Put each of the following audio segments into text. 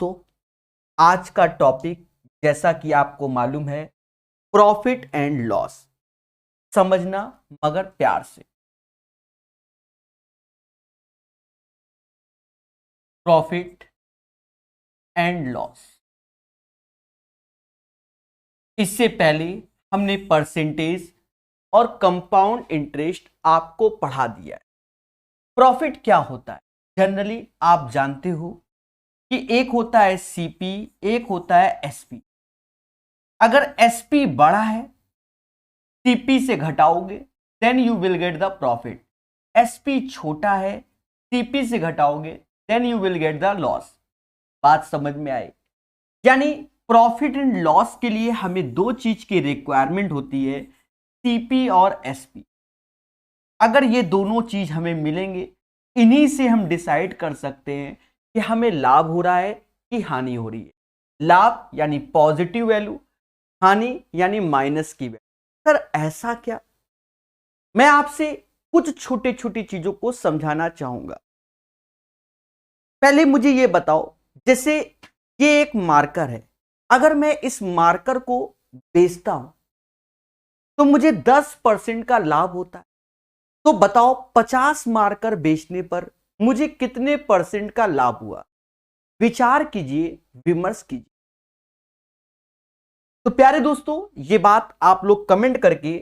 दोस्तों, आज का टॉपिक जैसा कि आपको मालूम है प्रॉफिट एंड लॉस। समझना मगर प्यार से। प्रॉफिट एंड लॉस, इससे पहले हमने परसेंटेज और कंपाउंड इंटरेस्ट आपको पढ़ा दिया है। प्रॉफिट क्या होता है जनरली आप जानते हो कि एक होता है सीपी, एक होता है एसपी। अगर एसपी बड़ा है, सीपी से घटाओगे then you will get the profit. SP छोटा है, सीपी से घटाओगे then you will get the loss. बात समझ में आई? यानी प्रॉफिट एंड लॉस के लिए हमें दो चीज की रिक्वायरमेंट होती है, सीपी और एसपी। अगर ये दोनों चीज हमें मिलेंगे, इन्हीं से हम डिसाइड कर सकते हैं कि हमें लाभ हो रहा है कि हानि हो रही है। लाभ यानी पॉजिटिव वैल्यू, हानि यानी माइनस की वैल्यू। सर ऐसा क्या? मैं आपसे कुछ छोटे छोटी चीजों को समझाना चाहूंगा। पहले मुझे यह बताओ, जैसे ये एक मार्कर है, अगर मैं इस मार्कर को बेचता हूं तो मुझे 10% का लाभ होता है। तो बताओ 50 मार्कर बेचने पर मुझे कितने परसेंट का लाभ हुआ? विचार कीजिए, विमर्श कीजिए। तो प्यारे दोस्तों, ये बात आप लोग कमेंट करके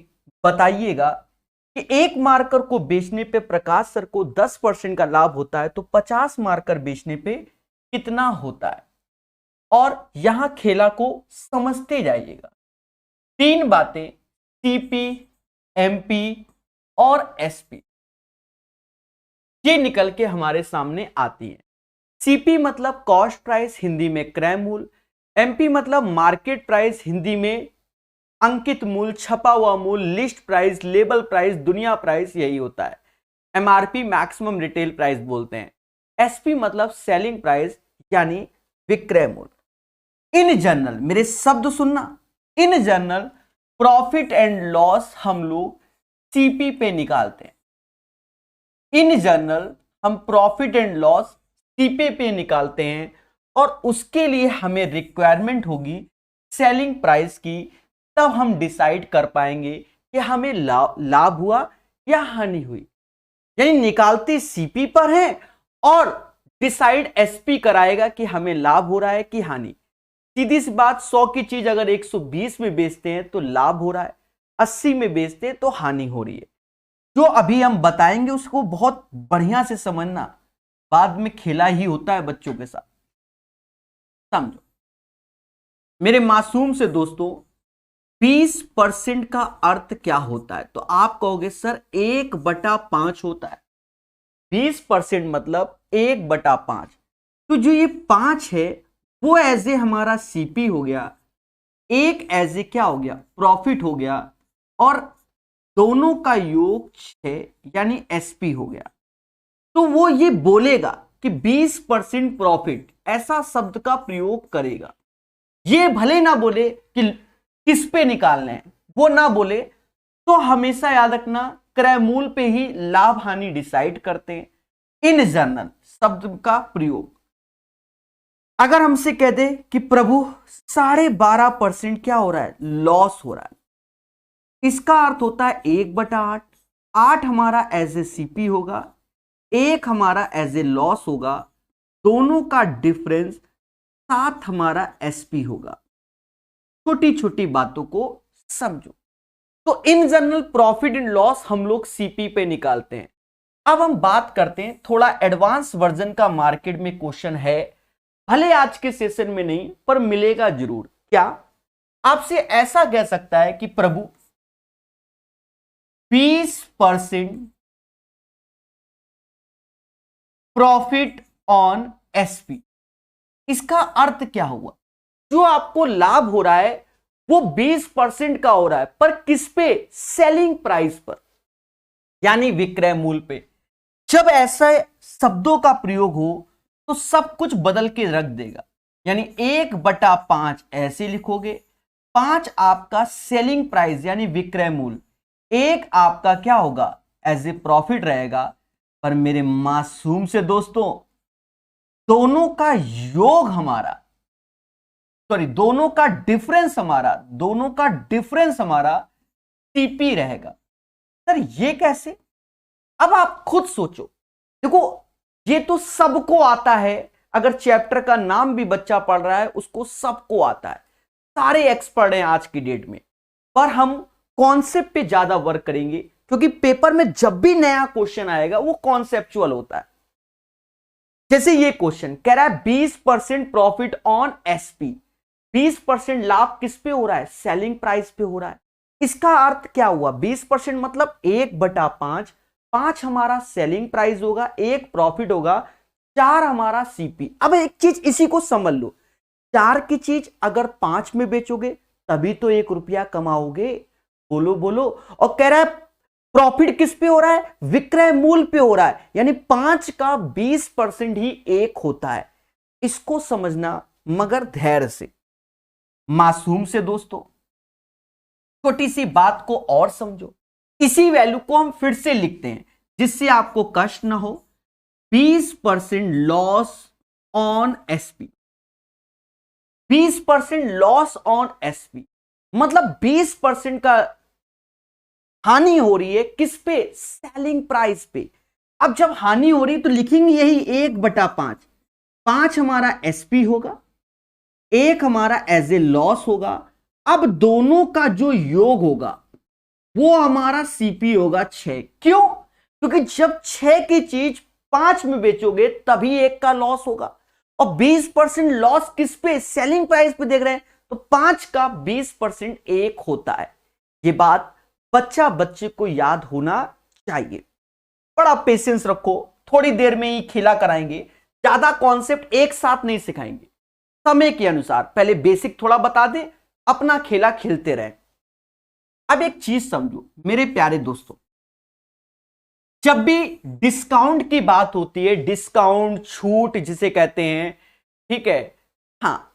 बताइएगा कि एक मार्कर को बेचने पे प्रकाश सर को 10% का लाभ होता है, तो 50 मार्कर बेचने पे कितना होता है? और यहां खेला को समझते जाइएगा। तीन बातें, सीपी, एमपी और एसपी, ये निकल के हमारे सामने आती है। सीपी मतलब कॉस्ट प्राइस, हिंदी में क्रय मूल्य। एमपी मतलब मार्केट प्राइस, हिंदी में अंकित मूल्य, छपा हुआ मूल्य, लिस्ट प्राइस, लेबल प्राइस, दुनिया प्राइस, यही होता है। एमआरपी मैक्सिमम रिटेल प्राइस बोलते हैं। एसपी मतलब सेलिंग प्राइस यानी विक्रय मूल्य। इन जनरल, मेरे शब्द सुनना, in general profit and loss हम लोग सीपी पे निकालते हैं। इन जनरल हम प्रॉफिट एंड लॉस सीपी पे निकालते हैं और उसके लिए हमें रिक्वायरमेंट होगी सेलिंग प्राइस की। तब हम डिसाइड कर पाएंगे कि हमें लाभ हुआ या हानि हुई। यानी निकालते सीपी पर हैं और डिसाइड एसपी कराएगा कि हमें लाभ हो रहा है कि हानि। सीधी सी बात, 100 की चीज अगर 120 में बेचते हैं तो लाभ हो रहा है, 80 में बेचते हैं तो हानि हो रही है। जो अभी हम बताएंगे उसको बहुत बढ़िया से समझना, बाद में खेला ही होता है बच्चों के साथ। समझो मेरे मासूम से दोस्तों, 20% का अर्थ क्या होता है? तो आप कहोगे सर 1/5 होता है। 20% मतलब 1/5। तो जो ये 5 है वो एज ए हमारा सीपी हो गया, एक एज ए क्या हो गया, प्रॉफिट हो गया, और दोनों का योग 6 यानी एसपी हो गया। तो वो ये बोलेगा कि 20% प्रॉफिट, ऐसा शब्द का प्रयोग करेगा। ये भले ना बोले कि किस पे निकालना है, वो ना बोले, तो हमेशा याद रखना क्रय मूल्य पे ही लाभ हानि डिसाइड करते हैं। इन जनरल शब्द का प्रयोग। अगर हमसे कह दे कि प्रभु 12.5% क्या हो रहा है, लॉस हो रहा है, इसका अर्थ होता है 1/8। 8 हमारा एज ए सीपी होगा, 1 हमारा एज ए लॉस होगा, दोनों का डिफरेंस 7 हमारा एसपी होगा। छोटी छोटी बातों को समझो। तो in general profit and loss हम लोग सीपी पे निकालते हैं। अब हम बात करते हैं, थोड़ा एडवांस वर्जन का मार्केट में क्वेश्चन है, भले आज के सेशन में नहीं पर मिलेगा जरूर। क्या आपसे ऐसा कह सकता है कि प्रभु 20% प्रॉफिट ऑन एसपी, इसका अर्थ क्या हुआ? जो आपको लाभ हो रहा है वो 20% का हो रहा है, पर किस पे? सेलिंग प्राइस पर, यानी विक्रय मूल्य पे। जब ऐसे शब्दों का प्रयोग हो तो सब कुछ बदल के रख देगा। यानी 1/5 ऐसे लिखोगे, 5 आपका सेलिंग प्राइस यानी विक्रय मूल्य, 1 आपका क्या होगा, एज ए प्रॉफिट रहेगा। पर मेरे मासूम से दोस्तों, दोनों का योग हमारा, सॉरी दोनों का डिफरेंस हमारा सीपी रहेगा। सर ये कैसे? अब आप खुद सोचो। देखो ये तो सबको आता है, अगर चैप्टर का नाम भी बच्चा पढ़ रहा है उसको सबको आता है, सारे एक्सपर्ट हैं आज की डेट में। पर हम कॉन्सेप्ट पे ज्यादा वर्क करेंगे, क्योंकि पेपर में जब भी नया क्वेश्चन आएगा वो कॉन्सेप्चुअल होता है। जैसे ये क्वेश्चन कह रहा है 20% प्रॉफिट ऑन एसपी, 20% लाभ किस पे हो रहा है? सेलिंग प्राइस पे हो रहा है। इसका अर्थ क्या हुआ? 20% मतलब 1/5, 5 हमारा सेलिंग प्राइस होगा, 1 प्रॉफिट होगा, 4 हमारा सीपी। अब एक चीज इसी को समझ लो, 4 की चीज अगर 5 में बेचोगे तभी तो 1 रुपया कमाओगे। बोलो बोलो। और कह रहा है प्रॉफिट किस पे हो रहा है? विक्रय मूल्य पे हो रहा है, यानी 5 का 20% ही 1 होता है। इसको समझना मगर धैर्य से, मासूम से दोस्तों। छोटी सी बात को और समझो। इसी वैल्यू को हम फिर से लिखते हैं जिससे आपको कष्ट ना हो। 20% loss on SP, 20% loss on SP मतलब 20% का हानि हो रही है किस पे? सेलिंग प्राइस पे। अब जब हानि हो रही है तो लिखेंगे यही 1/5, 5 हमारा एसपी होगा, 1 हमारा एज ए लॉस होगा। अब दोनों का जो योग होगा वो हमारा सीपी होगा 6। क्यों? क्योंकि जब 6 की चीज 5 में बेचोगे तभी 1 का लॉस होगा, और 20% लॉस किस पे? सेलिंग प्राइस पे देख रहे हैं, तो 5 का 20% 1 होता है। ये बात बच्चे को याद होना चाहिए। बड़ा पेशेंस रखो, थोड़ी देर में ही खेला कराएंगे, ज्यादा कॉन्सेप्ट एक साथ नहीं सिखाएंगे, समय के अनुसार पहले बेसिक थोड़ा बता दे, अपना खेला खेलते रहे। अब एक चीज समझो मेरे प्यारे दोस्तों, जब भी डिस्काउंट की बात होती है, डिस्काउंट छूट जिसे कहते हैं, ठीक है, हाँ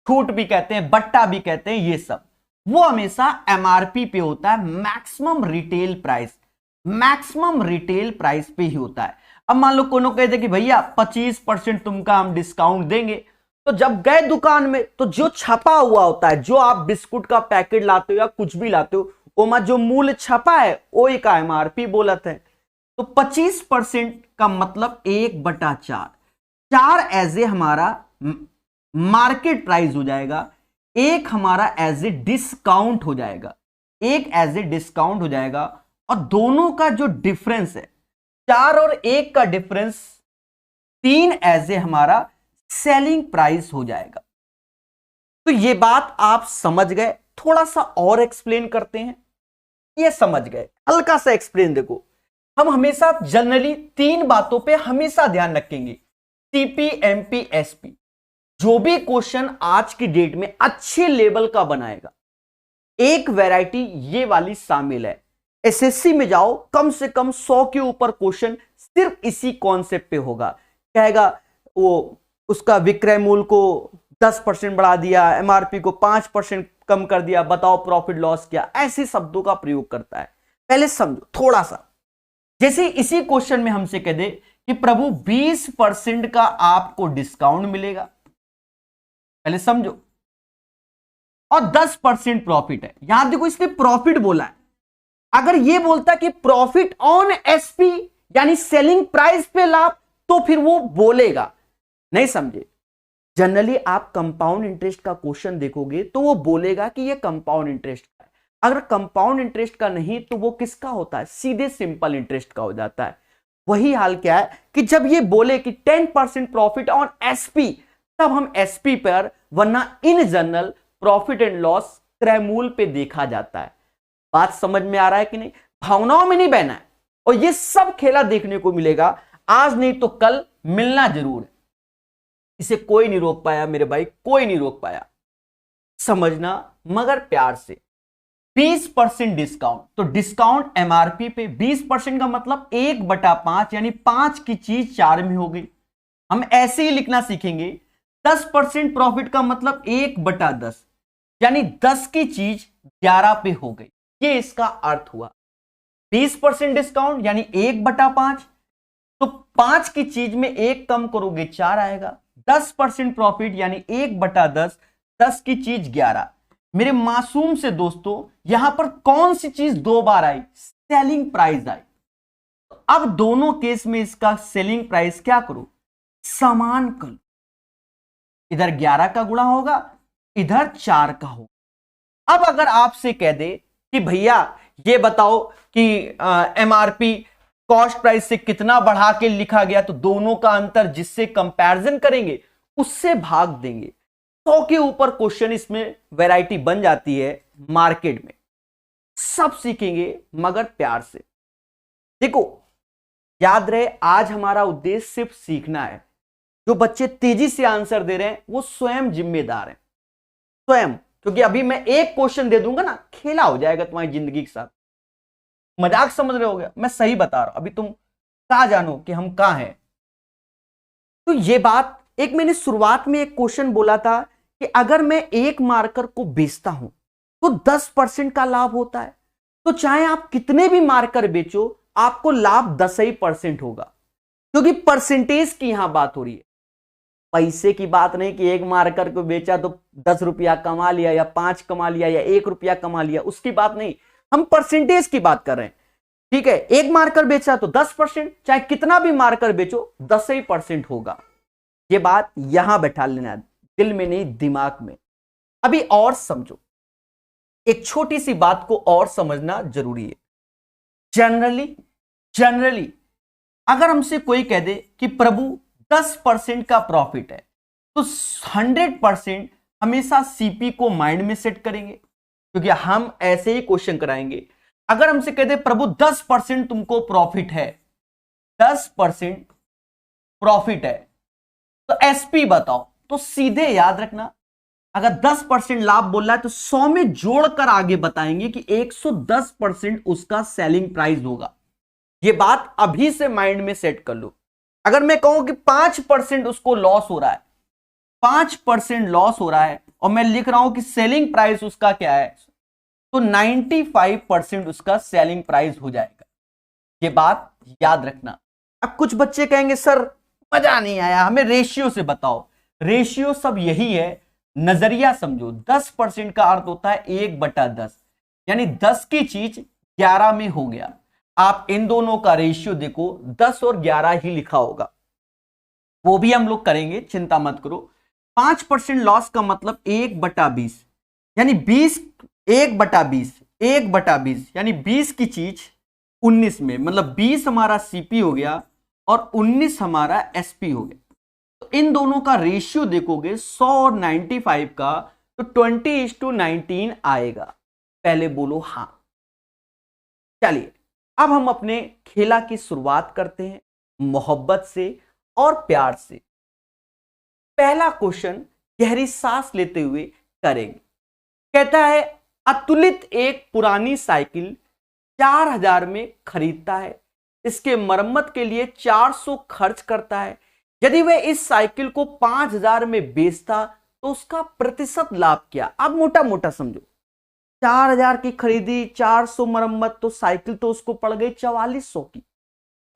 छूट भी कहते हैं, बट्टा भी कहते हैं, ये सब वो हमेशा एमआरपी पे होता है, maximum retail price, maximum retail price पे ही होता है। अब मान लो कोनो कहते कि भैया 25% तुमका हम डिस्काउंट देंगे, तो जब गए दुकान में तो जो छपा हुआ होता है, जो आप बिस्कुट का पैकेट लाते हो या कुछ भी लाते हो, ओमा जो मूल्य छपा है वो एक एमआरपी बोलत है। तो 25% का मतलब 1/4, 4 एज ए हमारा मार्केट प्राइस हो जाएगा, 1 हमारा एज ए डिस्काउंट हो जाएगा, 1 एज ए डिस्काउंट हो जाएगा, और दोनों का जो डिफरेंस है 4 और 1 का डिफरेंस 3 एज ए हमारा सेलिंग प्राइस हो जाएगा। तो ये बात आप समझ गए। थोड़ा सा और एक्सप्लेन करते हैं। ये समझ गए, हल्का सा एक्सप्लेन देखो। हम हमेशा जनरली 3 बातों पे हमेशा ध्यान रखेंगे, सीपी, एमपी, एसपी। जो भी क्वेश्चन आज की डेट में अच्छे लेवल का बनाएगा, एक वैरायटी ये वाली शामिल है। एसएससी में जाओ, कम से कम 100 के ऊपर क्वेश्चन सिर्फ इसी कॉन्सेप्ट पे होगा। कहेगा वो उसका विक्रय मूल्य को 10% बढ़ा दिया, एमआरपी को 5% कम कर दिया, बताओ प्रॉफिट लॉस क्या, ऐसे शब्दों का प्रयोग करता है। पहले समझो थोड़ा सा। जैसे इसी क्वेश्चन में हमसे कह दे कि प्रभु 20% का आपको डिस्काउंट मिलेगा, पहले समझो, और 10% प्रॉफिट है। यहां देखो इसने प्रॉफिट बोला है। अगर ये बोलता कि प्रॉफिट ऑन एसपी यानी सेलिंग प्राइस पे लाभ, तो फिर वो बोलेगा। नहीं समझे? जनरली आप कंपाउंड इंटरेस्ट का क्वेश्चन देखोगे तो वो बोलेगा कि ये कंपाउंड इंटरेस्ट का है। अगर कंपाउंड इंटरेस्ट का नहीं तो वो किसका होता है? सीधे सिंपल इंटरेस्ट का हो जाता है। वही हाल क्या है कि जब ये बोले कि 10% प्रॉफिट ऑन एसपी, तब हम एसपी पर, वरना in general profit and loss क्रय मूल्य पे देखा जाता है। बात समझ में आ रहा है कि नहीं? भावनाओं में नहीं बहना है। और ये सब खेला देखने को मिलेगा, आज नहीं तो कल मिलना जरूर है। इसे कोई नहीं रोक पाया मेरे भाई, कोई नहीं रोक पाया। समझना मगर प्यार से। 20% डिस्काउंट, तो डिस्काउंट एमआरपी पे 20% का मतलब 1/5, यानी 5 की चीज 4 में हो गई। हम ऐसे ही लिखना सीखेंगे। 10% प्रॉफिट का मतलब 1/10, यानी 10 की चीज 11 पे हो गई। ये इसका अर्थ हुआ। 20% डिस्काउंट यानी 1/5, तो 5 की चीज में 1 कम करोगे 4 आएगा। 10% प्रॉफिट यानी 1/10, 10 की चीज 11। मेरे मासूम से दोस्तों यहां पर कौन सी चीज 2 बार आई? Selling price I. तो अब दोनों केस में इसका सेलिंग प्राइस क्या करो? समान करो। इधर 11 का गुणा होगा, इधर 4 का होगा। अब अगर आपसे कह दे कि भैया ये बताओ कि एमआरपी कॉस्ट प्राइस से कितना बढ़ा के लिखा गया, तो दोनों का अंतर जिससे कंपैरिजन करेंगे उससे भाग देंगे। 100 के ऊपर क्वेश्चन इसमें वैरायटी बन जाती है मार्केट में, सब सीखेंगे मगर प्यार से। देखो याद रहे, आज हमारा उद्देश्य सिर्फ सीखना है। जो बच्चे तेजी से आंसर दे रहे हैं वो स्वयं जिम्मेदार हैं, स्वयं। क्योंकि अभी मैं एक क्वेश्चन दे दूंगा ना, खेला हो जाएगा तुम्हारी जिंदगी के साथ। मजाक समझ रहे होगे, मैं सही बता रहा हूं। अभी तुम क्या जानो कि हम कहां हैं। तो ये बात, एक मैंने शुरुआत में एक क्वेश्चन बोला था कि अगर मैं एक मार्कर को बेचता हूं तो 10% का लाभ होता है। तो चाहे आप कितने भी मार्कर बेचो, आपको लाभ 10% होगा, क्योंकि परसेंटेज की यहां बात हो रही है। पैसे की बात नहीं कि एक मार्कर को बेचा तो 10 रुपया कमा लिया या 5 कमा लिया या 1 रुपया कमा लिया, उसकी बात नहीं। हम परसेंटेज की बात कर रहे हैं। ठीक है, एक मार्कर बेचा तो 10%, चाहे कितना भी मार्कर बेचो 10% होगा। ये बात यहां बैठा लेना, दिल में नहीं दिमाग में। अभी और समझो, एक छोटी सी बात को और समझना जरूरी है। जनरली अगर हमसे कोई कह दे कि प्रभु 10% का प्रॉफिट है, तो 100% हमेशा सीपी को माइंड में सेट करेंगे, क्योंकि हम ऐसे ही क्वेश्चन कराएंगे। अगर हमसे कह दे प्रभु 10% तुमको प्रॉफिट है, 10% प्रॉफिट है, तो एसपी बताओ, तो सीधे याद रखना, अगर 10% लाभ बोल रहा है तो 100 में जोड़कर आगे बताएंगे कि 110% उसका सेलिंग प्राइस होगा। ये बात अभी से माइंड में सेट कर लो। अगर मैं कहूं कि 5% उसको लॉस हो रहा है, 5% लॉस हो रहा है, और मैं लिख रहा हूं कि सेलिंग प्राइस उसका क्या है, तो 95% उसका सेलिंग प्राइस हो जाएगा। ये बात याद रखना। अब कुछ बच्चे कहेंगे सर मजा नहीं आया, हमें रेशियो से बताओ। रेशियो सब यही है, नजरिया समझो। 10% का अर्थ होता है 1/10, यानी 10 की चीज 11 में हो गया। आप इन दोनों का रेशियो देखो, 10 और 11 ही लिखा होगा, वो भी हम लोग करेंगे, चिंता मत करो। 5% लॉस का मतलब 1/20, यानी 20, 1/20, 1/20 यानी 20 की चीज 19 में, मतलब 20 हमारा सीपी हो गया और 19 हमारा एसपी हो गया। तो इन दोनों का रेशियो देखोगे 100 और 95 का, तो 20:19 आएगा। पहले बोलो हां। चलिए अब हम अपने खेला की शुरुआत करते हैं, मोहब्बत से और प्यार से। पहला क्वेश्चन गहरी सांस लेते हुए करेंगे। कहता है अतुलित एक पुरानी साइकिल 4000 में खरीदता है, इसके मरम्मत के लिए 400 खर्च करता है। यदि वह इस साइकिल को 5000 में बेचता तो उसका प्रतिशत लाभ क्या? अब मोटा मोटा समझो, 4000 की खरीदी, 400 मरम्मत, तो साइकिल तो उसको पड़ गई 4400 की,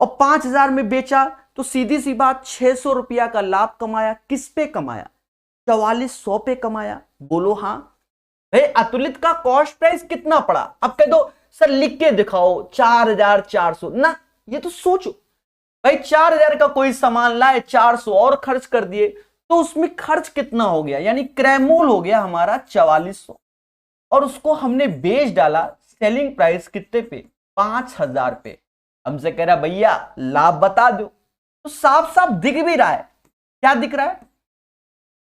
और 5000 में बेचा तो सीधी सी बात 600 रुपया का लाभ कमाया। किस पे कमाया? 4400 पे कमाया। बोलो हां। भाई अतुलित का कॉस्ट प्राइस कितना पड़ा? अब कह दो सर लिख के दिखाओ 4400 ना, ये तो सोचो भाई, 4000 का कोई सामान लाए, 400 और खर्च कर दिए, तो उसमें खर्च कितना हो गया? यानी क्रयमूल हो गया हमारा 4400, और उसको हमने बेच डाला सेलिंग प्राइस कितने पे? 5000 पे। हमसे कह रहा भैया लाभ बता दो, तो साफ साफ दिख भी रहा है। क्या दिख रहा है?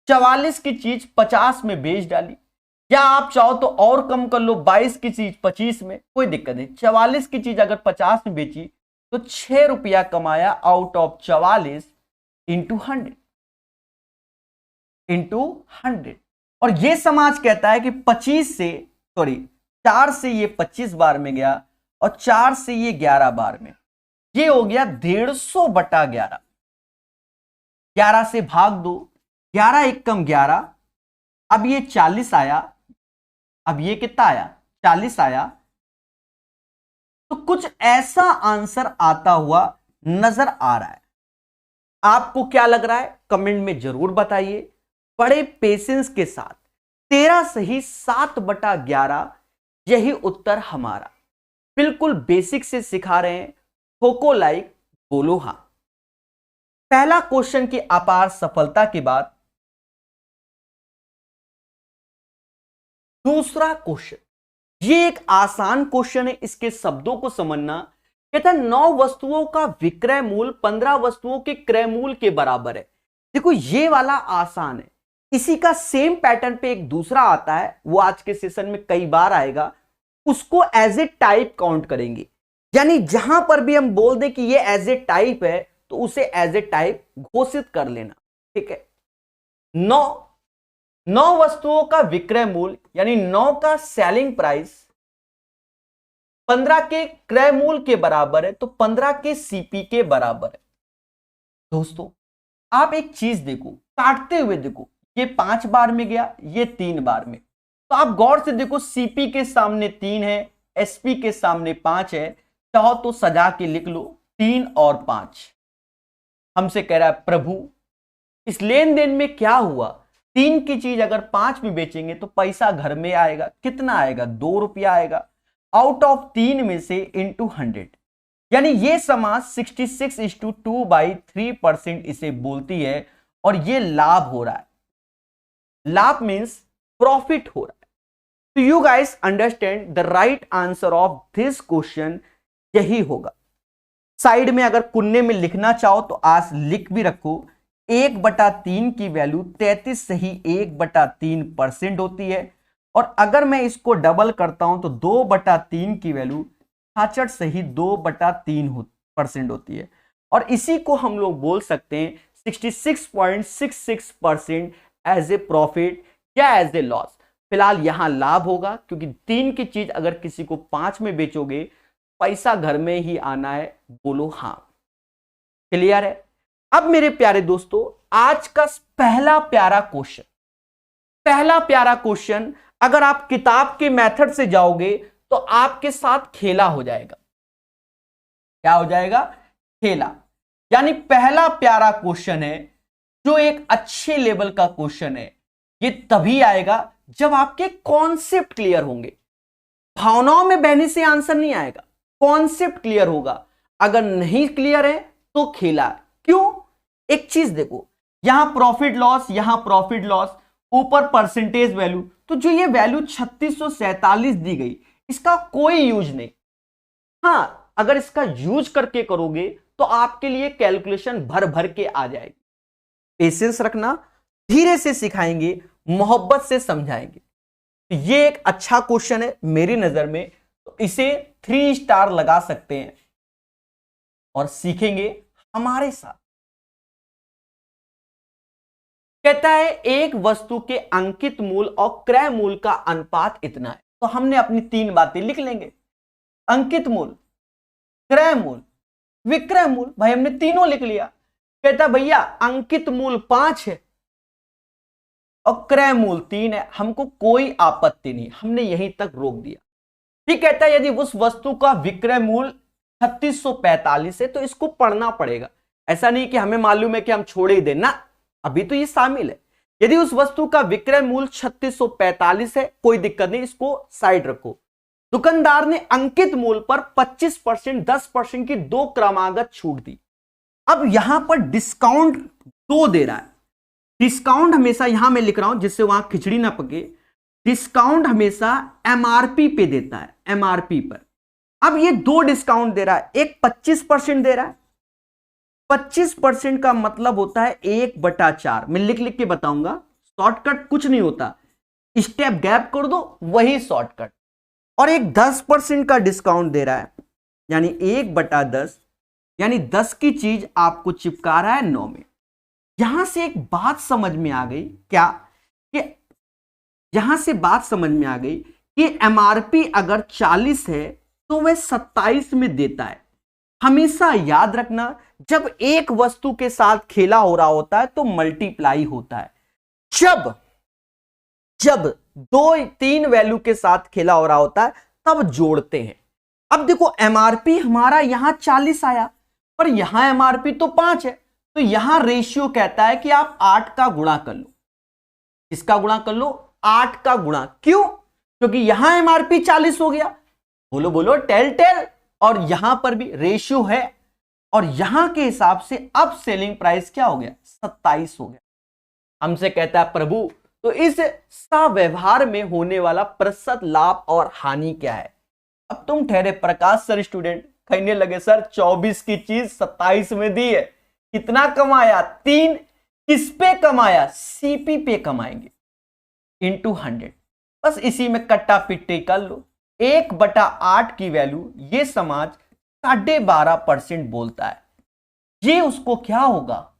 44 की चीज 50 में बेच डाली, या आप चाहो तो और कम कर लो, 22 की चीज 25 में, कोई दिक्कत नहीं। 44 की चीज अगर 50 में बेची तो 6 रुपया कमाया आउट ऑफ 44 इंटू 100। और ये समाज कहता है कि 4 से ये 25 बार में गया और 4 से ये 11 बार में, ये हो गया 150/11। 11 से भाग दो, 11 एक कम 11, अब ये 40 आया, अब ये कितना आया? 40 आया। तो कुछ ऐसा आंसर आता हुआ नजर आ रहा है? आपको क्या लग रहा है कमेंट में जरूर बताइए। बड़े पेशेंस के साथ 13 सही 7/11 यही उत्तर हमारा। बिल्कुल बेसिक से सिखा रहे हैं, ठोको लाइक बोलो हां। पहला क्वेश्चन की अपार सफलता के बाद दूसरा क्वेश्चन, ये एक आसान क्वेश्चन है, इसके शब्दों को समझना। कहता है 9 वस्तुओं का विक्रय मूल्य 15 वस्तुओं के क्रय मूल्य के बराबर है। देखो ये वाला आसान है। इसी का सेम पैटर्न पे एक दूसरा आता है, वो आज के सेशन में कई बार आएगा। उसको एज ए टाइप काउंट करेंगे, यानी जहां पर भी हम बोल दें कि ये एज ए टाइप है तो उसे एज ए टाइप घोषित कर लेना। ठीक है, 9 वस्तुओं का विक्रय मूल्य यानी 9 का सेलिंग प्राइस 15 के क्रय मूल्य के बराबर है, तो 15 के सीपी के बराबर है। दोस्तों आप एक चीज देखो, काटते हुए देखो, ये 5 बार में गया, ये 3 बार में, तो आप गौर से देखो सीपी के सामने 3 है, एसपी के सामने 5 है। चाहो तो सजा के लिख लो 3 और 5। हमसे कह रहा है प्रभु इस लेन देन में क्या हुआ, 3 की चीज अगर 5 में बेचेंगे तो पैसा घर में आएगा, कितना आएगा, 2 रुपया आएगा। आउट ऑफ 3 में से इंटू 100, यानी ये समाज 66:2/3% इसे बोलती है, और ये लाभ हो रहा है। लाभ मीन्स प्रॉफिट हो रहा है। तो you guys understand the right answer of this question यही होगा। साइड में अगर कुन्ने में लिखना चाहो तो आज लिख भी रखो, 1/3 की वैल्यू 33 सही 1/3% होती है। और अगर मैं इसको डबल करता हूं तो 2/3 की वैल्यू 66 सही 2/3% होती है। और इसी को हम लोग बोल सकते हैं 66.66% एज ए प्रॉफिट या एज ए लॉस। फिलहाल यहां लाभ होगा, क्योंकि 3 की चीज अगर किसी को 5 में बेचोगे पैसा घर में ही आना है। बोलो हां, क्लियर है? अब मेरे प्यारे दोस्तों आज का पहला प्यारा क्वेश्चन अगर आप किताब के मेथड से जाओगे तो आपके साथ खेला हो जाएगा। क्या हो जाएगा? खेला। यानी पहला प्यारा क्वेश्चन है जो एक अच्छे लेवल का क्वेश्चन है। ये तभी आएगा जब आपके कॉन्सेप्ट क्लियर होंगे। भावनाओं में बहने से आंसर नहीं आएगा, कॉन्सेप्ट क्लियर होगा। अगर नहीं क्लियर है तो खेला। क्यों? एक चीज देखो, यहां प्रॉफिट लॉस, यहां प्रॉफिट लॉस, ऊपर परसेंटेज वैल्यू, तो जो ये वैल्यू 3647 दी गई इसका कोई यूज नहीं। हां अगर इसका यूज करके करोगे तो आपके लिए कैलकुलेशन भर भर के आ जाएगी। पेशेंस रखना, धीरे से सिखाएंगे, मोहब्बत से समझाएंगे। तो ये एक अच्छा क्वेश्चन है मेरी नजर में, तो इसे 3 स्टार लगा सकते हैं और सीखेंगे हमारे साथ। कहता है एक वस्तु के अंकित मूल्य और क्रय मूल्य का अनुपात इतना है। तो हमने अपनी 3 बातें लिख लेंगे, अंकित मूल्य, क्रय मूल्य, विक्रय मूल्य। भाई हमने तीनों लिख लिया। कहता भैया अंकित मूल्य 5 है और क्रय मूल्य 3 है, हमको कोई आपत्ति नहीं, हमने यहीं तक रोक दिया। ठीक, कहता है यदि उस वस्तु का विक्रय मूल्य 3645 है तो इसको पढ़ना पड़ेगा। ऐसा नहीं कि हमें मालूम है कि हम छोड़ ही दें ना, अभी तो ये शामिल है। यदि उस वस्तु का विक्रय मूल्य 3645 है, कोई दिक्कत नहीं, इसको साइड रखो। दुकानदार ने अंकित मूल्य पर 25%, 10% की 2 क्रमागत छूट दी। अब यहां पर डिस्काउंट 2 दे रहा है। डिस्काउंट हमेशा, यहां मैं लिख रहा हूं जिससे वहां खिचड़ी ना पके, डिस्काउंट हमेशा एमआरपी पे देता है, एमआरपी पर। अब ये 2 डिस्काउंट दे रहा है, एक 25% दे रहा है। 25% का मतलब होता है 1/4। मैं लिख लिख के बताऊंगा, शॉर्टकट कुछ नहीं होता, स्टेप गैप कर दो वही शॉर्टकट। और एक 10% का डिस्काउंट दे रहा है, यानी 1/10, यानी 10 की चीज आपको चिपका रहा है 9 में। यहां से एक बात समझ में आ गई क्या, कि यहां से बात समझ में आ गई कि एमआरपी अगर 40 है तो वह 27 में देता है। हमेशा याद रखना, जब एक वस्तु के साथ खेला हो रहा होता है तो मल्टीप्लाई होता है। जब 2-3 वैल्यू के साथ खेला हो रहा होता है तब जोड़ते हैं। अब देखो एमआरपी हमारा यहां 40 आया, पर यहां एमआरपी तो 5 है, तो यहां रेशियो कहता है कि आप 8 का गुणा कर लो। इसका गुणा कर लो, 8 का गुणा। क्यों? क्योंकि यहां एमआरपी 40 हो गया। बोलो बोलो, टेल टेल। और यहां पर भी रेशियो है, और यहां के हिसाब से अब सेलिंग प्राइस क्या हो गया? 27 हो गया। हमसे कहता है प्रभु, तो इस व्यवहार में होने वाला प्रतिशत लाभ और हानि क्या है? अब तुम ठहरे प्रकाश सर स्टूडेंट, कहने लगे सर 24 की चीज 27 में दी है, कितना कमाया? 3। किस पे कमाया? सीपी पे कमाएंगे, इंटू 100। बस इसी में कट्टा पिट्टी कर लो। 1/8 की वैल्यू ये समाज 12.5% बोलता है, ये उसको क्या होगा?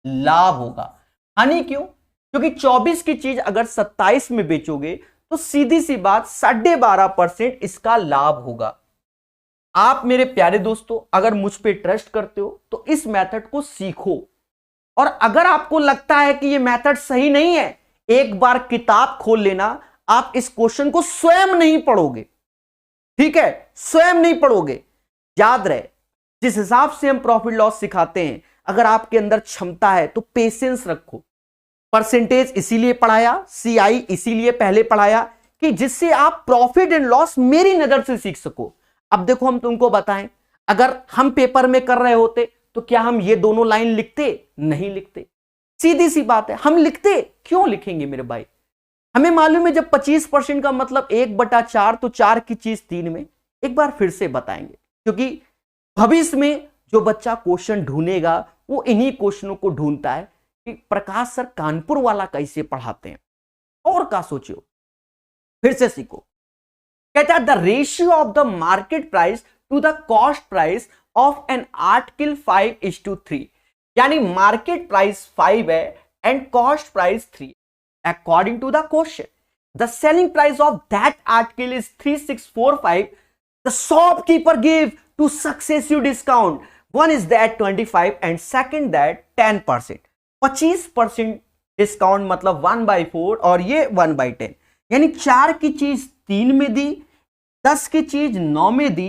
लाभ होगा। हानि क्यों? क्योंकि 24 की चीज अगर 27 में बेचोगे तो सीधी सी बात 12.5% इसका लाभ होगा। आप मेरे प्यारे दोस्तों अगर मुझ पे ट्रस्ट करते हो तो इस मेथड को सीखो, और अगर आपको लगता है कि ये मेथड सही नहीं है, एक बार किताब खोल लेना। आप इस क्वेश्चन को स्वयं नहीं पढ़ोगे, ठीक है, स्वयं नहीं पढ़ोगे। याद रहे, जिस हिसाब से हम प्रॉफिट लॉस सिखाते हैं, अगर आपके अंदर क्षमता है तो पेशेंस रखो। परसेंटेज इसीलिए पढ़ाया, सीआई इसीलिए पहले पढ़ाया कि जिससे आप प्रॉफिट एंड लॉस मेरी नजर से सीख सको। अब देखो, हम तुमको बताएं, अगर हम पेपर में कर रहे होते तो क्या हम ये दोनों लाइन लिखते? नहीं लिखते। सीधी सी बात है, हम लिखते? क्यों लिखेंगे मेरे भाई? हमें मालूम है जब 25% का मतलब 1/4, तो 4 की चीज 3 में। एक बार फिर से बताएंगे, क्योंकि भविष्य में जो बच्चा क्वेश्चन ढूंढेगा वो इन्हीं क्वेश्चनों को ढूंढता है कि प्रकाश सर कानपुर वाला कैसे पढ़ाते हैं। और का सोचियो, फिर से सीखो। कहता है the ratio of the market price to the cost price of an article 5:3, यानी मार्केट प्राइस 5 है and cost price 3। According to the question, the selling price of that article is 3645। The shopkeeper give two successive discount, one is that 25 and second that 10%। 25% discount मतलब 1/4 और ये 1/10, यानी 4 की चीज 3 में दी, 10 की चीज 9 में दी,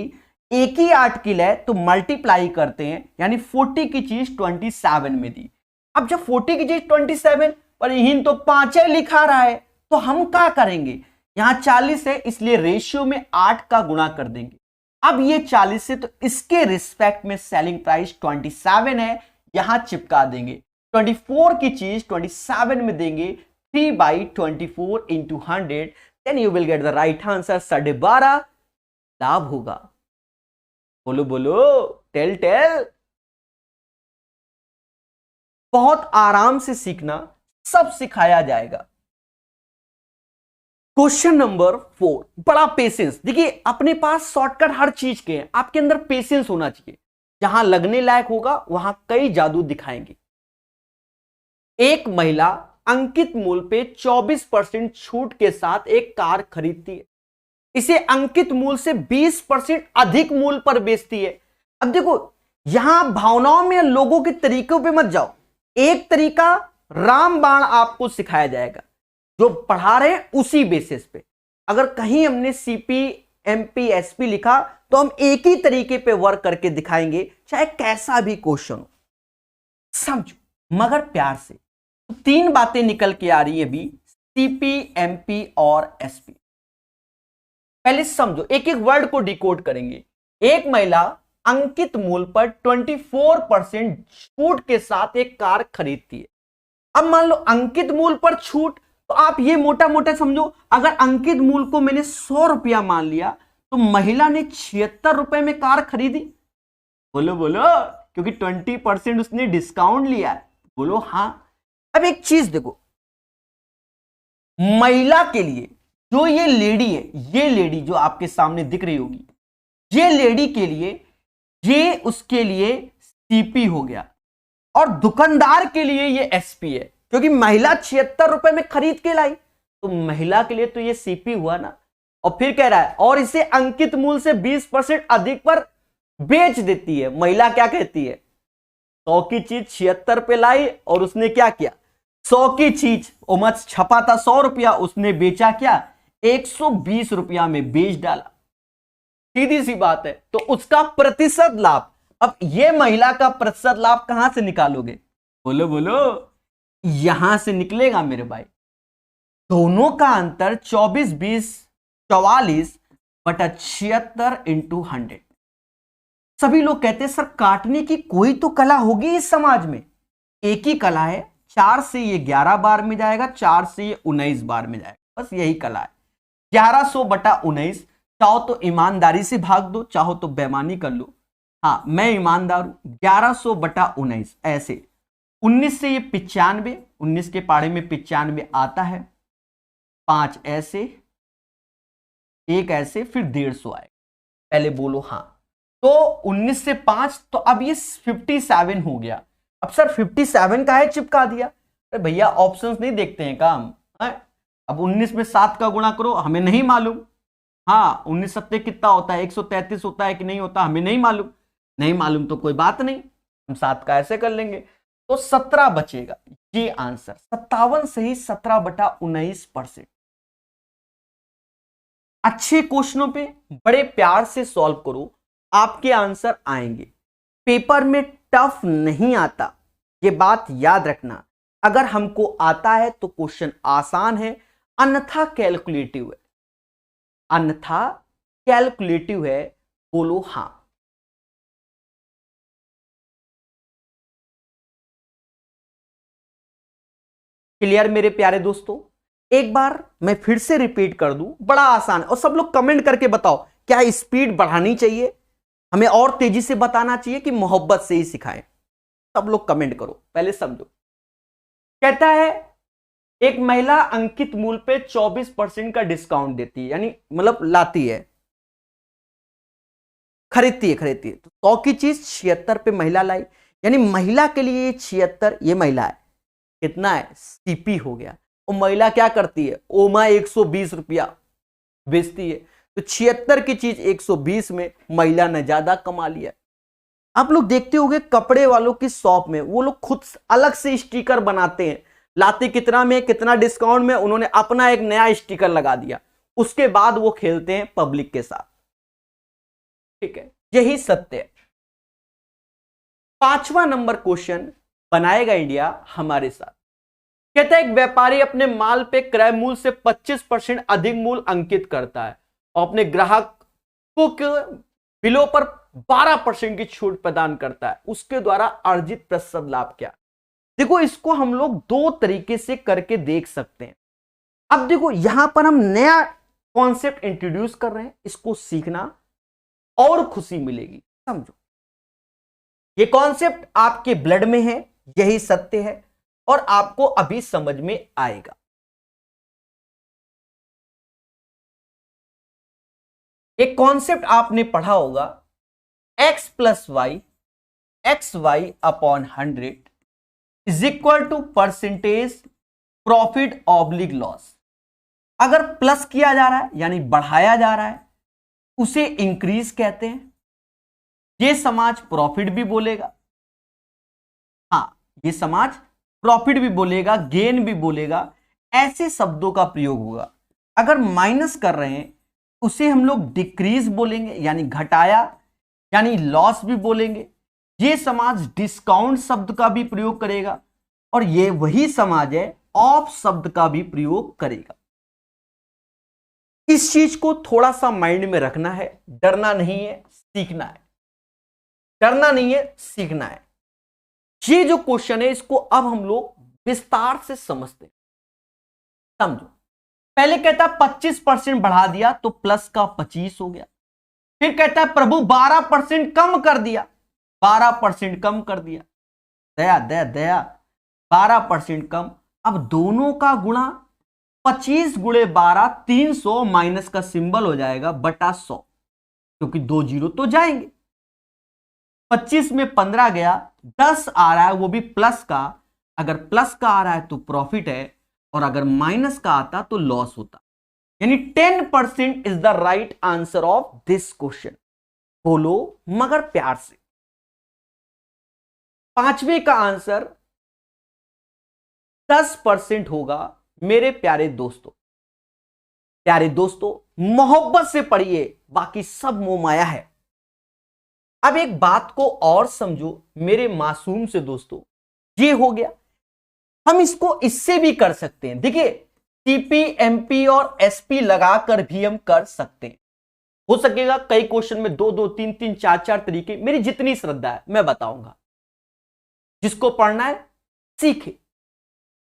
एक ही आर्टिकल है तो मल्टीप्लाई करते हैं, यानी 40 की चीज 27 में दी। अब जब 40 की चीज 27 पर यहीं तो 5 लिखा रहा है, तो हम क्या करेंगे? यहां 40 है इसलिए रेशियो में 8 का गुणा कर देंगे। अब ये 40 है तो इसके रिस्पेक्ट में सेलिंग प्राइस 27 है, यहां चिपका देंगे। 24 की चीज 27 में देंगे, 3/24 into 100, then you will get the right answer 12.5 लाभ होगा। बोलो बोलो, टेल टेल। बहुत आराम से सीखना, सब सिखाया जाएगा। क्वेश्चन नंबर 4, बड़ा पेशेंस। देखिए अपने पास शॉर्टकट हर चीज के हैं, आपके अंदर पेशेंस होना चाहिए। जहां लगने लायक होगा वहां कई जादू दिखाएंगे। एक महिला अंकित मूल्य पे 24% छूट के साथ एक कार खरीदती है, इसे अंकित मूल्य से 20% अधिक मूल्य पर बेचती है। अब देखो यहां भावनाओं में, लोगों के तरीकों पे मत जाओ। एक तरीका रामबाण आपको सिखाया जाएगा, जो पढ़ा रहे हैं उसी बेसिस पे। अगर कहीं हमने सीपी, एमपी, एसपी लिखा तो हम एक ही तरीके पे वर्क करके दिखाएंगे, चाहे कैसा भी क्वेश्चन हो। समझो मगर प्यार से। तो 3 बातें निकल के आ रही है अभी, सीपी, एमपी और एसपी। पहले समझो, एक एक वर्ड को डिकोड करेंगे। एक महिला अंकित मूल्य पर 24% छूट के साथ एक कार खरीदती है। अब मान लो अंकित मूल्य पर छूट, तो आप ये मोटा मोटा समझो, अगर अंकित मूल्य को मैंने 100 रुपया मान लिया तो महिला ने 76 रुपए में कार खरीदी। बोलो बोलो, क्योंकि 20% उसने डिस्काउंट लिया है। बोलो हाँ। अब एक चीज देखो, महिला के लिए जो ये लेडी है, ये लेडी जो आपके सामने दिख रही होगी, ये लेडी के लिए, ये उसके लिए सीपी हो गया, और दुकानदार के लिए ये एसपी है, क्योंकि महिला 76 रुपए में खरीद के लाई, तो महिला के लिए तो ये सीपी हुआ ना। और फिर कह रहा है और इसे अंकित मूल्य से 20% अधिक पर बेच देती है। महिला क्या कहती है? 100 की चीज 76 पे लाई और उसने क्या किया? 100 की चीज उमच छपा था 100 रुपया, उसने बेचा क्या? 120 रुपया में बेच डाला। सीधी सी बात है। तो उसका प्रतिशत लाभ अब ये महिला का प्रतिशत लाभ कहां से निकालोगे? बोलो बोलो। यहां से निकलेगा मेरे भाई। दोनों का अंतर 24 20 44/76 इंटू 100। सभी लोग कहते हैं सर काटने की कोई तो कला होगी इस समाज में। एक ही कला है, 4 से ये 11 बार में जाएगा, 4 से ये 19 बार में जाएगा, बस यही कला है। 1100/19, चाहो तो ईमानदारी से भाग दो, चाहो तो बेईमानी कर लो। हाँ मैं ईमानदार हूं। 1100/19 ऐसे। 19 से ये 95, 19 के पाड़े में 95 आता है। 5 ऐसे, 1 ऐसे, फिर 150 आएगा। पहले बोलो हाँ। तो 19 से 5, तो अब ये 57 हो गया। अब सर 57 का है चिपका दिया। अरे भैया ऑप्शंस नहीं देखते हैं काम है? अब 19 में 7 का गुणा करो, हमें नहीं मालूम। हाँ 19 सत्ते कितना होता है, 133 होता है कि नहीं होता, हमें नहीं मालूम। नहीं मालूम तो कोई बात नहीं, हम 7 का ऐसे कर लेंगे तो 17 बचेगा। ये आंसर 57 से ही 17/19%। अच्छे क्वेश्चनों पे बड़े प्यार से सॉल्व करो, आपके आंसर आएंगे। पेपर में टफ नहीं आता, ये बात याद रखना। अगर हमको आता है तो क्वेश्चन आसान है, अन्यथा कैलकुलेटिव है। अन्यथा कैलकुलेटिव है। बोलो हां। क्लियर मेरे प्यारे दोस्तों? एक बार मैं फिर से रिपीट कर दूं, बड़ा आसान है। और सब लोग कमेंट करके बताओ क्या स्पीड बढ़ानी चाहिए, हमें और तेजी से बताना चाहिए कि मोहब्बत से ही सिखाएं। सब लोग कमेंट करो, पहले समझो। कहता है एक महिला अंकित मूल्य पे 24% का डिस्काउंट देती है, यानी मतलब लाती है, खरीदती है तो 100 की चीज 76 पे महिला लाई, यानी महिला के लिए 76, ये महिला है, कितना है सीपी हो गया। और महिला क्या करती है, ओमा 120 रुपया बेचती है, तो 76 की चीज 120 में महिला ने ज्यादा कमा लिया। आप लोग देखते होंगे कपड़े वालों की शॉप में वो लोग खुद अलग से स्टिकर बनाते हैं, लाते कितना में, कितना डिस्काउंट में, उन्होंने अपना एक नया स्टिकर लगा दिया, उसके बाद वो खेलते हैं पब्लिक के साथ। ठीक है, यही सत्य है। 5वां नंबर क्वेश्चन बनाएगा इंडिया हमारे साथ। कहता है एक व्यापारी अपने माल पे क्रय मूल्य से 25% अधिक मूल्य अंकित करता है और अपने ग्राहक को बिलों पर 12% की छूट प्रदान करता है, उसके द्वारा अर्जित प्रतिशत लाभ क्या? देखो इसको हम लोग दो तरीके से करके देख सकते हैं। अब देखो यहां पर हम नया कॉन्सेप्ट इंट्रोड्यूस कर रहे हैं, इसको सीखना और खुशी मिलेगी। समझो ये कॉन्सेप्ट आपके ब्लड में है, यही सत्य है और आपको अभी समझ में आएगा। एक कॉन्सेप्ट आपने पढ़ा होगा, x + y xy/100 is equal to percentage profit oblique loss. अगर प्लस किया जा रहा है यानी बढ़ाया जा रहा है, उसे इंक्रीज कहते हैं। ये समाज प्रॉफिट भी बोलेगा, हाँ ये समाज प्रॉफिट भी बोलेगा, गेन भी बोलेगा, ऐसे शब्दों का प्रयोग होगा। अगर माइनस कर रहे हैं उसे हम लोग डिक्रीज बोलेंगे, यानी घटाया, यानी लॉस भी बोलेंगे। ये समाज डिस्काउंट शब्द का भी प्रयोग करेगा और ये वही समाज है ऑफ शब्द का भी प्रयोग करेगा। इस चीज को थोड़ा सा माइंड में रखना है, डरना नहीं है, सीखना है। डरना नहीं है, सीखना है। ये जो क्वेश्चन है इसको अब हम लोग विस्तार से समझते हैं। समझो, पहले कहता है 25% बढ़ा दिया तो प्लस का 25 हो गया। फिर कहता है प्रभु 12% कम कर दिया, 12% कम कर दिया, दया दया दया, 12% कम। अब दोनों का गुणा 25 × 12 300 माइनस का सिंबल हो जाएगा बटा 100, क्योंकि 2 जीरो तो जाएंगे। 25 में 15 गया, 10 आ रहा है वो भी प्लस का। अगर प्लस का आ रहा है तो प्रॉफिट है और अगर माइनस का आता तो लॉस होता, यानी 10% is the right answer of this question. बोलो मगर प्यार से। 5वें का आंसर 10% होगा मेरे प्यारे दोस्तों। प्यारे दोस्तों मोहब्बत से पढ़िए, बाकी सब मोह माया है। अब एक बात को और समझो मेरे मासूम से दोस्तों, ये हो गया। हम इसको इससे भी कर सकते हैं, देखिए टीपी, एमपी और एसपी लगाकर भी हम कर सकते हैं। हो सकेगा कई क्वेश्चन में 2-2, 3-3, 4-4 तरीके, मेरी जितनी श्रद्धा है मैं बताऊंगा। जिसको पढ़ना है सीखे।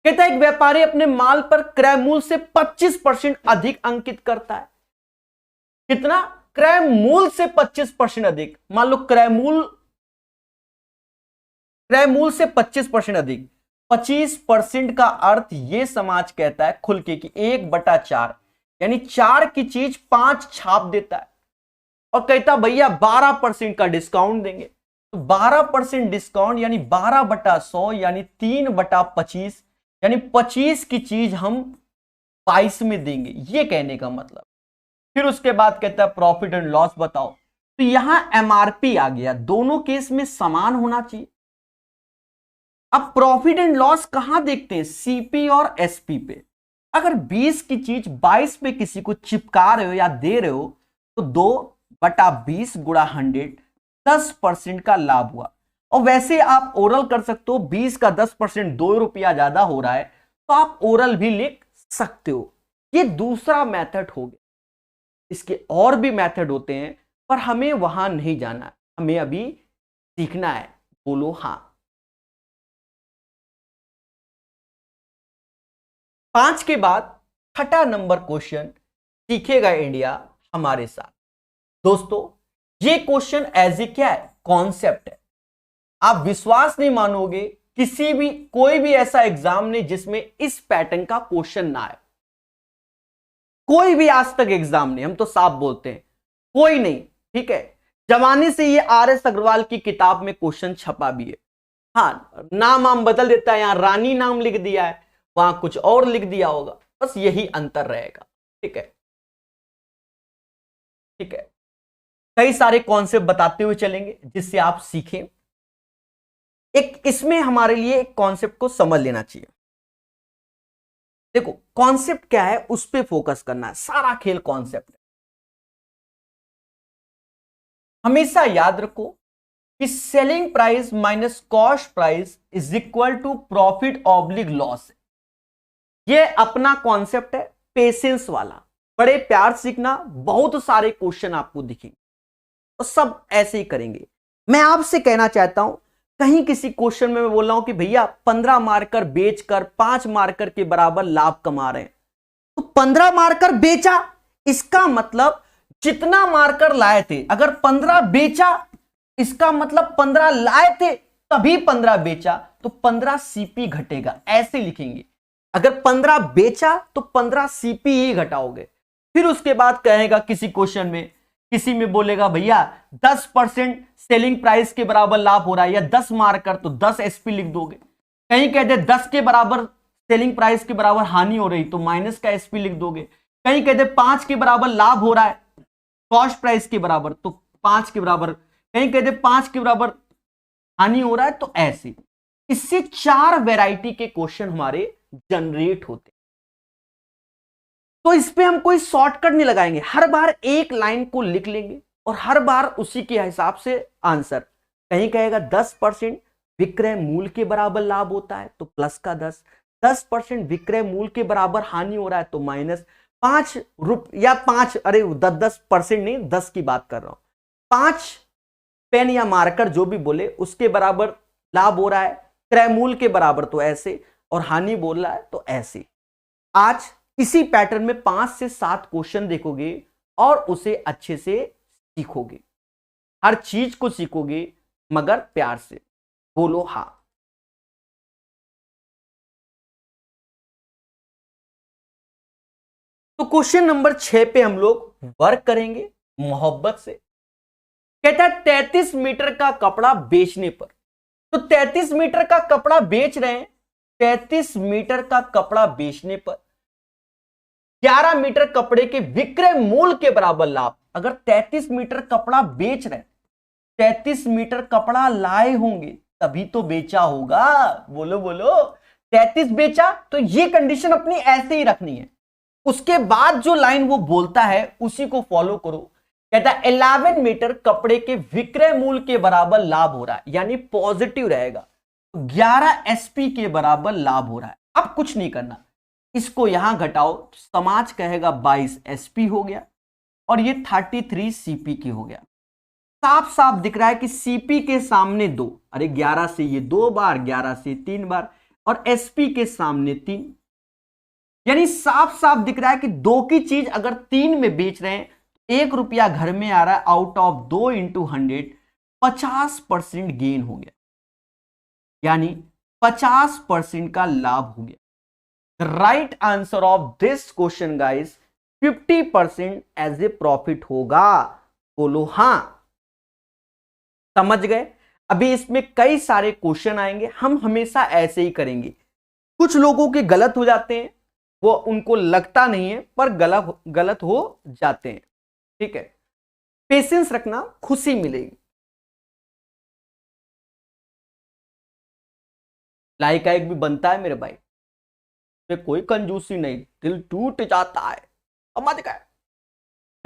कहता है एक व्यापारी अपने माल पर क्रय मूल्य से 25% अधिक अंकित करता है। कितना? क्रय मूल्य से 25% अधिक। मान लो क्रय मूल्य से 25% अधिक। 25% का अर्थ यह समाज कहता है खुल के कि 1/4 यानी 4 की चीज 5 छाप देता है और कहता भैया 12% का डिस्काउंट देंगे। तो 12% डिस्काउंट यानी 12/100 यानी 3/25 यानी 25 की चीज हम 22 में देंगे, ये कहने का मतलब। फिर उसके बाद कहता है प्रॉफिट एंड लॉस बताओ। तो यहां एमआरपी आ गया, दोनों केस में समान होना चाहिए। अब प्रॉफिट एंड लॉस कहां देखते हैं? सीपी और एसपी पे। अगर 20 की चीज 22 पे किसी को चिपका रहे हो या दे रहे हो तो 2/20 गुणा 100 10% का लाभ हुआ। और वैसे आप ओरल कर सकते हो, 20 का 10% 2 रुपया ज्यादा हो रहा है तो आप ओरल भी लिख सकते हो। ये दूसरा मेथड हो गया। इसके और भी मेथड होते हैं पर हमें वहां नहीं जाना है, हमें अभी सीखना है। बोलो हाँ। 5 के बाद 6ठा नंबर क्वेश्चन, सीखेगा इंडिया हमारे साथ। दोस्तों ये क्वेश्चन एज ए क्या है? कॉन्सेप्ट है। आप विश्वास नहीं मानोगे, किसी भी कोई भी ऐसा एग्जाम नहीं जिसमें इस पैटर्न का क्वेश्चन ना आए। कोई भी आज तक एग्जाम नहीं, हम तो साफ बोलते हैं कोई नहीं, ठीक है। जमाने से ये आर.एस. अग्रवाल की किताब में क्वेश्चन छपा भी है। हाँ, नाम आम बदल देता है, यहां रानी नाम लिख दिया है, वहां कुछ और लिख दिया होगा, बस यही अंतर रहेगा। ठीक है, ठीक है। कई सारे कॉन्सेप्ट बताते हुए चलेंगे जिससे आप सीखें। एक इसमें हमारे लिए एक कॉन्सेप्ट को समझ लेना चाहिए। देखो कॉन्सेप्ट क्या है उस पर फोकस करना है, सारा खेल कॉन्सेप्ट है। हमेशा याद रखो कि selling price minus cost price is equal to profit oblique loss. ये अपना कॉन्सेप्ट है, पेशेंस वाला। बड़े प्यार सीखना, बहुत सारे क्वेश्चन आपको दिखेंगे और सब ऐसे ही करेंगे। मैं आपसे कहना चाहता हूं, कहीं किसी क्वेश्चन में मैं बोल रहा हूं कि भैया 15 मार्कर बेचकर 5 मार्कर के बराबर लाभ कमा रहे हैं, तो 15 मार्कर बेचा, इसका मतलब जितना मार्कर लाए थे, अगर 15 बेचा इसका मतलब 15 लाए थे तभी 15 बेचा, तो 15 सीपी घटेगा, ऐसे लिखेंगे। अगर 15 बेचा तो 15 सीपी ही घटाओगे। फिर उसके बाद कहेगा किसी क्वेश्चन में, किसी में बोलेगा भैया 10% सेलिंग प्राइस के बराबर लाभ हो रहा है या 10 मार्कर, तो 10 एसपी लिख दोगे। कहीं कहते 10 के बराबर सेलिंग प्राइस के बराबर हानि हो रही तो माइनस का एसपी लिख दोगे। कहीं कहते 5 के बराबर लाभ हो रहा है कॉस्ट प्राइस के बराबर, तो 5 के बराबर। कहीं कहते 5 के बराबर हानि हो रहा है, तो ऐसे। इससे 4 वैरायटी के क्वेश्चन हमारे जनरेट होते। तो इस पे हम कोई शॉर्टकट नहीं लगाएंगे, हर बार एक लाइन को लिख लेंगे और हर बार उसी के हिसाब से आंसर। कहीं कहेगा 10% विक्रय मूल्य के बराबर लाभ होता है तो प्लस का 10, 10% विक्रय मूल्य के बराबर हानि हो रहा है तो माइनस 5 या 5, अरे 10% नहीं, 10 की बात कर रहा हूं। 5 पेन या मार्कर जो भी बोले उसके बराबर लाभ हो रहा है, क्रय मूल्य के बराबर तो ऐसे, और हानि बोल रहा है तो ऐसे। आज इसी पैटर्न में 5 से 7 क्वेश्चन देखोगे और उसे अच्छे से सीखोगे। हर चीज को सीखोगे मगर प्यार से। बोलो हाँ। तो क्वेश्चन नंबर 6 पे हम लोग वर्क करेंगे मोहब्बत से। कहता है 33 मीटर का कपड़ा बेचने पर, तो 33 मीटर का कपड़ा बेच रहे हैं, 33 मीटर का कपड़ा बेचने पर 11 मीटर कपड़े के विक्रय मूल्य के बराबर लाभ। अगर 33 मीटर कपड़ा बेच रहे, 33 मीटर कपड़ा लाए होंगे तभी तो बेचा होगा। बोलो बोलो, 33 बेचा, तो ये कंडीशन अपनी ऐसे ही रखनी है। उसके बाद जो लाइन वो बोलता है उसी को फॉलो करो। कहता है 11 मीटर कपड़े के विक्रय मूल्य के बराबर लाभ हो रहा है, यानी पॉजिटिव रहेगा। 11 एसपी के बराबर लाभ हो रहा है। अब कुछ नहीं करना, इसको यहां घटाओ, समाज कहेगा 22 एसपी हो गया और ये 33 सीपी की हो गया। साफ साफ दिख रहा है कि सीपी के सामने 2, अरे 11 से ये 2 बार, 11 से 3 बार, और एसपी के सामने 3, यानी साफ साफ दिख रहा है कि 2 की चीज अगर 3 में बेच रहे हैं, 1 रुपया घर में आ रहा है, आउट ऑफ 2 इंटू 100 50% गेन हो गया, यानी 50% का लाभ हो गया। The right answer of this question guys 50% as a profit होगा। बोलो हां। समझ गए? अभी इसमें कई सारे क्वेश्चन आएंगे, हम हमेशा ऐसे ही करेंगे। कुछ लोगों के गलत हो जाते हैं, वो उनको लगता नहीं है पर गलत हो जाते हैं। ठीक है, पेशेंस रखना, खुशी मिलेगी। लाइक भी बनता है मेरे भाई, कोई कंजूसी नहीं, दिल टूट जाता है। समझ गए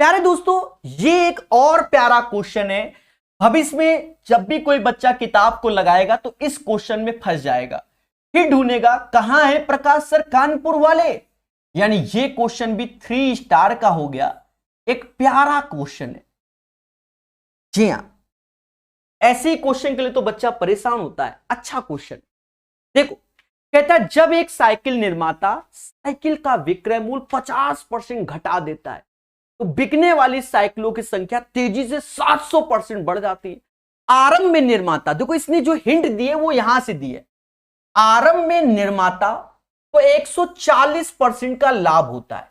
प्यारे दोस्तों? ये एक और प्यारा क्वेश्चन है। भविष्य में जब भी कोई बच्चा किताब को लगाएगा तो इस क्वेश्चन में फंस जाएगा, फिर ढूंढेगा कहां है प्रकाश सर कानपुर वाले। यानी ये क्वेश्चन भी 3 स्टार का हो गया, एक प्यारा क्वेश्चन है। जी हां, ऐसे क्वेश्चन के लिए तो बच्चा परेशान होता है। अच्छा क्वेश्चन देखो, कहता है जब एक साइकिल निर्माता साइकिल का विक्रय मूल्य 50% घटा देता है तो बिकने वाली साइकिलों की संख्या तेजी से 700% बढ़ जाती है। आरंभ में निर्माता, देखो इसने जो हिंट दी है वो यहां से दी है, आरंभ में निर्माता को 140% का लाभ होता है।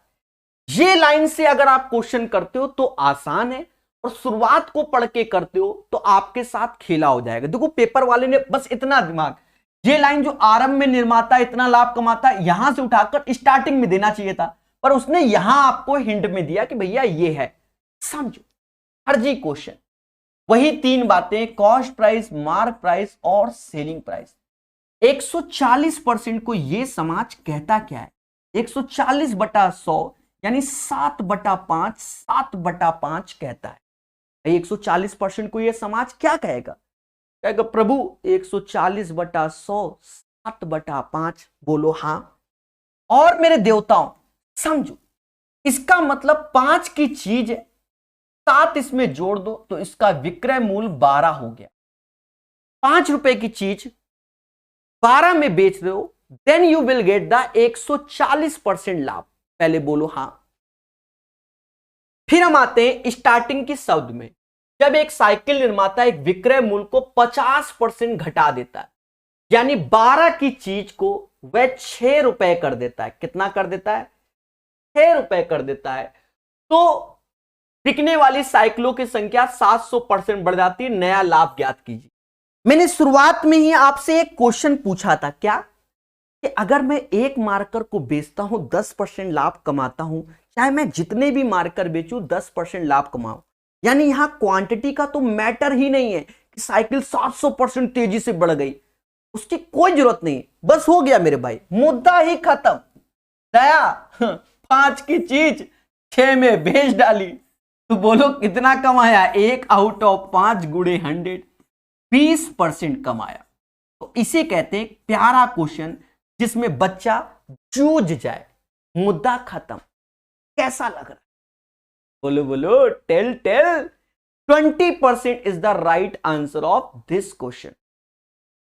ये लाइन से अगर आप क्वेश्चन करते हो तो आसान है, और शुरुआत को पढ़ के करते हो तो आपके साथ खेला हो जाएगा। देखो पेपर वाले ने बस इतना दिमाग, ये लाइन जो आरंभ में निर्माता इतना लाभ कमाता है, यहां से उठाकर स्टार्टिंग में देना चाहिए था, पर उसने यहां आपको हिंट में दिया कि भैया ये है, समझो। फर्जी क्वेश्चन। वही 3 बातें, कॉस्ट प्राइस, मार्क प्राइस और सेलिंग प्राइस। 140% को ये समाज कहता क्या है? 140/100 यानी 7/5, 7/5 कहता है। 140% को ये समाज क्या कहेगा? कहेगा प्रभु 140/100 7/5। बोलो हां। और मेरे देवताओं समझो, इसका मतलब 5 की चीज है, 7 इसमें जोड़ दो तो इसका विक्रय मूल्य 12 हो गया। 5 रुपए की चीज 12 में बेच रहे हो, then you will get the 140% लाभ। पहले बोलो हां। फिर हम आते हैं स्टार्टिंग की शब्द में। जब एक साइकिल निर्माता एक विक्रय मूल्य को 50% घटा देता है, यानी 12 की चीज को वह 6 रुपए कर देता है। कितना कर देता है? 6 रुपए कर देता है, तो बिकने वाली साइकिलों की संख्या 700% बढ़ जाती है। नया लाभ ज्ञात कीजिए। मैंने शुरुआत में ही आपसे एक क्वेश्चन पूछा था, क्या कि अगर मैं एक मार्कर को बेचता हूं 10% लाभ कमाता हूं, चाहे मैं जितने भी मार्कर बेचूं 10% लाभ कमाऊं। यानी यहां क्वांटिटी का तो मैटर ही नहीं है कि साइकिल 700% तेजी से बढ़ गई, उसकी कोई जरूरत नहीं। बस हो गया मेरे भाई, मुद्दा ही खत्म। दया 5 की चीज 6 में बेच डाली, तो बोलो कितना कमाया? 1 आउट ऑफ 5 गुणे 100, 20% कमाया। तो इसे कहते हैं प्यारा क्वेश्चन जिसमें बच्चा जूझ जाए। मुद्दा खत्म। कैसा लग रहा है? बोलो बोलो, tell tell. 20% is the right answer of this question.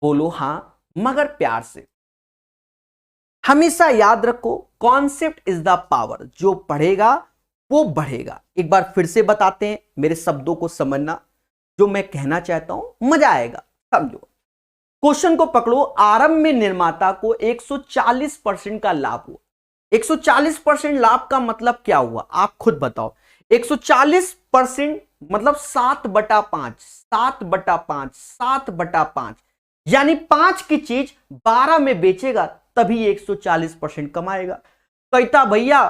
बोलो हां मगर प्यार से। हमेशा याद रखो, कॉन्सेप्ट इज द पावर। जो पढ़ेगा वो बढ़ेगा। एक बार फिर से बताते हैं, मेरे शब्दों को समझना, जो मैं कहना चाहता हूं मजा आएगा। समझो, क्वेश्चन को पकड़ो। आरंभ में निर्माता को 140% का लाभ हुआ। 140% लाभ का मतलब क्या हुआ? आप खुद बताओ। 140% मतलब 7/5, 7/5, 7/5, यानी 5 की चीज 12 में बेचेगा तभी 140% कमाएगा। कहता भैया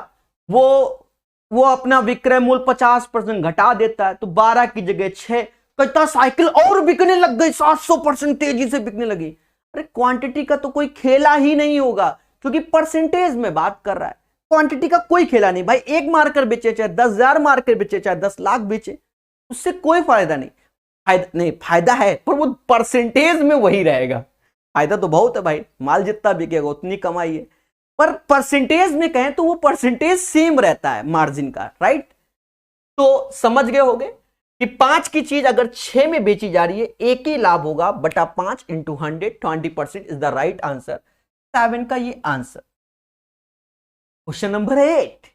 वो अपना विक्रय मूल्य 50% घटा देता है, तो 12 की जगह 6। कहता साइकिल और बिकने लग गई, 700% तेजी से बिकने लगी। अरे क्वांटिटी का तो कोई खेला ही नहीं होगा, क्योंकि परसेंटेज में बात कर रहा है। क्वांटिटी का कोई खेला नहीं भाई। 1 मार्कर बेचे चाहे 10,000 मार्कर बेचे चाहे 10 लाख बेचे, उससे कोई फायदा नहीं। फायदा है पर वो परसेंटेज में वही रहेगा। फायदा तो बहुत है भाई, माल जितना बिकेगा उतनी कमाई है, पर परसेंटेज में कहें तो वो परसेंटेज सेम रहता है मार्जिन का, राइट। तो समझ गए होगे कि 5 की चीज अगर 6 में बेची जा रही है, एक ही लाभ होगा बटा 5 into 100, 20% is the right answer. 7 का ये आंसर। क्वेश्चन नंबर 8,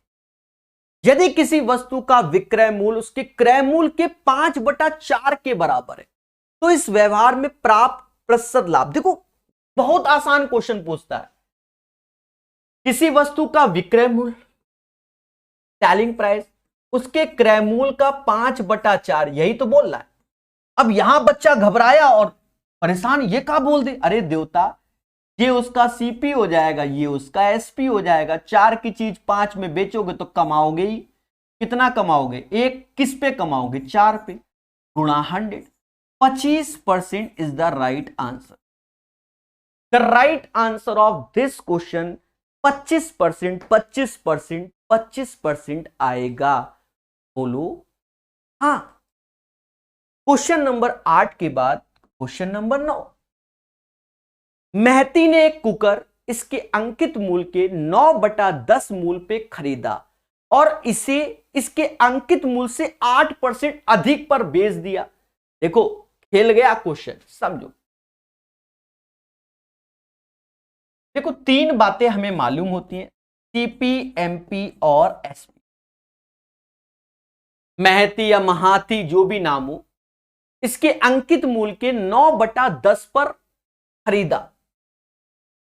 यदि किसी वस्तु का विक्रय मूल्य उसके क्रय मूल्य के 5/4 के बराबर है तो इस व्यवहार में प्राप्त प्रतिशत लाभ। देखो बहुत आसान क्वेश्चन पूछता है। किसी वस्तु का विक्रय मूल्य सेलिंग प्राइस उसके क्रय मूल्य का 5/4, यही तो बोल रहा है। अब यहां बच्चा घबराया और परेशान, ये क्या बोल दे, अरे देवता ये उसका सीपी हो जाएगा, ये उसका एसपी हो जाएगा। 4 की चीज 5 में बेचोगे तो कमाओगे ही। कितना कमाओगे? एक किस पे कमाओगे? 4 पे, गुणा 100। 25% is the right answer. The right answer of this question 25%, 25%, 25% आएगा। बोलो हाँ। क्वेश्चन नंबर 8 के बाद क्वेश्चन नंबर 9। महती ने एक कुकर इसके अंकित मूल्य के 9/10 मूल्य पे खरीदा और इसे इसके अंकित मूल्य से 8% अधिक पर बेच दिया। देखो खेल गया क्वेश्चन, समझो। देखो 3 बातें हमें मालूम होती हैं, सीपी, एमपी और एसपी। महती या महाती जो भी नाम हो, इसके अंकित मूल्य के 9/10 पर खरीदा।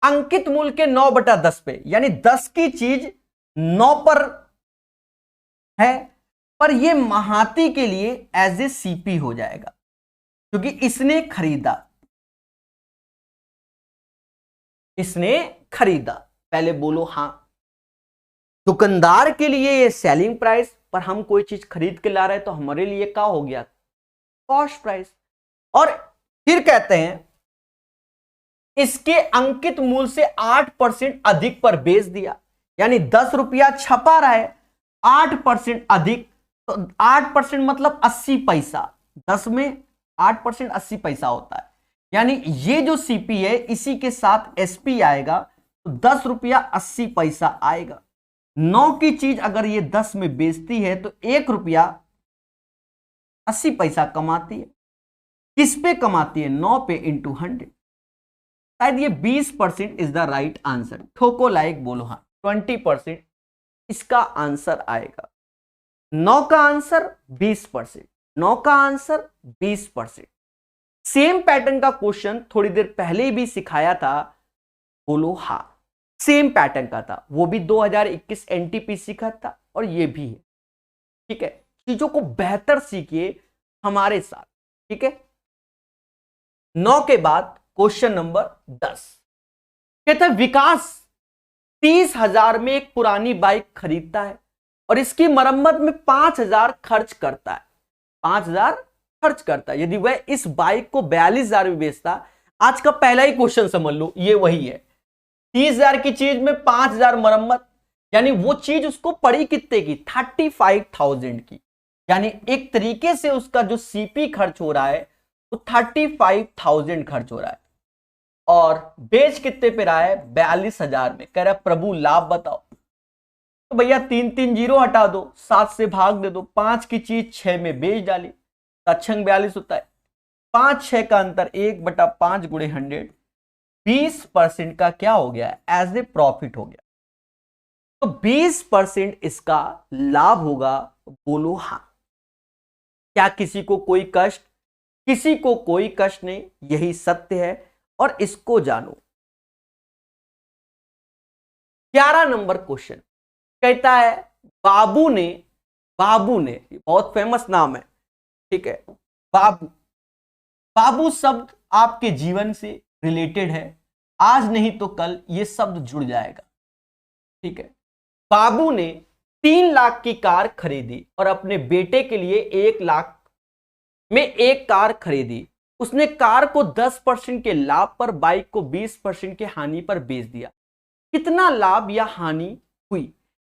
अंकित मूल्य के 9/10 पे, यानी 10 की चीज 9 पर है, पर यह महाती के लिए एज ए सीपी हो जाएगा क्योंकि इसने खरीदा। इसने खरीदा, पहले बोलो हां। दुकानदार के लिए ये सेलिंग प्राइस, पर हम कोई चीज खरीद के ला रहे हैं तो हमारे लिए क्या हो गया? Cost price. और फिर कहते हैं इसके अंकित मूल्य से 8% अधिक पर बेच दिया, यानी 10 रुपया छपा रहा है, 8% अधिक, तो 8% मतलब 80 पैसा। 10 में 8% 80 पैसा होता है, यानी ये जो सीपी है इसी के साथ एसपी आएगा, तो 10 रुपया 80 पैसा आएगा। 9 की चीज अगर ये 10 में बेचती है तो 1 रुपया 80 पैसा कमाती है। किस पे कमाती है? 9 पे इंटू 100। शायद ये 20% इज द राइट आंसर। ठोको लाइक, बोलो हाँ। 20% इसका आंसर आएगा। 9 का आंसर 20%, 9 का आंसर 20%। सेम पैटर्न का क्वेश्चन थोड़ी देर पहले भी सिखाया था, बोलो हाँ। सेम पैटर्न का था, वो भी 2021 एनटीपीसी का था और ये भी है। ठीक है, चीजों को बेहतर सीखिए हमारे साथ, ठीक है। 9 के बाद क्वेश्चन नंबर 10 कहता है विकास 30,000 में एक पुरानी बाइक खरीदता है और इसकी मरम्मत में 5,000 खर्च करता है। 5,000 खर्च करता है। यदि वह इस बाइक को 42,000 में बेचता, आज का पहला ही क्वेश्चन समझ लो, ये वही है। 30,000 की चीज में 5,000 मरम्मत, यानी वो चीज उसको पड़ी कितने की? 35,000 की। यानी एक तरीके से उसका जो सीपी खर्च हो रहा है वो 35,000 खर्च हो रहा है और बेच कितने पे रहा है? 42,000 में। कह रहा है प्रभु लाभ बताओ। तो भैया 3 जीरो हटा दो, 7 से भाग दे दो। 5 की चीज 6 में बेच डाली, 42 होता है। 5-6 का अंतर 1/5 गुणे 100, 20% का क्या हो गया? एज ए प्रॉफिट हो गया। तो 20% इसका लाभ होगा। बोलो हाँ। क्या किसी को कोई कष्ट? किसी को कोई कष्ट नहीं, यही सत्य है और इसको जानो। 11 नंबर क्वेश्चन कहता है बाबू ने बहुत फेमस नाम है, ठीक है, बाबू शब्द आपके जीवन से रिलेटेड है। आज नहीं तो कल ये शब्द जुड़ जाएगा, ठीक है। बाबू ने 3 लाख की कार खरीदी और अपने बेटे के लिए 1 लाख में एक कार खरीदी। उसने कार को 10% के लाभ पर, बाइक को 20% के हानि पर बेच दिया। कितना लाभ या हानि हुई?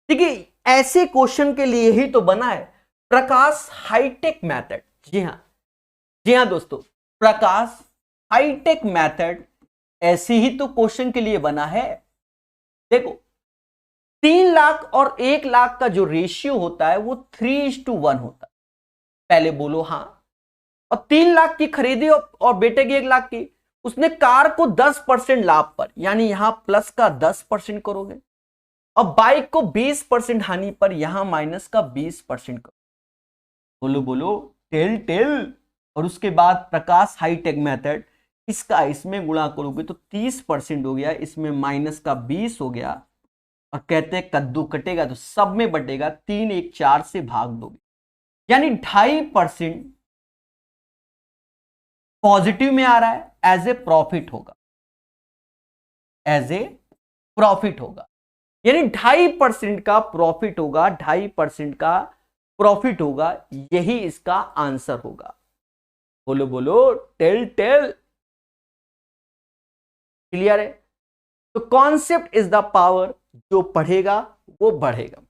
देखिए ऐसे क्वेश्चन के लिए ही तो बना है। प्रकाश हाईटेक मेथड, जी हाँ दोस्तों, प्रकाश हाईटेक मेथड ऐसे ही तो क्वेश्चन के लिए बना है। देखो 3 लाख और 1 लाख का जो रेशियो होता है वो 3:1 होता है। पहले बोलो हाँ। और 3 लाख की खरीदी और बेटे की 1 लाख की, उसने कार को 10% लाभ पर, यानी यहां प्लस का 10% करोगे, और बाइक को 20% हानि पर, यहां माइनस का 20% करोगे। बोलो बोलो, टेल टेल। और उसके बाद प्रकाश हाईटेक मेथड, इसका इसमें गुणा करोगे तो 30% हो गया, इसमें माइनस का 20 हो गया, और कहते हैं कद्दू कटेगा तो सब में बटेगा, 3 1 4 से भाग दोगे, यानी 2.5% पॉजिटिव में आ रहा है, एज ए प्रॉफिट होगा, एज ए प्रॉफिट होगा, यानी 2.5% का प्रॉफिट होगा, 2.5% का प्रॉफिट होगा, यही इसका आंसर होगा। बोलो बोलो, टेल टेल। क्लियर है? तो कॉन्सेप्ट इज द पावर, जो पढ़ेगा वो बढ़ेगा।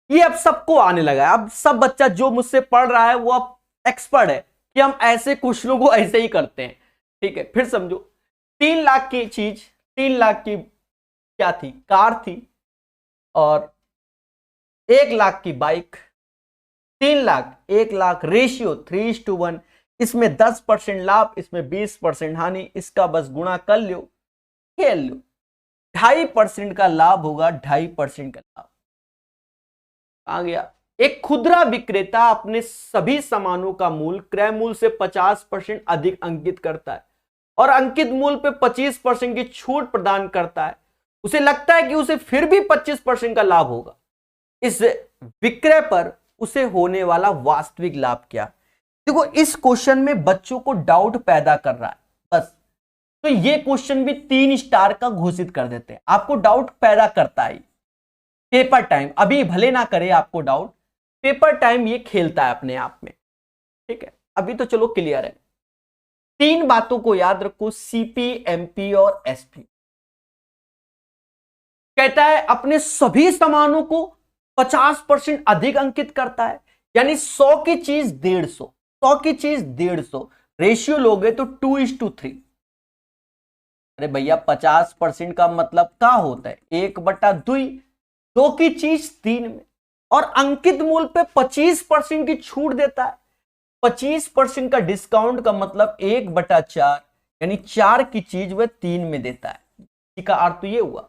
ये अब सबको आने लगा है, अब सब बच्चा जो मुझसे पढ़ रहा है वो अब एक्सपर्ट है कि हम ऐसे क्वेश्चनों को ऐसे ही करते हैं। ठीक है, फिर समझो, 3 लाख की चीज, 3 लाख की क्या थी, कार थी, और 1 लाख की बाइक। 3 लाख 1 लाख रेशियो 3:1, इसमें 10% लाभ, इसमें 20% हानि, इसका बस गुणा कर लो, खेल लो। 2.5% का लाभ होगा, 2.5% का लाभ आ गया। एक खुदरा विक्रेता अपने सभी सामानों का मूल्य क्रय मूल्य से 50% अधिक अंकित करता है और अंकित मूल्य पे 25% की छूट प्रदान करता है। उसे लगता है कि उसे फिर भी 25% का लाभ होगा। इस विक्रय पर उसे होने वाला वास्तविक लाभ क्या? देखो इस क्वेश्चन में बच्चों को डाउट पैदा कर रहा है बस, तो ये क्वेश्चन भी 3 स्टार का घोषित कर देते हैं। आपको डाउट पैदा करता है पेपर टाइम, अभी भले ना करे आपको डाउट, पेपर टाइम ये खेलता है अपने आप में। ठीक है, अभी तो चलो क्लियर है। 3 बातों को याद रखो, सीपी, एमपी और एसपी। कहता है अपने सभी सामानों को 50% अधिक अंकित करता है, यानी 100 की चीज 150, 100 की चीज 150, रेशियो लोगे तो 2:3। अरे भैया 50% का मतलब क्या होता है, 1/2, 2 की चीज 3 में, और अंकित मूल्य पे 25% की छूट देता है। 25% का डिस्काउंट का मतलब 1/4, यानी 4 की चीज वह 3 में देता है। इसका अर्थ तो ये हुआ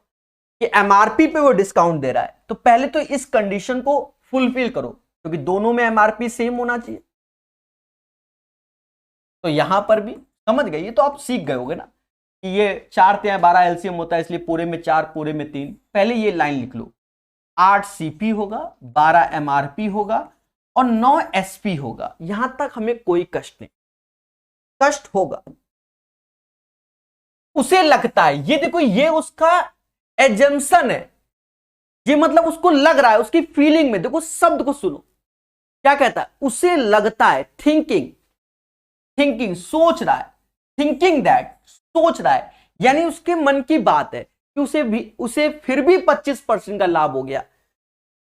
कि एमआरपी पे वो डिस्काउंट दे रहा है, तो पहले तो इस कंडीशन को फुलफिल करो, क्योंकि दोनों में एमआरपी सेम होना चाहिए। तो यहां पर भी समझ गए, ये तो आप सीख गए होगे ना कि ये 4 × 12 एलसीएम होता है, इसलिए पूरे में 4 पूरे में 3। पहले ये लाइन लिख लो, 8 सीपी होगा, 12 एमआरपी होगा और 9 एसपी होगा। यहां तक हमें कोई कष्ट नहीं, कष्ट होगा उसे लगता है, ये देखो ये उसका एजम्पशन है, ये मतलब उसको लग रहा है, उसकी फीलिंग में देखो, शब्द को सुनो क्या कहता है, उसे लगता है, थिंकिंग, थिंकिंग सोच रहा है, थिंकिंग दैट सोच रहा है, यानी उसके मन की बात है कि उसे फिर भी 25% का लाभ हो गया।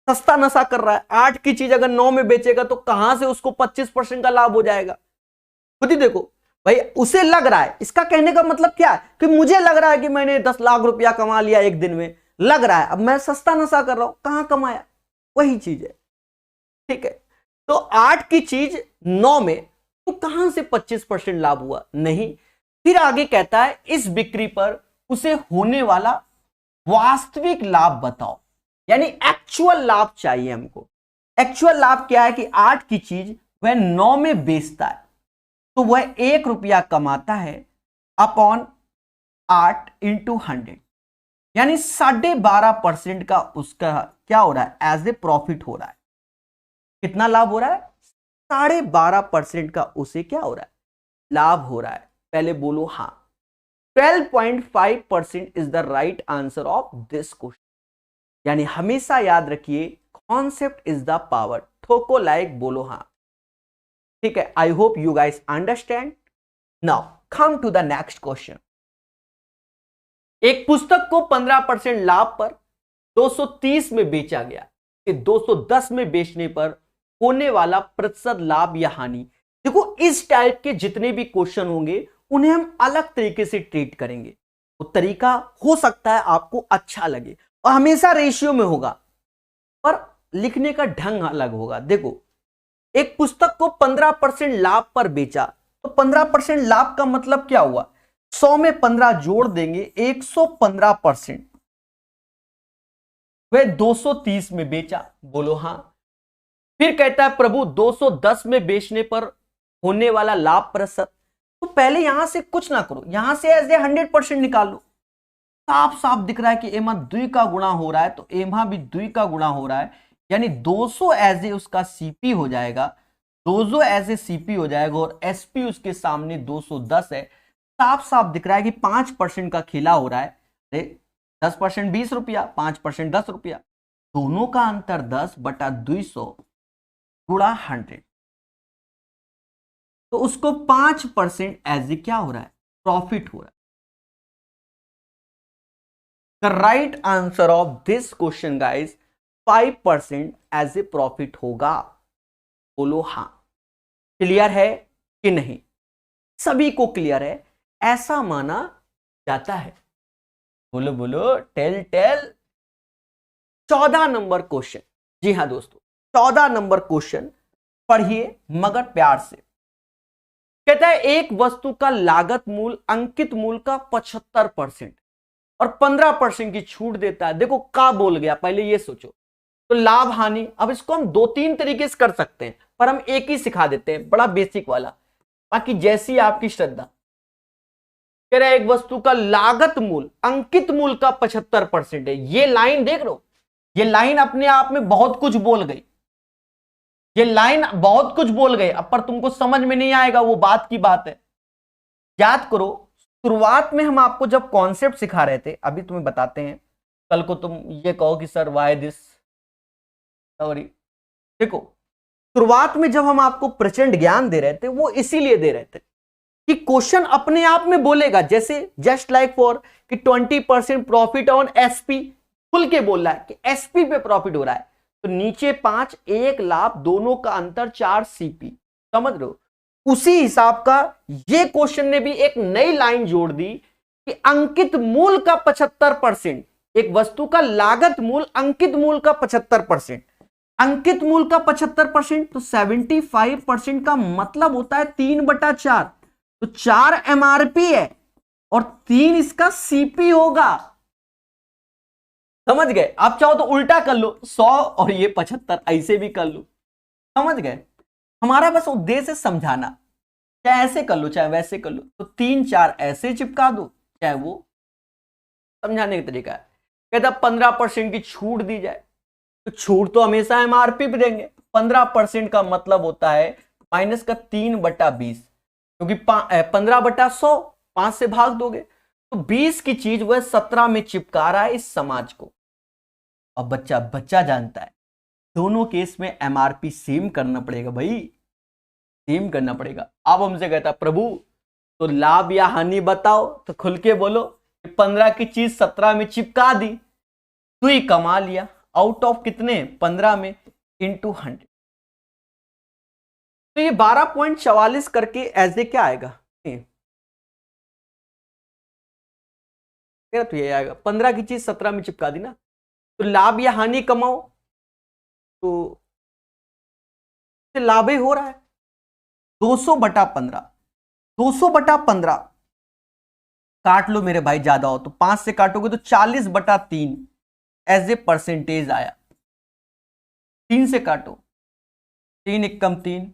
सस्ता नशा कर रहा है, 8 की चीज अगर 9 में बेचेगा तो कहां से उसको 25% का लाभ हो जाएगा, खुद ही देखो भाई। उसे लग रहा है, इसका कहने का मतलब क्या है कि मुझे लग रहा है कि मैंने 10 लाख रुपया कमा लिया एक दिन में, लग रहा है, अब मैं सस्ता नशा कर रहा हूं, कहां कमाया, वही चीज है। ठीक है, तो 8 की चीज 9 में, तो कहां से 25% लाभ हुआ, नहीं। फिर आगे कहता है इस बिक्री पर उसे होने वाला वास्तविक लाभ बताओ, यानी एक्चुअल लाभ चाहिए हमको। एक्चुअल लाभ क्या है कि 8 की चीज वह 9 में बेचता है, तो वह 1 रुपया कमाता है अपॉन 8 × 100, यानी 12.5% का उसका क्या हो रहा है, एज ए प्रॉफिट हो रहा है। कितना लाभ हो रहा है, 12.5% का उसे क्या हो रहा है, लाभ हो रहा है। पहले बोलो हाँ। 12.5% is the right answer of this question, यानी हमेशा याद रखिए कॉन्सेप्ट इज द पावर, ठोको लाइक, बोलो हाँ। ठीक है, I hope you guys understand. Now come to the next question. एक पुस्तक को 15% लाभ पर 230 में बेचा गया, कि 210 में बेचने पर होने वाला प्रतिशत लाभ या हानि। देखो इस टाइप के जितने भी क्वेश्चन होंगे उन्हें हम अलग तरीके से ट्रीट करेंगे। वो तरीका हो सकता है आपको अच्छा लगे और हमेशा रेशियो में होगा, पर लिखने का ढंग अलग होगा। देखो एक पुस्तक को 15% लाभ पर बेचा, तो 15% लाभ का मतलब क्या हुआ, 100 में 15 जोड़ देंगे 115%, वह 230 में बेचा। बोलो हां। फिर कहता है प्रभु 210 में बेचने पर होने वाला लाभ प्रतिशत, तो पहले यहां से कुछ ना करो, यहां से एज ए 100% निकाल लो। साफ साफ दिख रहा है कि एमा द्वि का गुणा हो रहा है, तो एमा भी द्वि का गुणा हो रहा है, यानी 200 एज ए उसका सीपी हो जाएगा, 200 एज ए सीपी हो जाएगा और एसपी उसके सामने 210 है। साफ साफ दिख रहा है कि 5% का खेला हो रहा है। 10% 20 रुपया, 5% 10 रुपया, दोनों का अंतर 10/200 गुणा 100, तो उसको 5% एज ए क्या हो रहा है, प्रॉफिट हो रहा है। The right answer of this question guys 5% as a profit होगा। बोलो हां। क्लियर है कि नहीं? सभी को क्लियर है, ऐसा माना जाता है। बोलो बोलो, टेल टेल। 14 नंबर क्वेश्चन, जी हां दोस्तों 14 नंबर क्वेश्चन पढ़िए मगर प्यार से। कहता है एक वस्तु का लागत मूल्य अंकित मूल्य का 75% और 15% की छूट देता है। देखो का बोल गया, पहले ये सोचो। तो लाभ हानि, अब इसको हम 2-3 तरीके से कर सकते हैं, पर हम एक ही सिखा देते हैं, बड़ा बेसिक वाला, बाकी जैसी आपकी श्रद्धा। कह रहा है एक वस्तु का लागत मूल्य अंकित मूल्य का 75% है। ये लाइन देख लो, ये लाइन अपने आप में बहुत कुछ बोल गई, ये लाइन बहुत कुछ बोल गई। अब पर तुमको समझ में नहीं आएगा, वो बात की बात है। याद करो शुरुआत में हम आपको जब कॉन्सेप्ट सिखा रहे थे, अभी तुम्हें बताते हैं, कल को तुम ये कहो कि सर वाई दिस सॉरी। देखो शुरुआत में जब हम आपको प्रचंड ज्ञान दे रहे थे, वो इसीलिए दे रहे थे कि क्वेश्चन अपने आप में बोलेगा, जैसे जस्ट लाइक फॉर कि 20% प्रॉफिट ऑन एसपी, खुल के बोल रहा है कि एसपी पे प्रॉफिट हो रहा है, तो नीचे 5, 1 लाभ, दोनों का अंतर 4 सीपी। समझ रहे हो? उसी हिसाब का ये क्वेश्चन ने भी एक नई लाइन जोड़ दी कि अंकित मूल्य का 75%, एक वस्तु का लागत मूल्य अंकित मूल्य का 75%, अंकित मूल्य का 75%, तो 75% का मतलब होता है 3/4, तो 4 एमआरपी है और 3 इसका सीपी होगा। समझ गए? आप चाहो तो उल्टा कर लो, 100 और ये 75 ऐसे भी कर लो। समझ गए? हमारा बस उद्देश्य है समझाना, चाहे ऐसे कर लो चाहे वैसे कर लो, तो 3-4 ऐसे चिपका दो, चाहे वो समझाने का तरीका है। कहता 15% की छूट दी जाए, तो छूट तो हमेशा एमआरपी पे देंगे। 15% का मतलब होता है माइनस का 3/20, क्योंकि 15/100 5 से भाग दोगे, तो 20 की चीज वह 17 में चिपका रहा है इस समाज को। अब बच्चा जानता है दोनों केस में एमआरपी सेम करना पड़ेगा भाई, सेम करना पड़ेगा। अब हमसे कहता प्रभु तो लाभ या हानि बताओ, तो खुल के बोलो 15 की चीज 17 में चिपका दी, तू ही कमा लिया। आउट ऑफ कितने, 15 में इंटू 100, तो ये 12.44 करके एज ए क्या आएगा, तो ये आएगा 15 की चीज 17 में चिपका दी ना, तो लाभ या हानि कमाओ, तो लाभ ही हो रहा है 200/15, 200/15 काट लो मेरे भाई, ज्यादा हो तो 5 से काटोगे तो 40/3 एज ए परसेंटेज आया। 3 से काटो, 3 एकम 3,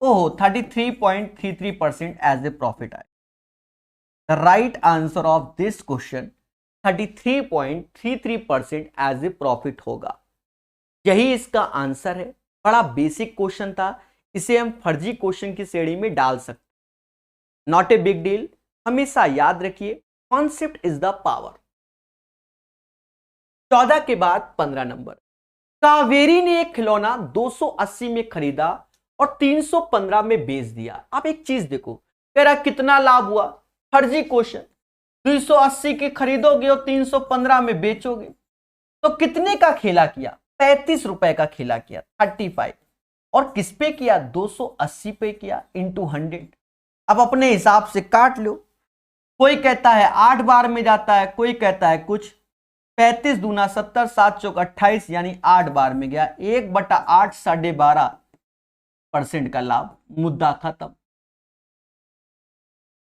ओहो 33.33% एज ए प्रॉफिट आया। The right answer of this question 33.33% as a profit होगा। यही इसका आंसर है। बड़ा बेसिक क्वेश्चन था, इसे हम फर्जी क्वेश्चन की श्रेणी में डाल सकते, नॉट ए बिग डील। हमेशा याद रखिए कॉन्सेप्ट इज द पावर। 14 के बाद 15 नंबर, कावेरी ने एक खिलौना 280 में खरीदा और 315 में बेच दिया। आप एक चीज देखो, कह रहा कितना लाभ हुआ, फर्जी क्वेश्चन। 280 के खरीदोगे और 315 में बेचोगे, तो कितने का खेला किया? 35 रुपए का खेला किया, 35। और किस पे किया? 280 पे किया, इंटू 100। अब अपने हिसाब से काट लो। कोई कहता है 8 बार में जाता है, कोई कहता है कुछ। 35 दूना 70, 7 चौक 28, यानी 8 बार में गया। 1/8 12.5% का लाभ, मुद्दा खत्म।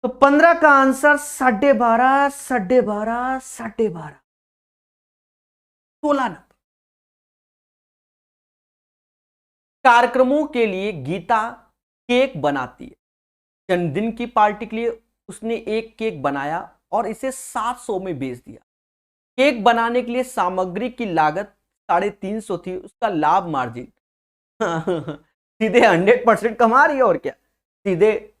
तो 15 का आंसर 12.5, 12.5, 12.5, 16 नंबर। कार्यक्रमों के लिए गीता केक बनाती है। जन्मदिन की पार्टी के लिए उसने एक केक बनाया और इसे 700 में बेच दिया। केक बनाने के लिए सामग्री की लागत 350 थी, उसका लाभ मार्जिन सीधे 100% कमा रही है। और क्या, सीधे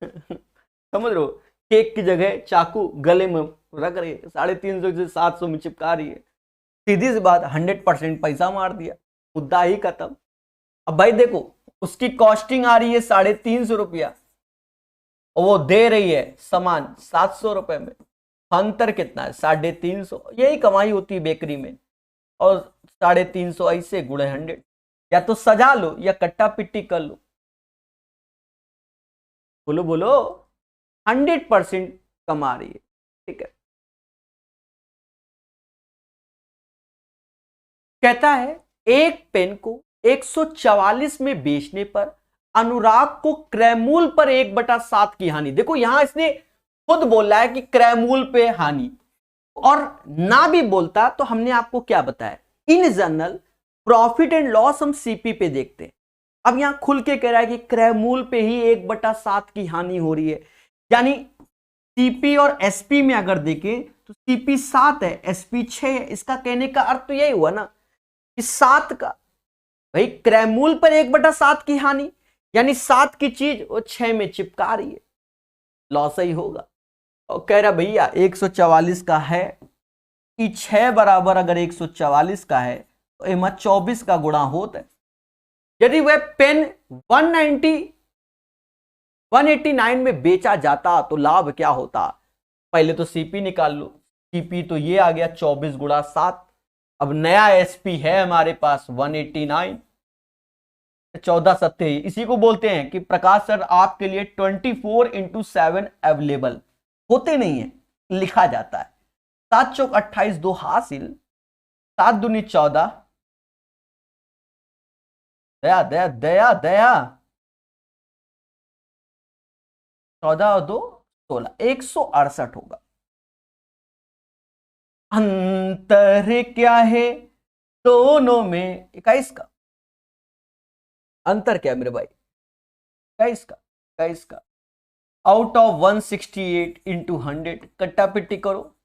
समझ रहे हो, केक की जगह चाकू गले में रख रही है, 350 से 700 में चिपका रही है। सीधी सी बात, 100% पैसा मार दिया, मुद्दा ही खत्म। अब भाई देखो, उसकी कॉस्टिंग आ रही है 350 रुपया और वो दे रही है सामान 700 रुपए में। अंतर कितना है? 350। यही कमाई होती है बेकरी में। और 350 ऐसे गुणे 100, या तो सजा लो या कट्टा पिट्टी कर लो। बोलो बोलो, 100% कमा रही है। ठीक है, कहता है एक पेन को 144 में बेचने पर अनुराग को क्रयमूल पर 1/7 की हानि। देखो यहां इसने खुद बोला है कि क्रयमूल पे हानि, और ना भी बोलता तो हमने आपको क्या बताया, in general profit and loss हम सीपी पे देखते हैं। अब यहां खुल के कह रहा है कि क्रयमूल पे ही 1/7 की हानि हो रही है, यानी सीपी और एसपी में अगर देखें तो सीपी 7 है, एसपी 6 है। इसका कहने का अर्थ तो यही हुआ ना कि 7 का, भाई क्रयमूल पर 1/7 की हानि, यानी 7 की चीज वो 6 में चिपका रही है, लॉस ही होगा। और कह रहा भैया 144 का है कि 6 बराबर अगर 144 का है तो एमा 24 का गुणा होता है। यदि वह पेन 189 में बेचा जाता तो लाभ क्या होता? पहले तो सीपी निकाल लो। सीपी तो ये आ गया 24 गुणा 7। अब नया एसपी है हमारे पास 189, 14 सत्ते, इसी को बोलते हैं कि प्रकाश सर आपके लिए 24x7 अवेलेबल होते नहीं है, लिखा जाता है। 7 चौक 28, 2 हासिल, 7 दूनी 14, दया दया दया दया, 14 और 2 16, 168 होगा। अंतर क्या है दोनों में? 21 का अंतर क्या है मेरे भाई? 21 का, 21 का। आउट ऑफ 168 इंटू 100, कट्टा पिट्टी करो।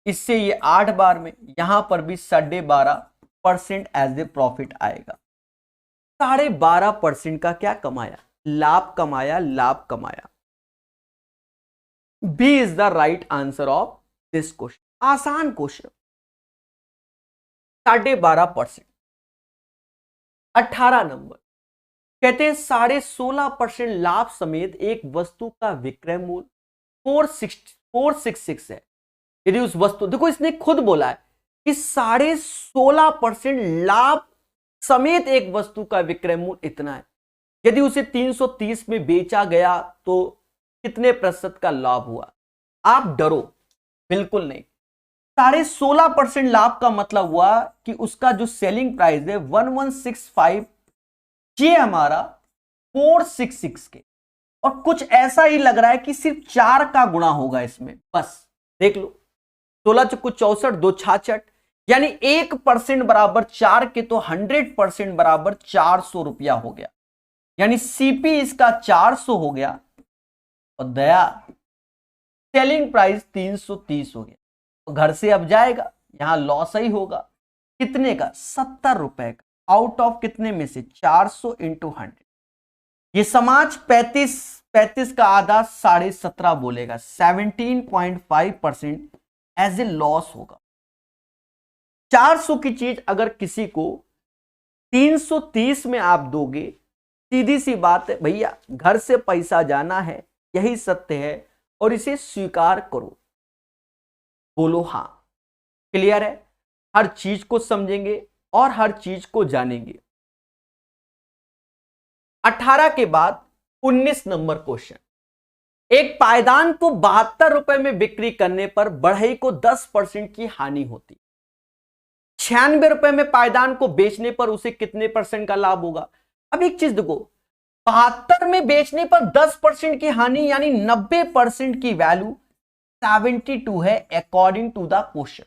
इससे ये 8 बार में, यहां पर भी 12.5% एज ए प्रॉफिट आएगा। 12.5% का क्या कमाया? लाभ कमाया, लाभ कमाया। B is the right answer of this question. आसान क्वेश्चन। 12.5%। 18 नंबर कहते हैं 16.5% लाभ समेत एक वस्तु का विक्रय मूल्य 466 है। यदि उस वस्तु, देखो इसने खुद बोला है कि 16.5% लाभ समेत एक वस्तु का विक्रय मूल्य इतना है। यदि उसे 330 में बेचा गया तो कितने प्रतिशत का लाभ हुआ? आप डरो बिल्कुल नहीं। 16.5% लाभ का मतलब हुआ कि उसका जो सेलिंग प्राइस है 1165, ये हमारा 466 के, और कुछ ऐसा ही लग रहा है कि सिर्फ 4 का गुणा होगा इसमें, बस देख लो। 16 चुक्कू 64, 2 66, यानी 1% बराबर 4 के, तो 100% बराबर 400 रुपया हो गया, यानी सीपी इसका 400 हो गया और दया सेलिंग प्राइस 330 हो गया। तो घर से अब जाएगा, यहां लॉस ही होगा। कितने का? 70 रुपए का। आउट ऑफ कितने में से? 400 इंटू 100। ये समाज 35 का आधा 17.5 बोलेगा, 17.5% एज ए लॉस होगा। 400 की चीज अगर किसी को 330 में आप दोगे, सीधी सी बात है भैया, घर से पैसा जाना है, यही सत्य है, और इसे स्वीकार करो। बोलो हाँ। क्लियर है? हर चीज को समझेंगे और हर चीज को जानेंगे। 18 के बाद 19 नंबर क्वेश्चन। एक पायदान को 72 रुपए में बिक्री करने पर बढ़ई को 10% की हानि होती। 96 रुपए में पायदान को बेचने पर उसे कितने परसेंट का लाभ होगा? अब एक चीज देखो, 72 में बेचने पर 10% की हानि यानी 90% की वैल्यू 72 है अकॉर्डिंग टू द क्वेश्चन।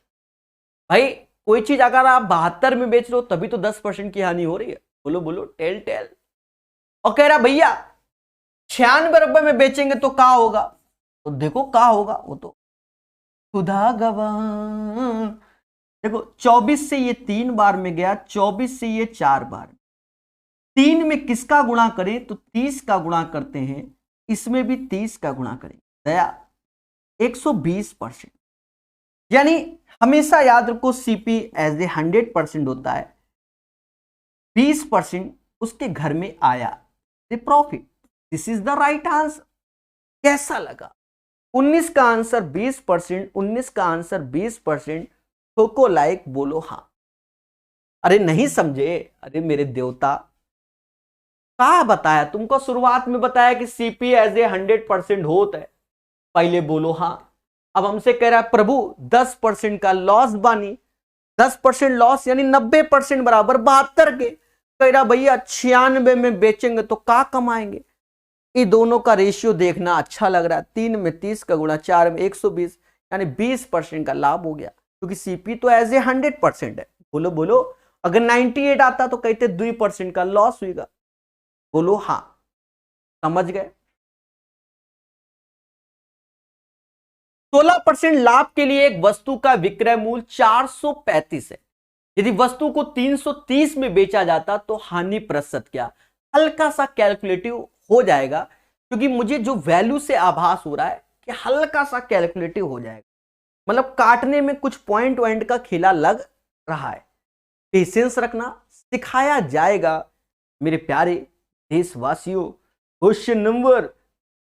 भाई कोई चीज अगर आप 72 में बेच रहे हो तभी तो 10% की हानि हो रही है। बोलो बोलो, टेल टेल। और कह रहा भैया 96 रुपए में बेचेंगे तो क्या होगा? तो देखो क्या होगा, वो तो खुदा गवाह। देखो 24 से ये 3 बार में गया, 24 से ये 4 बार। 3 में किसका गुणा करें तो 30 का गुणा करते हैं, इसमें भी 30 का गुणा करें, दया 120%। यानी हमेशा याद रखो सीपी एज ए 100% होता है, 20% उसके घर में आया profit. This is the right answer. कैसा लगा? 19 का आंसर 20%, 19 का आंसर 20%। ठोको लाइक, बोलो हाँ। अरे नहीं समझे? अरे मेरे देवता, कहा बताया तुमको? शुरुआत में बताया कि सीपी एज ए 100% होता है, पहले बोलो हाँ। अब हमसे कह रहा है प्रभु 10% का लॉस बानी, 10% लॉस यानी 90% बराबर 72 के। कह रहा भैया 96 में बेचेंगे तो क्या कमाएंगे? ये दोनों का रेशियो देखना अच्छा लग रहा है। 3 में 30 का गुणा, 4 में 120 यानी 20% का लाभ हो गया, क्योंकि सीपी तो एज ए 100% है। बोलो बोलो, अगर 98 आता तो कहते 2% का लॉस हुएगा। बोलो हाँ, समझ गए? 16% लाभ के लिए एक वस्तु का विक्रय मूल्य 435 है। यदि वस्तु को 330 में बेचा जाता तो हानि प्रतिशत क्या? हल्का सा कैलकुलेटिव हो जाएगा, क्योंकि मुझे जो वैल्यू से आभास हो रहा है कि हल्का सा कैलकुलेटिव हो जाएगा, मतलब काटने में कुछ पॉइंट वॉइंट का खेला लग रहा है। पेशेंस रखना सिखाया जाएगा मेरे प्यारे देशवासियों। क्वेश्चन नंबर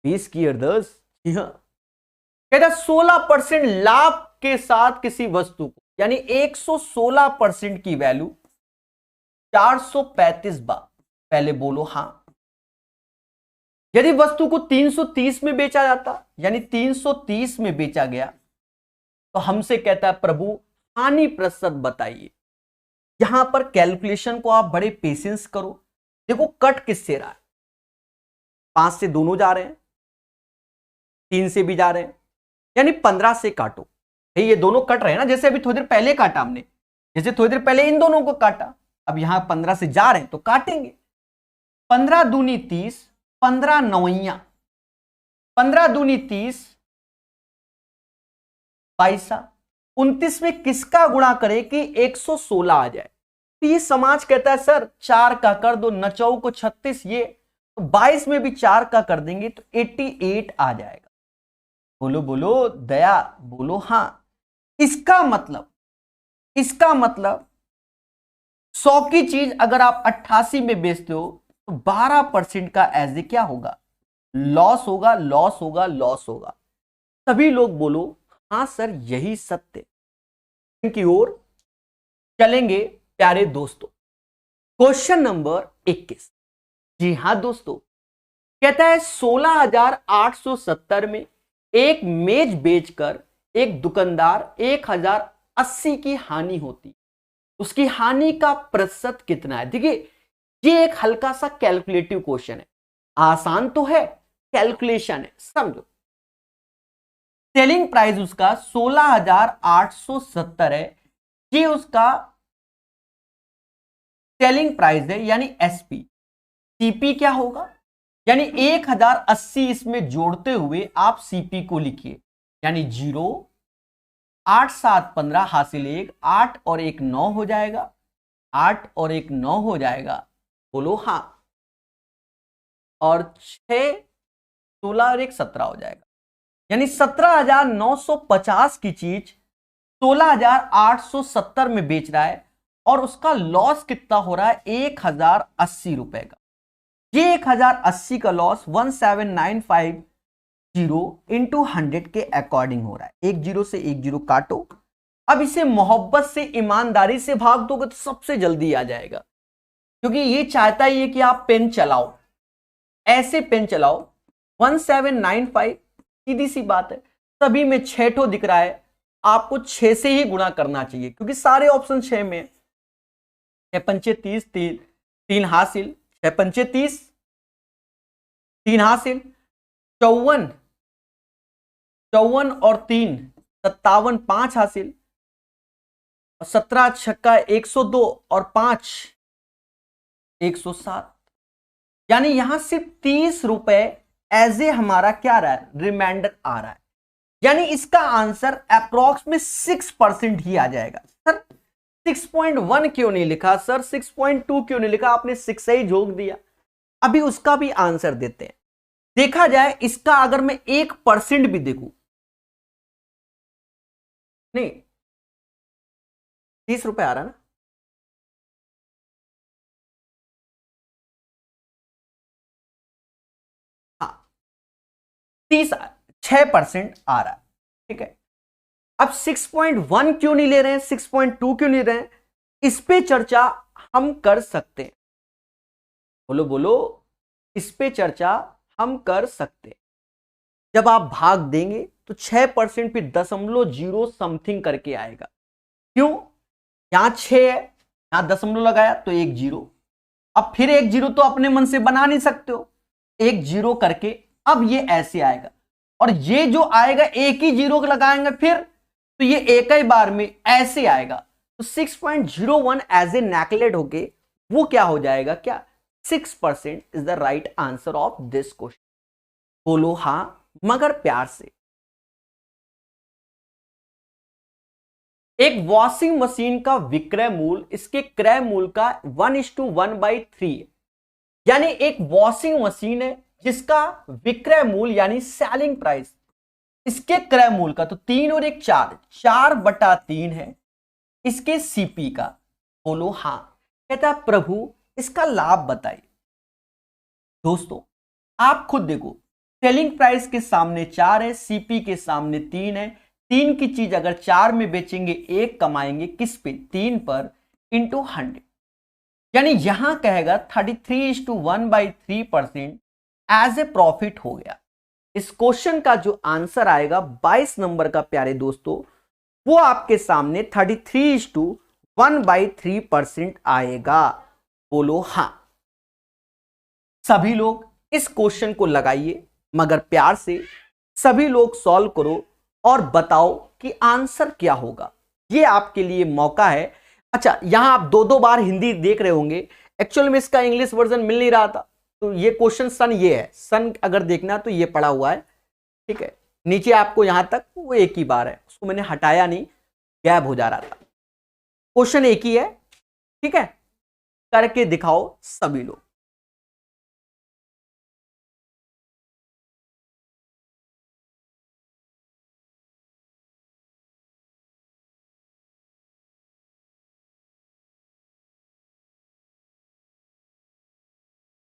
20 की अरदस। कहता 16% लाभ के साथ किसी वस्तु को, यानी 116% की वैल्यू 435 बार। पहले बोलो हाँ। यदि वस्तु को 330 में बेचा जाता, यानी 330 में बेचा गया, तो हमसे कहता है प्रभु हानि प्रतिशत बताइए। यहां पर कैलकुलेशन को आप बड़े पेशेंस करो। देखो कट किससे रहा है? 5 से दोनों जा रहे हैं, 3 से भी जा रहे हैं, यानी 15 से काटो। ये दोनों कट रहे हैं ना, जैसे अभी थोड़ी देर पहले काटा हमने, जैसे थोड़ी देर पहले इन दोनों को काटा, अब यहां 15 से जा रहे हैं तो काटेंगे। 15 दूनी 30, 15 नौइया, 15 दूनी 30, 22, 29 में किसका गुणा करे कि 116 आ जाए? तो ये समाज कहता है सर 4 का कर दो, नचौ को 36, ये तो 22 में भी 4 का कर देंगे तो 88 आ जाएगा। बोलो बोलो दया, बोलो हाँ। इसका मतलब 100 की चीज अगर आप 88 में बेचते हो तो 12% का एज ए क्या होगा? लॉस होगा, लॉस होगा, लॉस होगा। सभी लोग बोलो हाँ सर यही सत्य की ओर चलेंगे प्यारे दोस्तों। Question number 21। जी हां दोस्तों, कहता है 16,870 में एक मेज बेचकर एक दुकानदार 1,080 की हानि होती, उसकी हानि का प्रतिशत कितना है? देखिए ये एक हल्का सा कैलकुलेटिव क्वेश्चन है, आसान तो है, कैलकुलेशन है, समझो। सेलिंग प्राइस उसका 16,870 है, ये उसका सेलिंग प्राइस है, यानी एसपी। सीपी क्या होगा? यानी 1,080 इसमें जोड़ते हुए आप सीपी को लिखिए, यानी 0, 8 7 15 हासिल 1, 8 और 1 9 हो जाएगा, 8 और 1 9 हो जाएगा। बोलो हाँ। और 6 16 और 1 17 हो जाएगा, यानी 17,950 की चीज 16,870 में बेच रहा है और उसका लॉस कितना हो रहा है? 1,080 रुपए का। ये 1,080 का लॉस 17,950 इंटू 100 के अकॉर्डिंग हो रहा है। 1 0 से 1 0 काटो, अब इसे मोहब्बत से, ईमानदारी से भाग दोगे तो सबसे जल्दी आ जाएगा, क्योंकि ये चाहता ही है कि आप पेन चलाओ, ऐसे पेन चलाओ। 1795, सीधी सी बात है, सभी में 6 ठो दिख रहा है, आपको 6 से ही गुणा करना चाहिए, क्योंकि सारे ऑप्शन 6 में। 6 पंचे 30, 3 हासिल, 6 पंचे 30, 3 हासिल, 54, 54 और 3 57, 5 हासिल, 17 छक्का 102 और 5 107, यानी यहां सिर्फ 30 रुपए एज ए हमारा क्या रहा है, रिमाइंडर आ रहा है। यानी इसका आंसर अप्रोक्स में 6% ही आ जाएगा। सर 6.1 क्यों नहीं लिखा, सर 6.2 क्यों नहीं लिखा, आपने 6 से ही झोंक दिया। अभी उसका भी आंसर देते हैं। देखा जाए इसका अगर मैं 1% भी देखूं, नहीं 30 रुपए आ रहा ना, हाँ 6% आ रहा है, ठीक है। अब 6.1 क्यों नहीं ले रहे हैं, 6.2 क्यों नहीं ले रहे हैं, इस पे चर्चा हम कर सकते हैं। बोलो बोलो, इस पे चर्चा हम कर सकते हैं। जब आप भाग देंगे तो 6% फिर 0.0 समथिंग करके आएगा। क्यों, यहां 6 है, यहां दशमलव लगाया तो 1 0, अब फिर 1 0 तो अपने मन से बना नहीं सकते हो, 1 0 करके अब ये ऐसे आएगा, और ये जो आएगा एक ही 0 लगाएंगे फिर, तो ये एक ही बार में ऐसे आएगा। तो 6.01 एज ए नेकलेट होके वो क्या हो जाएगा, क्या 6% is the right answer of this question. बोलो हां मगर प्यार से। एक वॉशिंग मशीन का विक्रय मूल्य इसके क्रय मूल्य का 1:1/3 है। यानी एक वॉशिंग मशीन है जिसका विक्रय मूल्य यानी सेलिंग प्राइस इसके क्रय मूल्य का, तो 3 और 1 4, 4/3 है इसके सीपी का। बोलो हां। कहता प्रभु इसका लाभ बताइए। दोस्तों आप खुद देखो, सेलिंग प्राइस के सामने 4 है, सीपी के सामने 3 है। 3 की चीज अगर 4 में बेचेंगे 1 कमाएंगे, किस पे, 3 पर, इंटू 100, यानी यहां कहेगा 33:1/3% एज ए प्रॉफिट हो गया। इस क्वेश्चन का जो आंसर आएगा 22 नंबर का प्यारे दोस्तों, वो आपके सामने 33:1/3% आएगा। बोलो हां। सभी लोग इस क्वेश्चन को लगाइए मगर प्यार से, सभी लोग सॉल्व करो और बताओ कि आंसर क्या होगा। ये आपके लिए मौका है। अच्छा, यहां आप 2-2 बार हिंदी देख रहे होंगे, एक्चुअल में इसका इंग्लिश वर्जन मिल नहीं रहा था, तो ये क्वेश्चन सन ये है, सन अगर देखना तो ये पड़ा हुआ है, ठीक है। नीचे आपको यहां तक वो एक ही बार है, उसको मैंने हटाया नहीं, गैप हो जा रहा था। क्वेश्चन एक ही है, ठीक है। करके दिखाओ सभी लोग।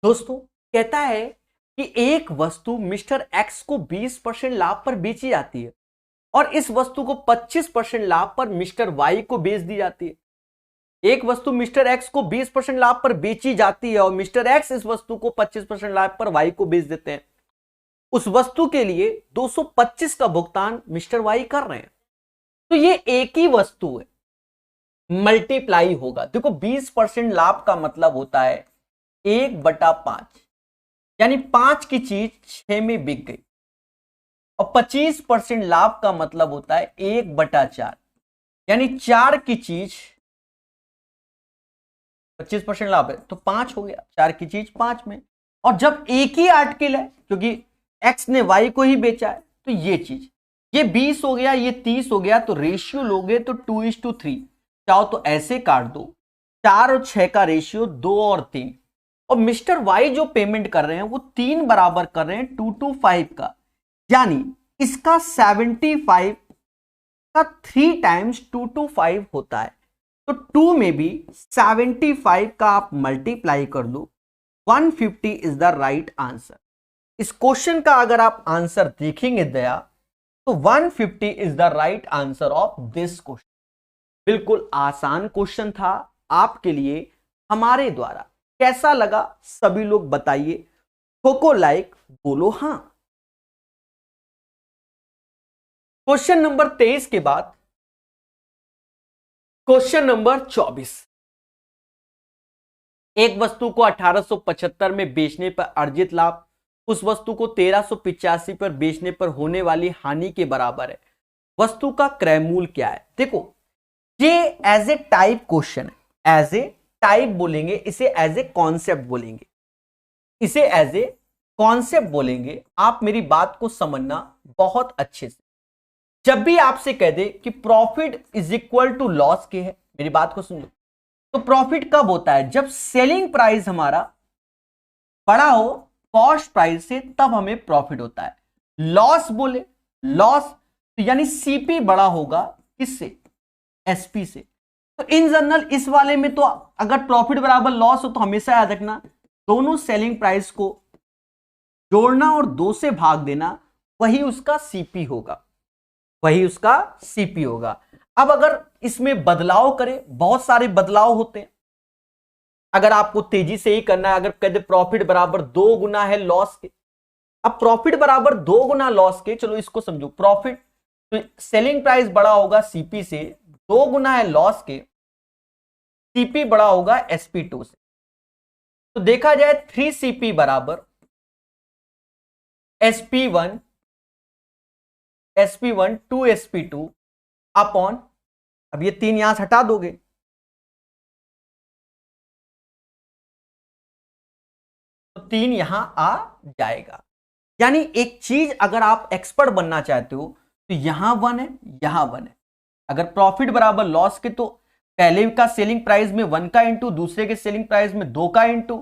दोस्तों कहता है कि एक वस्तु मिस्टर एक्स को 20% लाभ पर बेची जाती है और इस वस्तु को 25% लाभ पर मिस्टर वाई को बेच दी जाती है। एक वस्तु मिस्टर एक्स को 20% लाभ पर बेची जाती है और मिस्टर एक्स इस वस्तु को 25% लाभ पर वाई को बेच देते हैं। उस वस्तु के लिए 225 का भुगतान मिस्टर वाई कर रहे हैं। तो ये एक ही वस्तु है, मल्टीप्लाई होगा। देखो 20% लाभ का मतलब होता है 1/5, यानी 5 की चीज 6 में बिक गई, और 25% लाभ का मतलब होता है 1/4, यानी 4 की चीज 25% लाभ है तो 5 हो गया, 4 की चीज 5 में। और जब एक ही आर्टिकल है, क्योंकि एक्स ने वाई को ही बेचा है, तो ये चीज, ये 20 हो गया, ये 30 हो गया, तो रेशियो लोगे तो 2:3। चाहो तो ऐसे काट दो, 4 और 6 का रेशियो 2 और 3, और मिस्टर वाई जो पेमेंट कर रहे हैं वो 3 बराबर कर रहे हैं 225 का, यानी इसका 75 का 3 टाइम्स 225 होता है। तो 2 में भी 75 का आप मल्टीप्लाई कर लो, 150 इज द राइट आंसर। इस क्वेश्चन का अगर आप आंसर देखेंगे दया, तो 150 is the right answer of this question. बिल्कुल आसान क्वेश्चन था आपके लिए हमारे द्वारा। कैसा लगा सभी लोग बताइए, ठोको लाइक, बोलो हां। क्वेश्चन नंबर 23 के बाद क्वेश्चन नंबर 24। एक वस्तु को 1875 में बेचने पर अर्जित लाभ उस वस्तु को 1385 पर बेचने पर होने वाली हानि के बराबर है। वस्तु का क्रय मूल्य क्या है? देखो ये एज ए टाइप क्वेश्चन है, एज ए टाइप बोलेंगे इसे, एज ए कॉन्सेप्ट बोलेंगे इसे, एज ए कॉन्सेप्ट बोलेंगे। आप मेरी बात को समझना बहुत अच्छे से। जब भी आपसे कह दे कि profit is equal to loss के है, मेरी बात को सुनो, तो प्रॉफिट कब होता है? जब सेलिंग प्राइस हमारा बड़ा हो कॉस्ट प्राइस से, तब हमें प्रॉफिट होता है। लॉस बोले, लॉस तो यानी सीपी बड़ा होगा किससे? एसपी से। तो इन जनरल इस वाले में तो अगर प्रॉफिट बराबर लॉस हो तो हमेशा याद रखना दोनों सेलिंग प्राइस को जोड़ना और 2 से भाग देना, वही उसका सीपी होगा, वही उसका सीपी होगा। अब अगर इसमें बदलाव करें, बहुत सारे बदलाव होते हैं। अगर आपको तेजी से ही करना है, अगर कहते प्रॉफिट बराबर 2 गुना है लॉस के, अब प्रॉफिट बराबर 2 गुना लॉस के, चलो इसको समझो, प्रॉफिट तो सेलिंग प्राइस बड़ा होगा सीपी से, 2 गुना है लॉस के, सीपी बड़ा होगा एसपी2 से। तो देखा जाए 3CP बराबर SP1 2SP2 अपॉन, अब ये 3 यहां से हटा दोगे तो 3 यहां आ जाएगा। यानी एक चीज अगर आप एक्सपर्ट बनना चाहते हो तो यहां 1 है, यहां 1 है। अगर प्रॉफिट बराबर लॉस के तो पहले का सेलिंग प्राइस में 1 का इंटू, दूसरे के सेलिंग प्राइस में 2 का इंटू,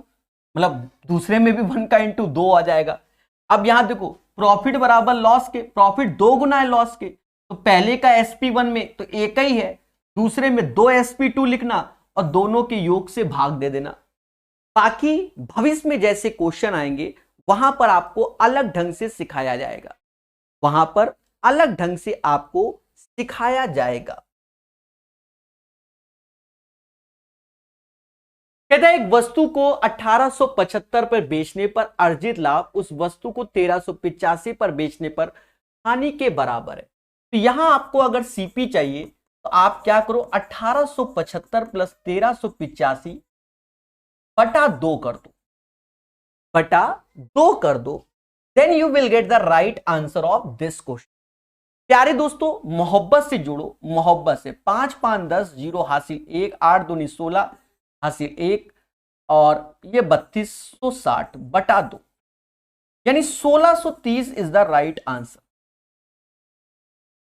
मतलब दूसरे में भी 1 का इंटू 2 आ जाएगा। अब यहां देखो प्रॉफिट बराबर लॉस के, प्रॉफिट 2 गुना है लॉस के, तो पहले का SP1 में तो एक ही है, दूसरे में 2 SP2 लिखना और दोनों के योग से भाग दे देना। बाकी भविष्य में जैसे क्वेश्चन आएंगे वहां पर आपको अलग ढंग से सिखाया जाएगा, वहां पर अलग ढंग से आपको सिखाया जाएगा। कहता है एक वस्तु को 1875 पर बेचने पर अर्जित लाभ उस वस्तु को 1385 पर बेचने पर हानि के बराबर है। तो यहां आपको अगर सीपी चाहिए तो आप क्या करो, 1875 प्लस 1385 बटा 2 कर दो, बटा 2 कर दो, then you will get the right answer of this question. प्यारे दोस्तों मोहब्बत से जुड़ो, मोहब्बत से। 5 5 10 0 हासिल 1, 8 दूनी 16 हासिल 1 और ये 3260 बटा 2 यानी 1630 इज द राइट आंसर।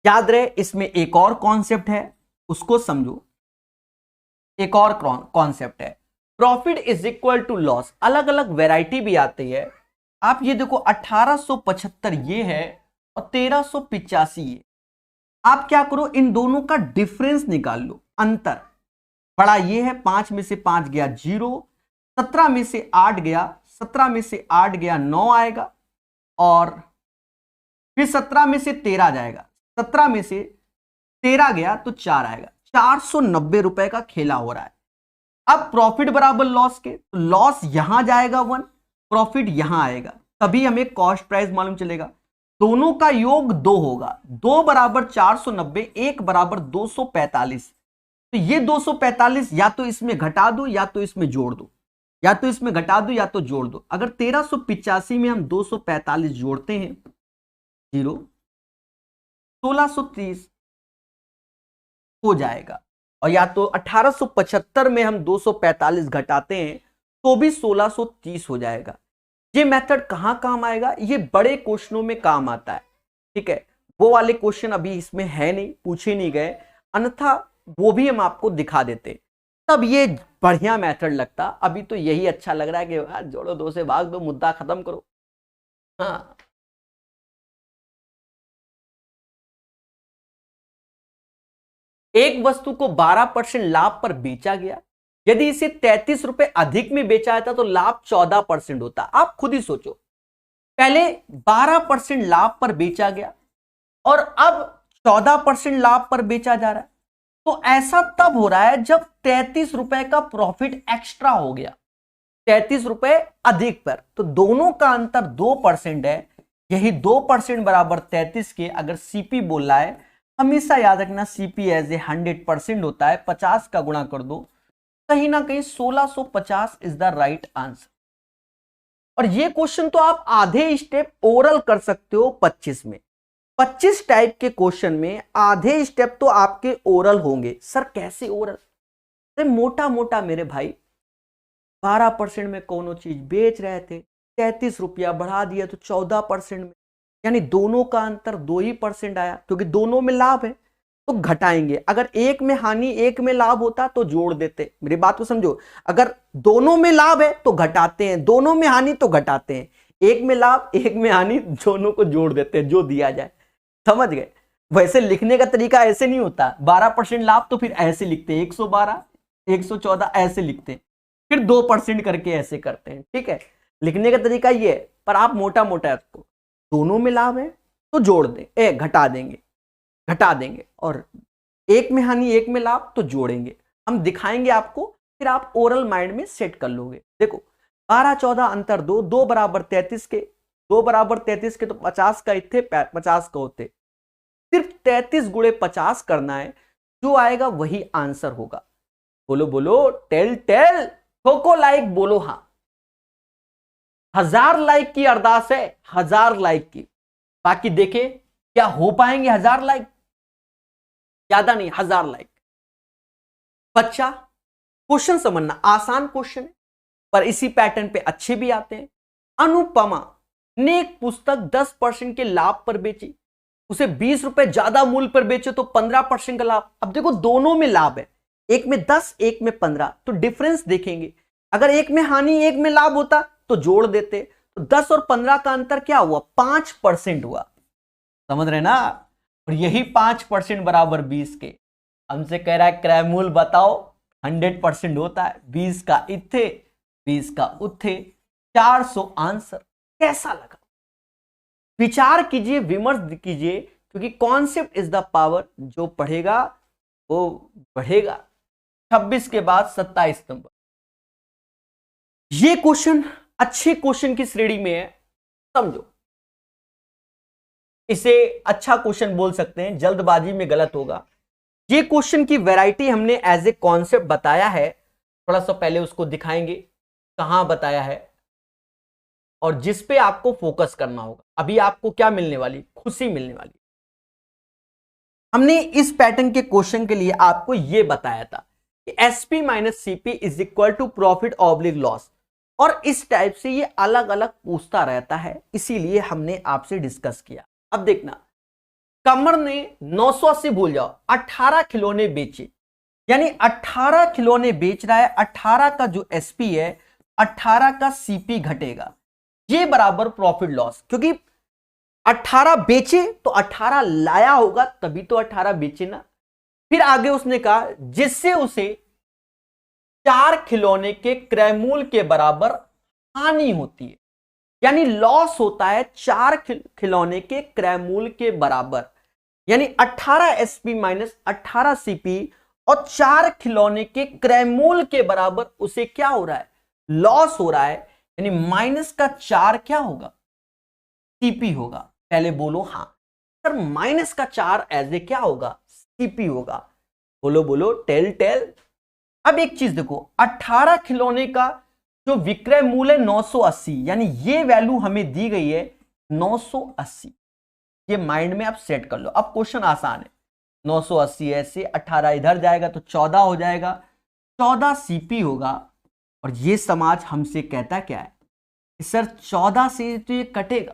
याद रहे इसमें एक और कॉन्सेप्ट है, उसको समझो। एक और कॉन्सेप्ट है, profit is equal to loss. अलग अलग वैरायटी भी आती है। आप ये देखो 1875 ये है और 1385 ये। आप क्या करो, इन दोनों का डिफरेंस निकाल लो, अंतर। बड़ा ये है, 5 में से 5 गया 0, 17 में से 8 गया, 17 में से 8 गया 9 आएगा, और फिर 17 में से 13 जाएगा, 17 में से 13 गया तो 4 आएगा। 490 रुपए का खेला हो रहा है। अब प्रॉफिट बराबर लॉस के, तो लॉस यहां जाएगा 1, प्रॉफिट यहां आएगा, तभी हमें कॉस्ट प्राइस मालूम चलेगा। दोनों का योग 2 होगा, 2 बराबर 490, 1 बराबर 245। तो ये 245 या तो इसमें घटा दो या तो इसमें जोड़ दो, या तो इसमें घटा दो या तो जोड़ दो। अगर 1385 में हम 245 जोड़ते हैं 0, 1630 हो जाएगा, और या तो 1875 में हम 245 घटाते हैं तो भी 1630 हो जाएगा। ये मेथड कहां काम आएगा? ये बड़े क्वेश्चनों में काम आता है, ठीक है। वो वाले क्वेश्चन अभी इसमें है नहीं, पूछे नहीं गए, अन्यथा वो भी हम आपको दिखा देते, तब ये बढ़िया मेथड लगता। अभी तो यही अच्छा लग रहा है कि जोड़ो 2 से भाग दो, मुद्दा खत्म करो। हाँ, एक वस्तु को 12% लाभ पर बेचा गया, यदि इसे 33 रुपए अधिक में बेचा जाता तो लाभ 14% होता। आप खुद ही सोचो, पहले 12% लाभ पर बेचा गया और अब 14% लाभ पर बेचा जा रहा है, तो ऐसा तब हो रहा है जब 33 रुपए का प्रॉफिट एक्स्ट्रा हो गया, 33 रुपए अधिक पर। तो दोनों का अंतर 2% है, यही 2% बराबर 33 के। अगर सीपी बोल रहा है, हमेशा याद रखना सीपी एज ए 100% होता है, 50 का गुणा कर दो, कहीं ना कहीं 1650 इज द राइट आंसर। और ये क्वेश्चन तो आप आधे स्टेप ओरल कर सकते हो 25 में। 25 टाइप के क्वेश्चन में आधे स्टेप तो आपके ओरल होंगे। सर कैसे ओरल? अरे मोटा मोटा मेरे भाई, 12% में कोनो चीज बेच रहे थे, 33 रुपया बढ़ा दिया तो 14% में, यानी दोनों का अंतर 2% आया, क्योंकि दोनों में लाभ है तो घटाएंगे। अगर एक में हानि एक में लाभ होता तो जोड़ देते। मेरी बात को समझो, अगर दोनों में लाभ है तो घटाते हैं, दोनों में हानि तो घटाते हैं, एक में लाभ एक में हानि, दोनों को जोड़ देते हैं जो दिया जाए। समझ गए? वैसे लिखने का तरीका ऐसे नहीं होता, 12% लाभ तो फिर ऐसे लिखते हैं, 112 114 ऐसे लिखते हैं, फिर 2% करके ऐसे करते हैं। ठीक है, लिखने का तरीका ये है, पर आप मोटा मोटा इसको दोनों में लाभ है तो जोड़ दें, घटा देंगे, घटा देंगे, और एक में हानि एक में लाभ तो जोड़ेंगे। हम दिखाएंगे आपको, फिर आप ओरल माइंड में सेट कर लोगे। देखो 12 14 अंतर 2, 2 बराबर 33 के, 2 बराबर 33 के तो 50 का इतने 50 का होते, सिर्फ 33 गुणे 50 करना है, जो आएगा वही आंसर होगा। बोलो बोलो, टेल टेल, ठोको लाइक, बोलो हाँ। 1000 लाइक की अरदास है, 1000 लाइक की। बाकी देखे क्या हो पाएंगे 1000 लाइक, ज्यादा नहीं, 1000 लाइक। बच्चा क्वेश्चन समझना, आसान क्वेश्चन है पर इसी पैटर्न पे अच्छे भी आते हैं। अनुपमा ने एक पुस्तक 10% के लाभ पर बेची, उसे 20 रुपए ज्यादा मूल्य पर बेचे तो 15% का लाभ। अब देखो दोनों में लाभ है, एक में 10 एक में 15, तो डिफरेंस देखेंगे। अगर एक में हानि एक में लाभ होता तो जोड़ देते, तो 10 और 15 का अंतर क्या हुआ, 5% हुआ। समझ रहे ना? और यही 5% बराबर 20 के। हमसे कह रहा है क्रयमूल बताओ, 100% होता है, 20 का इत्थे 20 का उत्थे, 400 आंसर। कैसा लगा? विचार कीजिए, विमर्श कीजिए, क्योंकि कॉन्सेप्ट इज द पावर। जो पढ़ेगा वो बढ़ेगा। 26 के बाद 27 नंबर, ये क्वेश्चन अच्छे क्वेश्चन की श्रेणी में है, समझो। इसे अच्छा क्वेश्चन बोल सकते हैं, जल्दबाजी में गलत होगा। ये क्वेश्चन की वैरायटी हमने एज ए कॉन्सेप्ट बताया है, थोड़ा सा पहले उसको दिखाएंगे कहां बताया है और जिस पे आपको फोकस करना होगा। अभी आपको क्या मिलने वाली, खुशी मिलने वाली। हमने इस पैटर्न के क्वेश्चन के लिए आपको यह बताया था कि SP minus CP is equal to profit oblique loss, और इस टाइप से ये अलग अलग पूछता रहता है, इसीलिए हमने आपसे डिस्कस किया। अब देखना, कमर ने 980 भूल जाओ, 18 खिलौने बेचे, यानी 18 खिलौने बेच रहा है, 18 का जो एसपी है 18 का सीपी घटेगा, ये बराबर प्रॉफिट लॉस। क्योंकि 18 बेचे तो 18 लाया होगा, तभी तो 18 बेचे ना। फिर आगे उसने कहा जिससे उसे 4 खिलौने के क्रय मूल्य के बराबर हानि होती है, यानी लॉस होता है 4 खिलौने के क्रय मूल्य के बराबर, यानी 18 एसपी माइनस 18 सीपी और 4 खिलौने के क्रय मूल्य के बराबर उसे क्या हो रहा है, लॉस हो रहा है, यानी माइनस का 4 क्या होगा, सीपी होगा। पहले बोलो हाँ सर, माइनस का 4 एज ए क्या होगा, सीपी होगा। बोलो बोलो, टेल टेल। अब एक चीज देखो, 18 खिलौने का जो विक्रय मूल्य 980, यानी ये वैल्यू हमें दी गई है 980, ये माइंड में आप सेट कर लो। अब क्वेश्चन आसान है, 980 ऐसे, 18 इधर जाएगा तो 14 हो जाएगा, 14 सीपी होगा। और ये समाज हमसे कहता क्या है, सर 14 से तो ये कटेगा,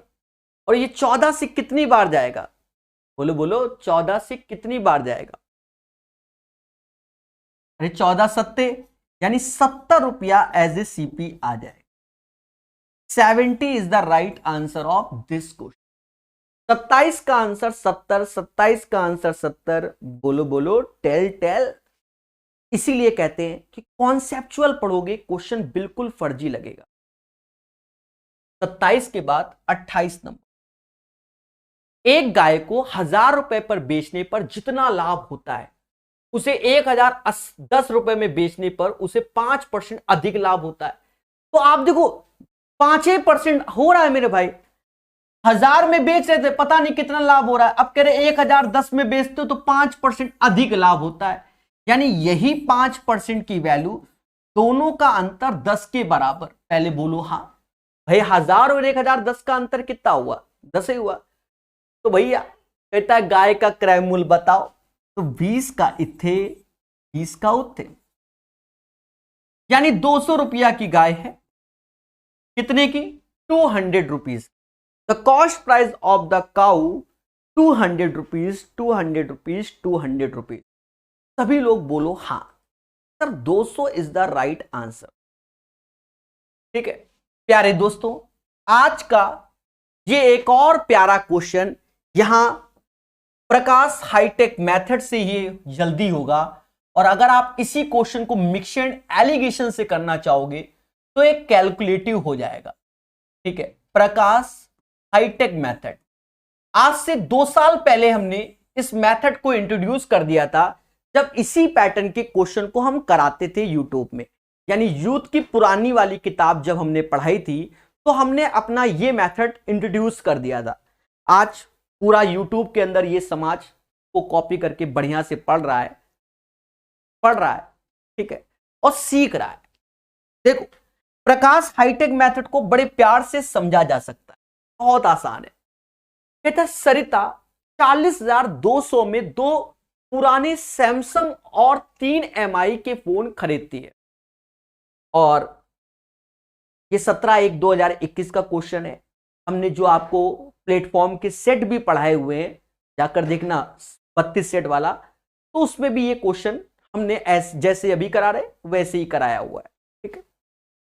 और ये 14 से कितनी बार जाएगा, बोलो बोलो, 14 से कितनी बार जाएगा, अरे 14 सत्ते, यानी 70 रुपया एज ए सीपी आ जाएगा। 70 is the right answer of this question. 27 का आंसर 70, 27 का आंसर 70। बोलो बोलो, टेल टेल। इसीलिए कहते हैं कि कॉन्सेप्चुअल पढ़ोगे क्वेश्चन बिल्कुल फर्जी लगेगा। 27 के बाद 28 नंबर, एक गाय को 1000 रुपए पर बेचने पर जितना लाभ होता है उसे 1010 रुपए में बेचने पर उसे 5% अधिक लाभ होता है। तो आप देखो 5% हो रहा है मेरे भाई, 1000 में बेच रहे थे, पता नहीं कितना लाभ हो रहा है, अब कह रहे 1010 में बेचते हो तो 5% अधिक लाभ होता है। यानी यही 5% की वैल्यू, दोनों का अंतर 10 के बराबर। पहले बोलो हाँ भाई, 1000 और 1010 का अंतर कितना हुआ? 10 ही हुआ। तो भैया कहता है गाय का क्रय मूल्य बताओ, तो 20 का इथे 20 का उथे, यानी 200 रुपया की गाय है। कितने की? 200 rupees. The cost price of the cow 200 rupees, 200 rupees, 200 rupees. सभी लोग बोलो हाँ sir, 200 is the right answer. ठीक है प्यारे दोस्तों, आज का ये एक और प्यारा क्वेश्चन यहां प्रकाश हाईटेक मेथड से ये जल्दी होगा, और अगर आप इसी क्वेश्चन को मिक्स एंड एलिगेशन से करना चाहोगे तो एक कैलकुलेटिव हो जाएगा। ठीक है, प्रकाश हाईटेक मेथड, आज से 2 साल पहले हमने इस मेथड को इंट्रोड्यूस कर दिया था, जब इसी पैटर्न के क्वेश्चन को हम कराते थे यूट्यूब में। यानी यूथ की पुरानी वाली किताब जब हमने पढ़ाई थी तो हमने अपना ये मेथड इंट्रोड्यूस कर दिया था। आज पूरा यूट्यूब के अंदर ये समाज को कॉपी करके बढ़िया से पढ़ रहा है, ठीक है, और सीख रहा है। देखो प्रकाश हाईटेक मेथड को बड़े प्यार से समझा जा सकता है, बहुत आसान है। कहता है सरिता 40,200 में 2 पुराने सैमसंग और 3 MI के फोन खरीदती है, और ये 17/1/2021 का क्वेश्चन है। हमने जो आपको प्लेटफॉर्म के सेट भी पढ़ाए हुए हैं, जाकर देखना 32 सेट वाला, तो उसमें भी ये क्वेश्चन हमने जैसे अभी करा रहे वैसे ही कराया हुआ है। ठीक है,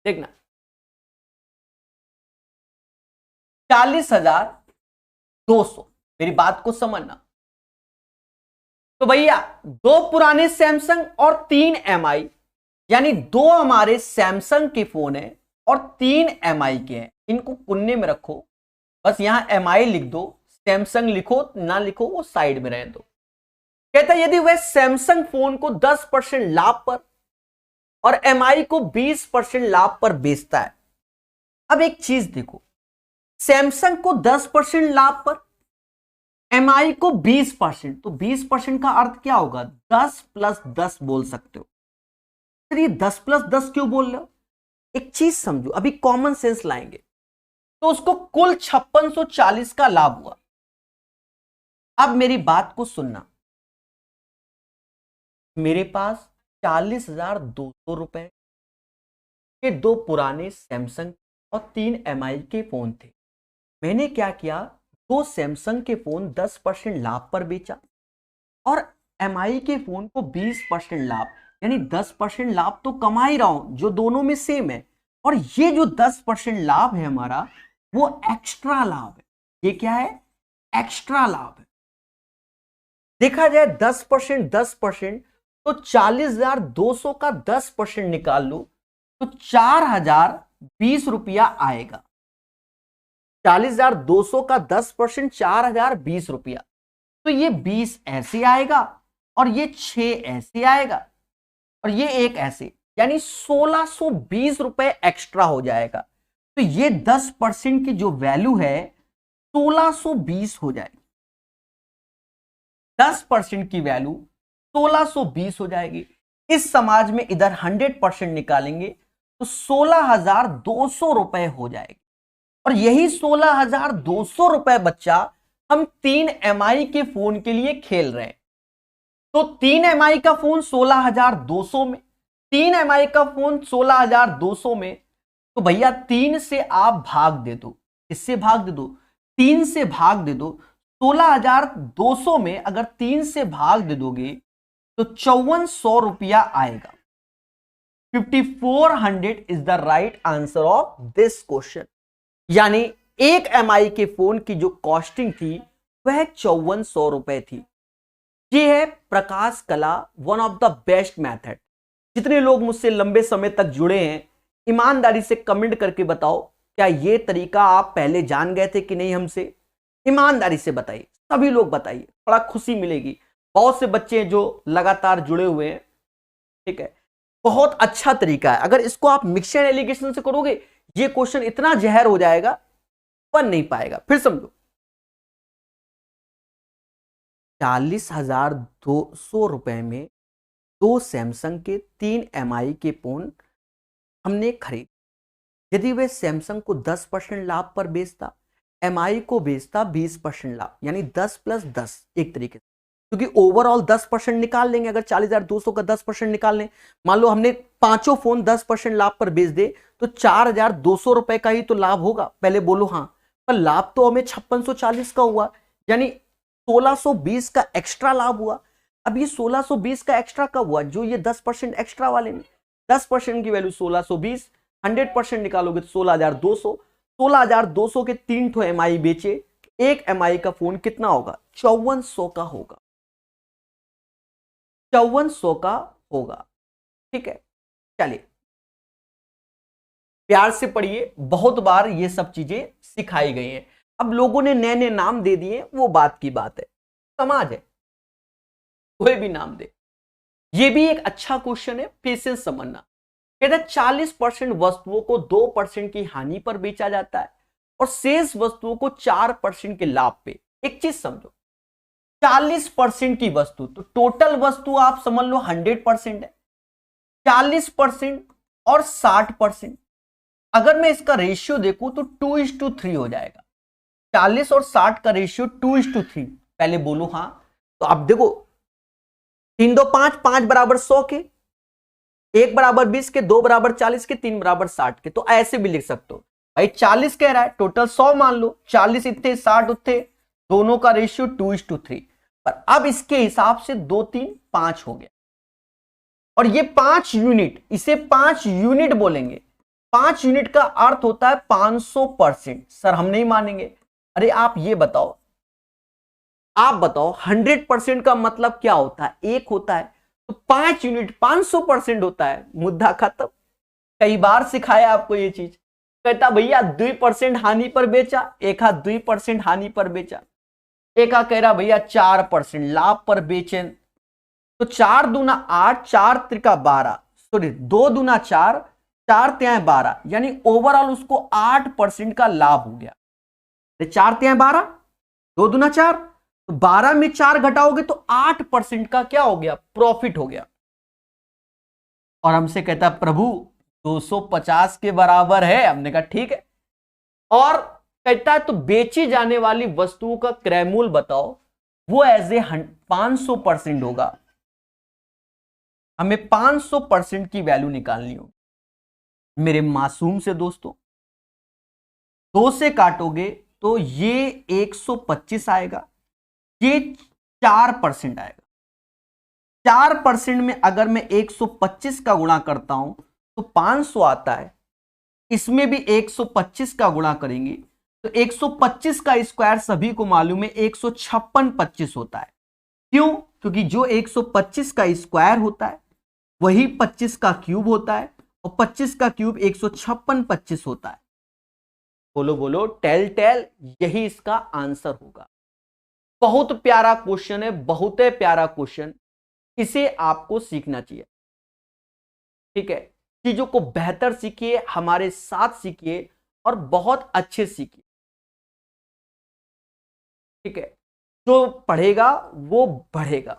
देखना 40,200, मेरी बात को समझना। तो भैया 2 पुराने सैमसंग और 3 MI, यानी 2 हमारे सैमसंग के फोन है और 3 MI के हैं। इनको कुन्ने में रखो, बस यहां MI लिख दो, सैमसंग लिखो ना लिखो वो साइड में रह दो। कहता है यदि वह सैमसंग फोन को 10% लाभ पर और MI को 20% लाभ पर बेचता है। अब एक चीज देखो, सैमसंग को 10% लाभ पर, MI को 20%, तो 20% का अर्थ क्या होगा? 10 + 10 बोल सकते हो। फिर ये 10 + 10 क्यों बोल रहे हो? एक चीज समझो, अभी कॉमन सेंस लाएंगे, तो उसको कुल 5640 का लाभ हुआ। अब मेरी बात को सुनना, मेरे पास 40,200 रुपए के 2 पुराने सैमसंग और 3 MI के फोन थे। मैंने क्या किया, 2 सैमसंग के फोन 10% लाभ पर बेचा और MI के फोन को 20% लाभ, यानी 10% लाभ तो कमा ही रहा हूं, जो दोनों में सेम है। और ये जो 10% लाभ है हमारा, वो एक्स्ट्रा लाभ है। ये क्या है? एक्स्ट्रा लाभ है। देखा जाए 10% 10%, तो 40,200 का 10% निकाल लो तो 4,020 रुपया आएगा। 40,200 का 10% 4,020 रुपया, तो ये 20 ऐसे आएगा और ये 6 ऐसे आएगा और ये 1 ऐसे, यानी 1,620 रुपए एक्स्ट्रा हो जाएगा। तो ये 10% की जो वैल्यू है 1,620 हो जाएगी। 10% की वैल्यू 1,620 हो जाएगी। इस समाज में इधर 100% निकालेंगे तो 16,200 रुपए हो जाएगी, और यही 16,200 रुपए बच्चा हम 3 MI के फोन के लिए खेल रहे हैं। तो 3 MI का फोन 16,200 में, 3 MI का फोन 16,200 में, तो भैया 3 से आप भाग दे दो। इससे भाग दे दो, 3 से भाग दे दो। 16,200 में अगर 3 से भाग दे दोगे तो 5400 रुपया आएगा। 5400 is the right answer of this question. यानी 1 MI के फोन की जो कॉस्टिंग थी वह 5400 रुपए थी। ये है प्रकाश कला, one of the best method. जितने लोग मुझसे लंबे समय तक जुड़े हैं, ईमानदारी से कमेंट करके बताओ, क्या ये तरीका आप पहले जान गए थे कि नहीं हमसे? ईमानदारी से बताइए, सभी लोग बताइए, बड़ा खुशी मिलेगी। बहुत से बच्चे जो लगातार जुड़े हुए हैं, ठीक है। बहुत अच्छा तरीका है, अगर इसको आप मिक्सचर एलिगेशन से करोगे ये क्वेश्चन इतना जहर हो जाएगा, बन नहीं पाएगा। फिर समझो, 40,200 रुपए में 2 सैमसंग के 3 MI के फोन हमने खरीद। यदि वे सैमसंग को 10% लाभ पर बेचता, MI को बेचता 20% लाभ, यानी 10 + 10 एक तरीके से, क्योंकि ओवरऑल 10% निकाल लेंगे। अगर 40,200 का 10% निकाल लें, मान लो हमने पांचों फोन 10% लाभ पर बेच दे, तो 4,200 रुपए का ही तो लाभ होगा। पहले बोलो हाँ, पर लाभ तो हमें 5640 का हुआ, यानी 1620 का एक्स्ट्रा लाभ हुआ। अब ये 1620 का एक्स्ट्रा कब हुआ? जो ये 10% एक्स्ट्रा वाले में, 10% की वैल्यू 1620, 100% निकालोगे तो 16,200। 16,200 के 3 ठो MI बेचे, एक MI का फोन कितना होगा? 5400 का होगा, 5400 का होगा, ठीक है। चलिए प्यार से पढ़िए, बहुत बार ये सब चीजें सिखाई गई हैं। अब लोगों ने नए नए नाम दे दिए, वो बात की बात है, समाज है, कोई भी नाम दे। ये भी एक अच्छा क्वेश्चन है, पेशेंस समझना। कहते हैं 40% वस्तुओं को 2% की हानि पर बेचा जाता है और शेष वस्तुओं को 4% के लाभ पे। एक चीज समझो, 40% की वस्तु, तो टोटल वस्तु आप समझ लो 100% है, 40% और 60%। अगर मैं इसका रेशियो देखूं तो 2:3 हो जाएगा। 40 और 60 का रेशियो 2:3। पहले बोलो हाँ, तो आप देखो 3 2 5, 5 बराबर 100 के, 1 बराबर 20 के, 2 बराबर 40 के, 3 बराबर 60 के। तो ऐसे भी लिख सकते हो भाई, 40 कह रहा है, टोटल 100 मान लो, 40 इतने 60 उतने, दोनों का रेशियो 2:3। पर अब इसके हिसाब से 2 3 5 हो गया, और ये 5 यूनिट, इसे 5 यूनिट बोलेंगे। 5 यूनिट का अर्थ होता है 500%। सर हम नहीं मानेंगे। अरे आप ये बताओ, आप बताओ 100% का मतलब क्या होता है? 1 होता है, तो 5 यूनिट 500% होता है, मुद्दा खत्म। कई बार सिखाया आपको ये चीज। कहता भैया 2% हानि पर बेचा, एक हाथ 2% हानि पर बेचा, एक हाथ कह रहा भैया 4% लाभ पर बेचे। तो 4 दूना 8, 4 त्रिका 12, सॉरी 2 दूना 4, 4 तिहाई 12, यानी ओवरऑल उसको 8% का लाभ हो गया। 4 तिहाई 12, 2 दूना 4, तो 12 में 4 घटाओगे तो 8% का क्या हो गया? प्रॉफिट हो गया। और हमसे कहता प्रभु 250 के बराबर है। हमने कहा ठीक है। और कहता है तो बेची जाने वाली वस्तुओं का क्रय मूल्य बताओ, वो एज ए 500% होगा। हमें 500% की वैल्यू निकालनी होगी मेरे मासूम से दोस्तों। 2 से काटोगे तो ये 125 आएगा, ये 4% आएगा। 4% में अगर मैं 125 का गुणा करता हूं तो 500 आता है, इसमें भी 125 का गुणा करेंगे तो 125 का स्क्वायर सभी को मालूम है 156 होता है। क्यों? क्योंकि जो 125 का स्क्वायर होता है वही 25 का क्यूब होता है, और 25 का क्यूब 156 होता है। बोलो बोलो, टेल टेल, यही इसका आंसर होगा। बहुत प्यारा क्वेश्चन है, बहुत प्यारा क्वेश्चन, इसे आपको सीखना चाहिए, ठीक है। चीजों को बेहतर सीखिए, हमारे साथ सीखिए और बहुत अच्छे सीखिए, ठीक है। जो पढ़ेगा वो बढ़ेगा।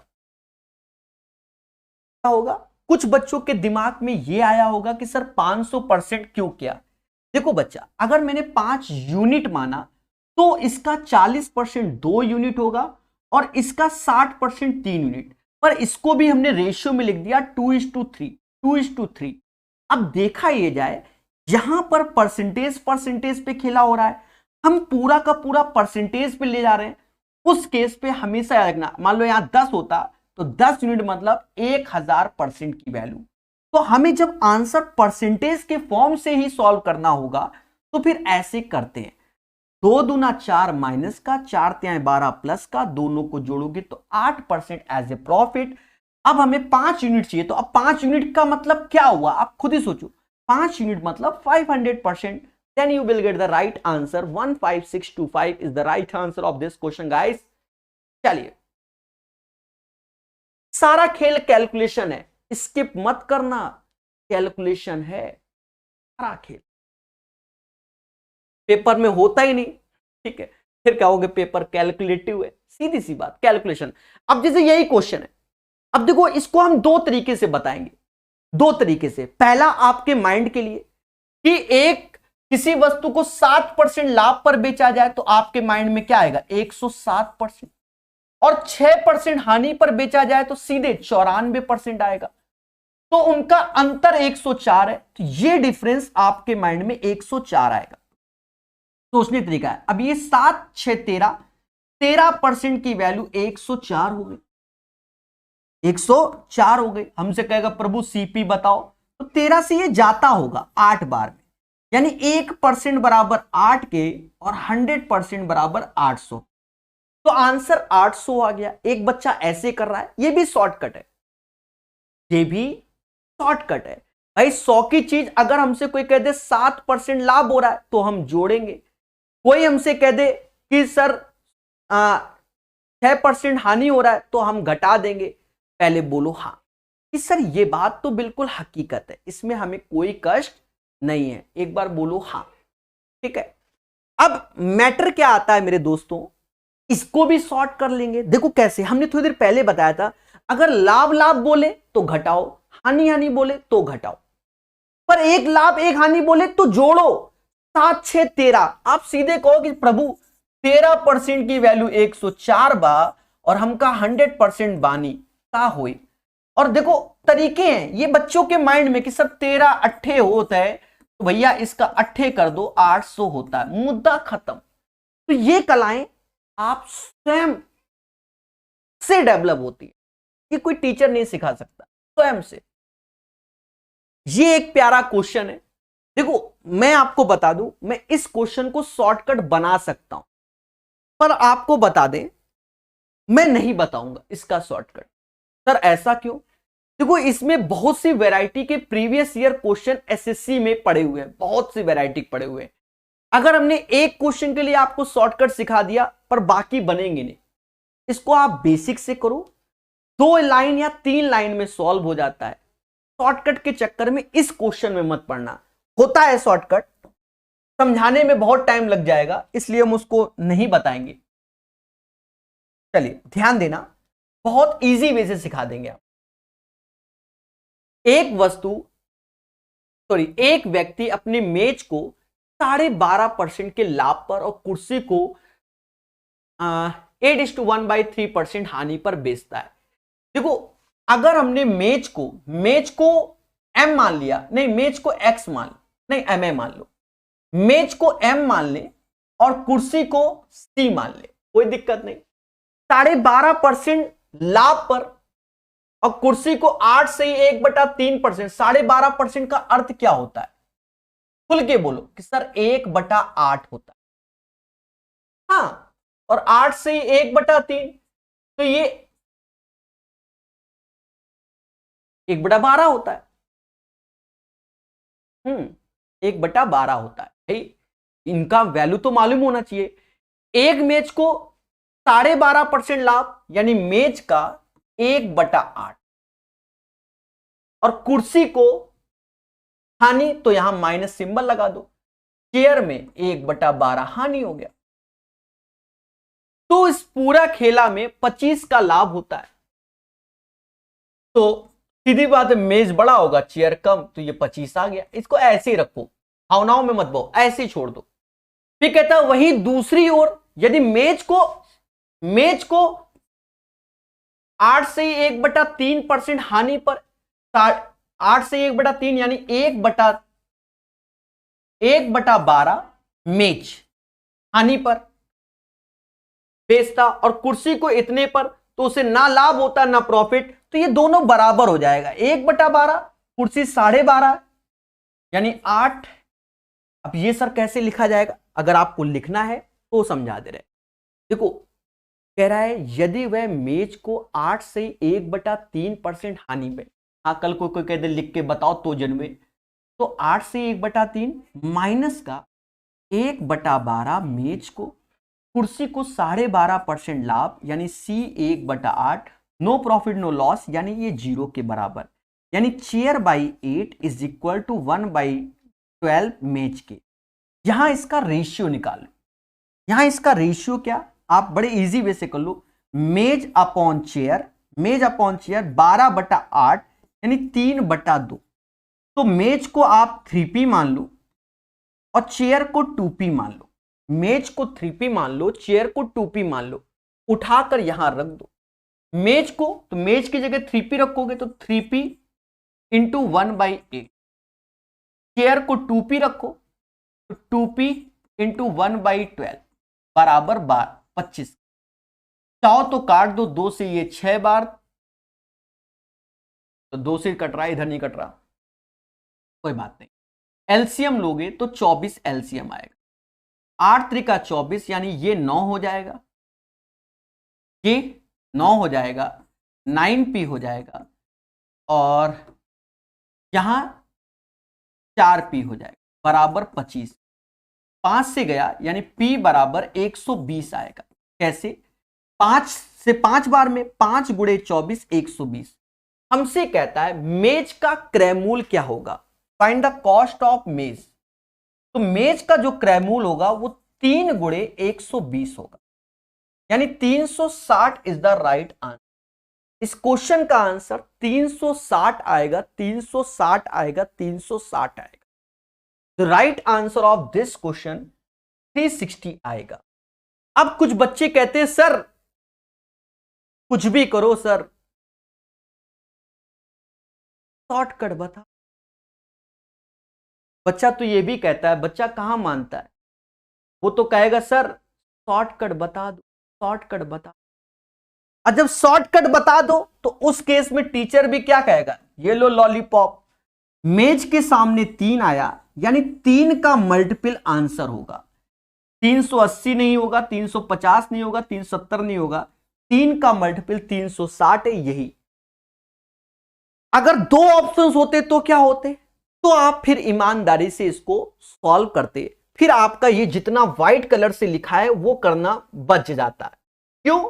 क्या होगा? कुछ बच्चों के दिमाग में ये आया होगा कि सर 500% क्यों किया? देखो बच्चा, अगर मैंने 5 यूनिट माना तो इसका 40% 2 यूनिट होगा और इसका 60% 3 यूनिट, पर इसको भी हमने रेशियो में लिख दिया 2:3, 2:3। अब देखा ये जाए, यहां पर परसेंटेज परसेंटेज पे खेला हो रहा है, हम पूरा का पूरा परसेंटेज पे ले जा रहे हैं। उस केस पे हमेशा याद रखना, मान लो यहां 10 होता तो 10 यूनिट मतलब 1000% की वैल्यू। तो हमें जब आंसर परसेंटेज के फॉर्म से ही सॉल्व करना होगा तो फिर ऐसे करते हैं, 2 दूना 4 माइनस का, 4 तिहाई 12 प्लस का, दोनों को जोड़ोगे तो 8% एज ए प्रॉफिट। अब हमें 5 यूनिट चाहिए, तो अब 5 यूनिट का मतलब क्या हुआ आप खुद ही सोचो। 5 यूनिट मतलब 500%, then you will get the right answer। 15625 is the right answer of this question guys। चलिए सारा खेल कैलकुलेशन है, स्किप मत करना, कैलकुलेशन है सारा खेल, पेपर में होता ही नहीं, ठीक है, फिर कहोगे पेपर कैलकुलेटिव है, सीधी सी बात, कैलकुलेशन। अब जैसे यही क्वेश्चन है, अब देखो इसको हम दो तरीके से बताएंगे, दो तरीके से। पहला आपके माइंड के लिए कि एक किसी वस्तु को 7% लाभ पर बेचा जाए तो आपके माइंड में क्या आएगा, 107%, और 6% हानि पर बेचा जाए तो सीधे 94% आएगा। तो उनका अंतर 104 है, तो ये डिफरेंस आपके माइंड में 104 आएगा। सोचने तरीका है, अब ये 7 6 13% की वैल्यू 104 हो गई, 104 हो गई। हमसे कहेगा प्रभु सीपी बताओ, तो 13 से ये जाता होगा 8 बार में, यानी 1% बराबर 8 के और 100% बराबर 800, तो आंसर 800 आ गया। एक बच्चा ऐसे कर रहा है, ये भी शॉर्टकट है, ये भी शॉर्टकट है भाई। 100 की चीज अगर हमसे कोई कह दे 7% लाभ हो रहा है तो हम जोड़ेंगे, कोई हमसे कह दे कि सर 6% हानि हो रहा है तो हम घटा देंगे, पहले बोलो हाँ कि सर ये बात तो बिल्कुल हकीकत है, इसमें हमें कोई कष्ट नहीं है, एक बार बोलो हाँ, ठीक है। अब मैटर क्या आता है मेरे दोस्तों, इसको भी सॉर्ट कर लेंगे। देखो कैसे, हमने थोड़ी देर पहले बताया था, अगर लाभ लाभ बोले तो घटाओ, हानि हानि बोले तो घटाओ, पर एक लाभ एक हानि बोले तो जोड़ो। 7 6 13, आप सीधे कहो कि प्रभु 13% की वैल्यू 104 बा और हमका 100% बानी का हुई। और देखो तरीके हैं ये बच्चों के माइंड में कि सर 13 अट्ठे होता है तो भैया इसका अट्ठे कर दो 800 होता है, मुद्दा खत्म। तो ये कलाएं आप स्वयं से डेवलप होती है, ये कोई टीचर नहीं सिखा सकता, स्वयं से। ये एक प्यारा क्वेश्चन है। देखो मैं आपको बता दूं, मैं इस क्वेश्चन को शॉर्टकट बना सकता हूं, पर आपको बता दें मैं नहीं बताऊंगा इसका शॉर्टकट। सर ऐसा क्यों? देखो इसमें बहुत सी वैरायटी के प्रीवियस ईयर क्वेश्चन एसएससी में पड़े हुए हैं, बहुत सी वैरायटी पड़े हुए हैं। अगर हमने एक क्वेश्चन के लिए आपको शॉर्टकट सिखा दिया पर बाकी बनेंगे नहीं, इसको आप बेसिक से करो, 2 लाइन या 3 लाइन में सॉल्व हो जाता है। शॉर्टकट के चक्कर में इस क्वेश्चन में मत पड़ना, होता है शॉर्टकट, समझाने में बहुत टाइम लग जाएगा, इसलिए हम उसको नहीं बताएंगे। चलिए ध्यान देना, बहुत इजी वे से सिखा देंगे आप। एक व्यक्ति अपनी मेज को 12.5% के लाभ पर और कुर्सी को 8:1/3% हानि पर बेचता है। देखो अगर हमने मेज को m मान लिया, नहीं मेज को x मान, नहीं mm मान लो, मेज को m मान ले और कुर्सी को c मान ले, कोई दिक्कत नहीं। 12.5% लाभ पर और कुर्सी को 8 से 1/3%, 12.5% का अर्थ क्या होता है? खुल के बोलो कि सर 1/8 होता है। हाँ, और 8 से 1/3 तो ये 1/12 होता है। 1/12 होता है भाई, इनका वैल्यू तो मालूम होना चाहिए। एक मेज को 12.5% लाभ यानी मेज का 1/8 और कुर्सी को हानि, तो यहां माइनस सिंबल लगा दो, चेयर में 1/12 हानि हो गया। तो इस पूरा खेला में 25 का लाभ होता है। तो सीधी बात है, मेज बड़ा होगा चेयर कम, तो ये 25 आ गया। इसको ऐसे ही रखो, भावनाओं में मत बो, ऐसे ही छोड़ दो। फिर कहता है वही दूसरी ओर यदि मेज को 8 से 1/3% हानि पर, 8 से 1/3 यानी 1/12 मेज हानि पर बेचता और कुर्सी को इतने पर, तो उसे ना लाभ होता ना प्रॉफिट, तो ये दोनों बराबर हो जाएगा। 1/12 कुर्सी 12.5 यानी 8। अब ये सर कैसे लिखा जाएगा? अगर आपको लिखना है तो समझा दे रहे। देखो कह रहा है यदि वह मेज को 8 से 1/3% हानि में, हाँ कल कोई कह दे लिख के बताओ तो जनवे, तो 8 से 1/3 माइनस का 1/12 मेज को, कुर्सी को 12.5% लाभ यानी C 1/8 no profit no loss, यानी ये 0 के बराबर, यानी chair by 8 is equal to 1/12 मेज के। यहां इसका रेशियो निकालो। यहां इसका रेशियो क्या, आप बड़े इजी वे से कर लो, मेज अपॉन चेयर, मेज अपॉन चेयर 12/8 यानी 3/2। तो मेज को आप 3p मान लो और चेयर को 2p मान लो। मेज को 3p मान लो, चेयर को 2p मान लो, उठाकर यहां रख दो। मेज को, तो मेज की जगह 3p रखोगे तो 3p इंटू 1/8, चेयर को 2p रखो तो 2p इंटू 1/12 बराबर 25। चाहो तो काट दो, 2 से ये 6 बार, तो 2 से कट रहा है, इधर नहीं कट रहा, कोई बात नहीं। एलसीएम लोगे तो 24 एलसीएम आएगा, 8 त्रिका 24 यानी ये 9 हो जाएगा, ये 9 हो जाएगा, 9p हो जाएगा और यहां 4p हो जाएगा बराबर 25। 5 से गया यानी p बराबर 120 आएगा। कैसे, 5 से 5 बार में 5 गुणे 24 120। हमसे कहता है मेज का क्रयमूल क्या होगा, फाइंड द कॉस्ट ऑफ मेज। तो मेज का जो क्रयमूल होगा वो 3 गुणे 120 होगा, यानी 360 इज द राइट आंसर। इस क्वेश्चन का आंसर 360 आएगा, 360 आएगा, 360 आएगा। The right answer of this question 360 आएगा। अब कुछ बच्चे कहते हैं सर कुछ भी करो सर, शॉर्टकट बता। बच्चा तो ये भी कहता है, बच्चा कहां मानता है, वो तो कहेगा सर शॉर्टकट बता दो, शॉर्टकट बता। और जब शॉर्टकट बता दो तो उस केस में टीचर भी क्या कहेगा, ये लो लॉलीपॉप। मेज के सामने 3 आया यानी 3 का मल्टीपल आंसर होगा, 380 नहीं होगा, 350 नहीं होगा, 370 नहीं होगा, 3 का मल्टीपल 360 है। यही अगर 2 ऑप्शंस होते तो क्या होते, तो आप फिर ईमानदारी से इसको सॉल्व करते, फिर आपका ये जितना व्हाइट कलर से लिखा है वो करना बच जाता है। क्यों,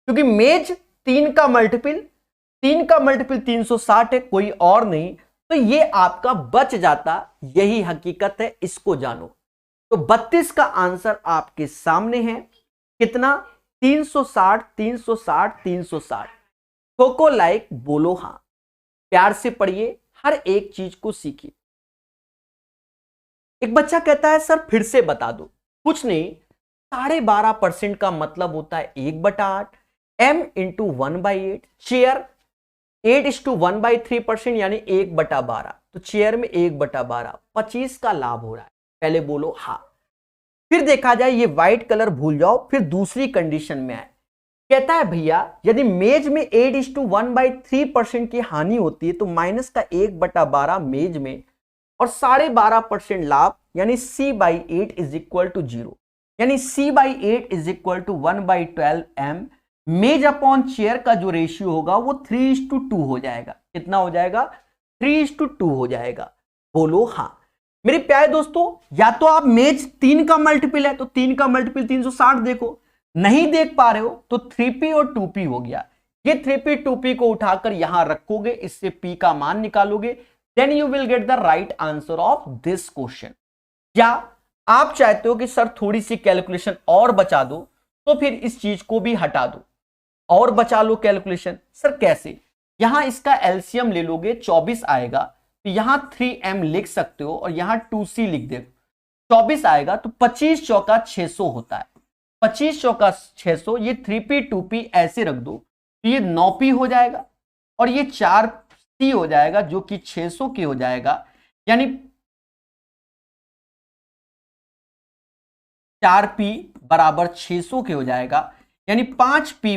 क्योंकि मेज 3 का मल्टीपल 360 है, कोई और नहीं, तो ये आपका बच जाता। यही हकीकत है, इसको जानो। तो 32 का आंसर आपके सामने है, कितना, 360 360 360। ठोको लाइक, बोलो हां, प्यार से पढ़िए, हर एक चीज को सीखिए। एक बच्चा कहता है सर फिर से बता दो। कुछ नहीं, 12.5% का मतलब होता है 1/8, m इंटू 1/8, चेयर 8:1/3% यानी 1/12, तो चेयर में 1/12, 25 का लाभ हो रहा है। पहले बोलो हाँ। फिर देखा जाए, ये व्हाइट कलर भूल जाओ, फिर दूसरी कंडीशन में आए। कहता है भैया यदि मेज में 8:1/3% की हानि होती है तो माइनस का 1/12 मेज में और 12.5% लाभ, यानी c/8 इज इक्वल टू 0, यानी c/8 is equal to 1/12 m। मेज अपॉन चेयर का जो रेशियो होगा वो 3:2 हो जाएगा। कितना हो जाएगा, 3:2 हो जाएगा। बोलो हाँ। मेरे प्यारे दोस्तों, या तो आप मेज 3 का मल्टीपल है तो 3 का मल्टीपल 360 देखो, नहीं देख पा रहे हो तो 3p और 2p हो गया। ये 3p 2p को उठाकर यहां रखोगे, इससे p का मान निकालोगे, then you will get the right answer of this question. क्या आप चाहते हो कि सर थोड़ी सी कैलकुलेशन और बचा दो, तो फिर इस चीज को भी हटा दो और बचा लो कैलकुलेशन। सर कैसे, यहां इसका एलसीएम ले लोगे, 24 आएगा, तो यहां 3m लिख सकते हो और यहां 2c लिख दे, 24 आएगा, तो 25 चौका 600 होता है, 25 चौका 600। ये 3p 2p ऐसे रख दो तो ये 9p हो जाएगा और ये 4c हो जाएगा जो कि 600 की हो जाएगा, यानी 4p बराबर 600 के हो जाएगा, यानी 5p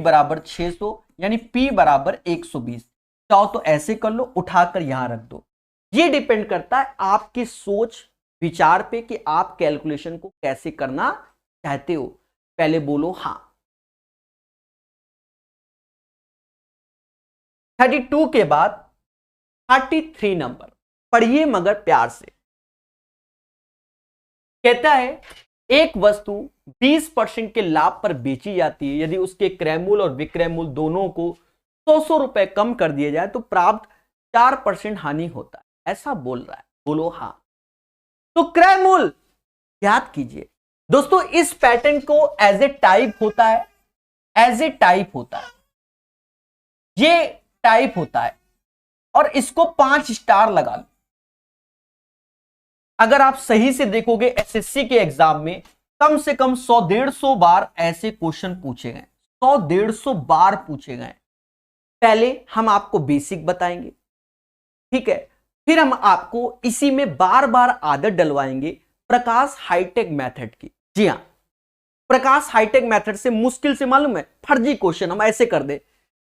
बराबर 600, यानी p बराबर 120। चाहो तो ऐसे कर लो, उठाकर यहां रख दो। ये डिपेंड करता है आपकी सोच विचार पे कि आप कैलकुलेशन को कैसे करना चाहते हो। पहले बोलो हां। 32 के बाद 33 नंबर पढ़िए मगर प्यार से। कहता है एक वस्तु 20% के लाभ पर बेची जाती है, यदि उसके क्रय मूल्य और विक्रय मूल्य दोनों को 100 रुपए कम कर दिया जाए तो प्राप्त 4% हानि होता है, ऐसा बोल रहा है। बोलो हाँ। तो क्रय मूल्य याद कीजिए दोस्तों, इस पैटर्न को एज ए टाइप होता है, एज ए टाइप होता है, ये टाइप होता है और इसको 5 स्टार लगा लो। अगर आप सही से देखोगे एसएससी के एग्जाम में कम से कम 100-150 बार ऐसे क्वेश्चन पूछे गए, 100-150 बार पूछे गए। पहले हम आपको बेसिक बताएंगे, ठीक है, फिर हम आपको इसी में बार बार आदत डलवाएंगे प्रकाश हाईटेक मेथड की। जी हां, प्रकाश हाईटेक मेथड से मुश्किल से मालूम है फर्जी क्वेश्चन हम ऐसे कर दे,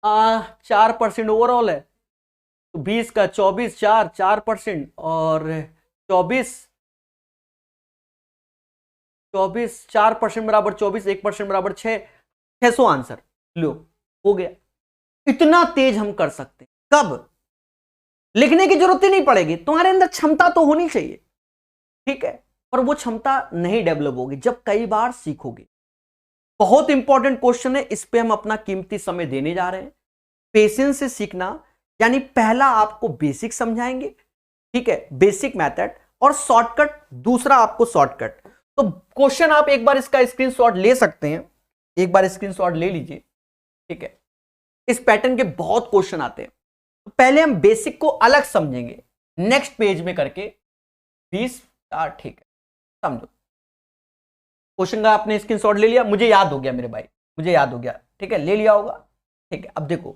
4% ओवरऑल है तो 20 का 24, 4% और 24 4% बराबर 24, 1% बराबर 600 आंसर लो, हो गया। इतना तेज हम कर सकते हैं। कब? लिखने की जरूरत ही नहीं पड़ेगी, तुम्हारे अंदर क्षमता तो होनी चाहिए, ठीक है, पर वो क्षमता नहीं डेवलप होगी जब कई बार सीखोगे। बहुत इंपॉर्टेंट क्वेश्चन है, इस पे हम अपना कीमती समय देने जा रहे हैं। पेशेंस से सीखना, यानी पहला आपको बेसिक समझाएंगे, ठीक है, बेसिक मेथड, और शॉर्टकट दूसरा आपको शॉर्टकट। तो क्वेश्चन आप एक बार इसका स्क्रीनशॉट ले सकते हैं, एक बार स्क्रीनशॉट ले लीजिए, ठीक है। इस पैटर्न के बहुत क्वेश्चन आते हैं, तो पहले हम बेसिक को अलग समझेंगे, नेक्स्ट पेज में करके 20, ठीक है, समझो। क्वेश्चन का आपने स्क्रीनशॉट ले लिया, मुझे याद हो गया मेरे भाई, मुझे याद हो गया, ठीक है, ले लिया होगा, ठीक है। अब देखो,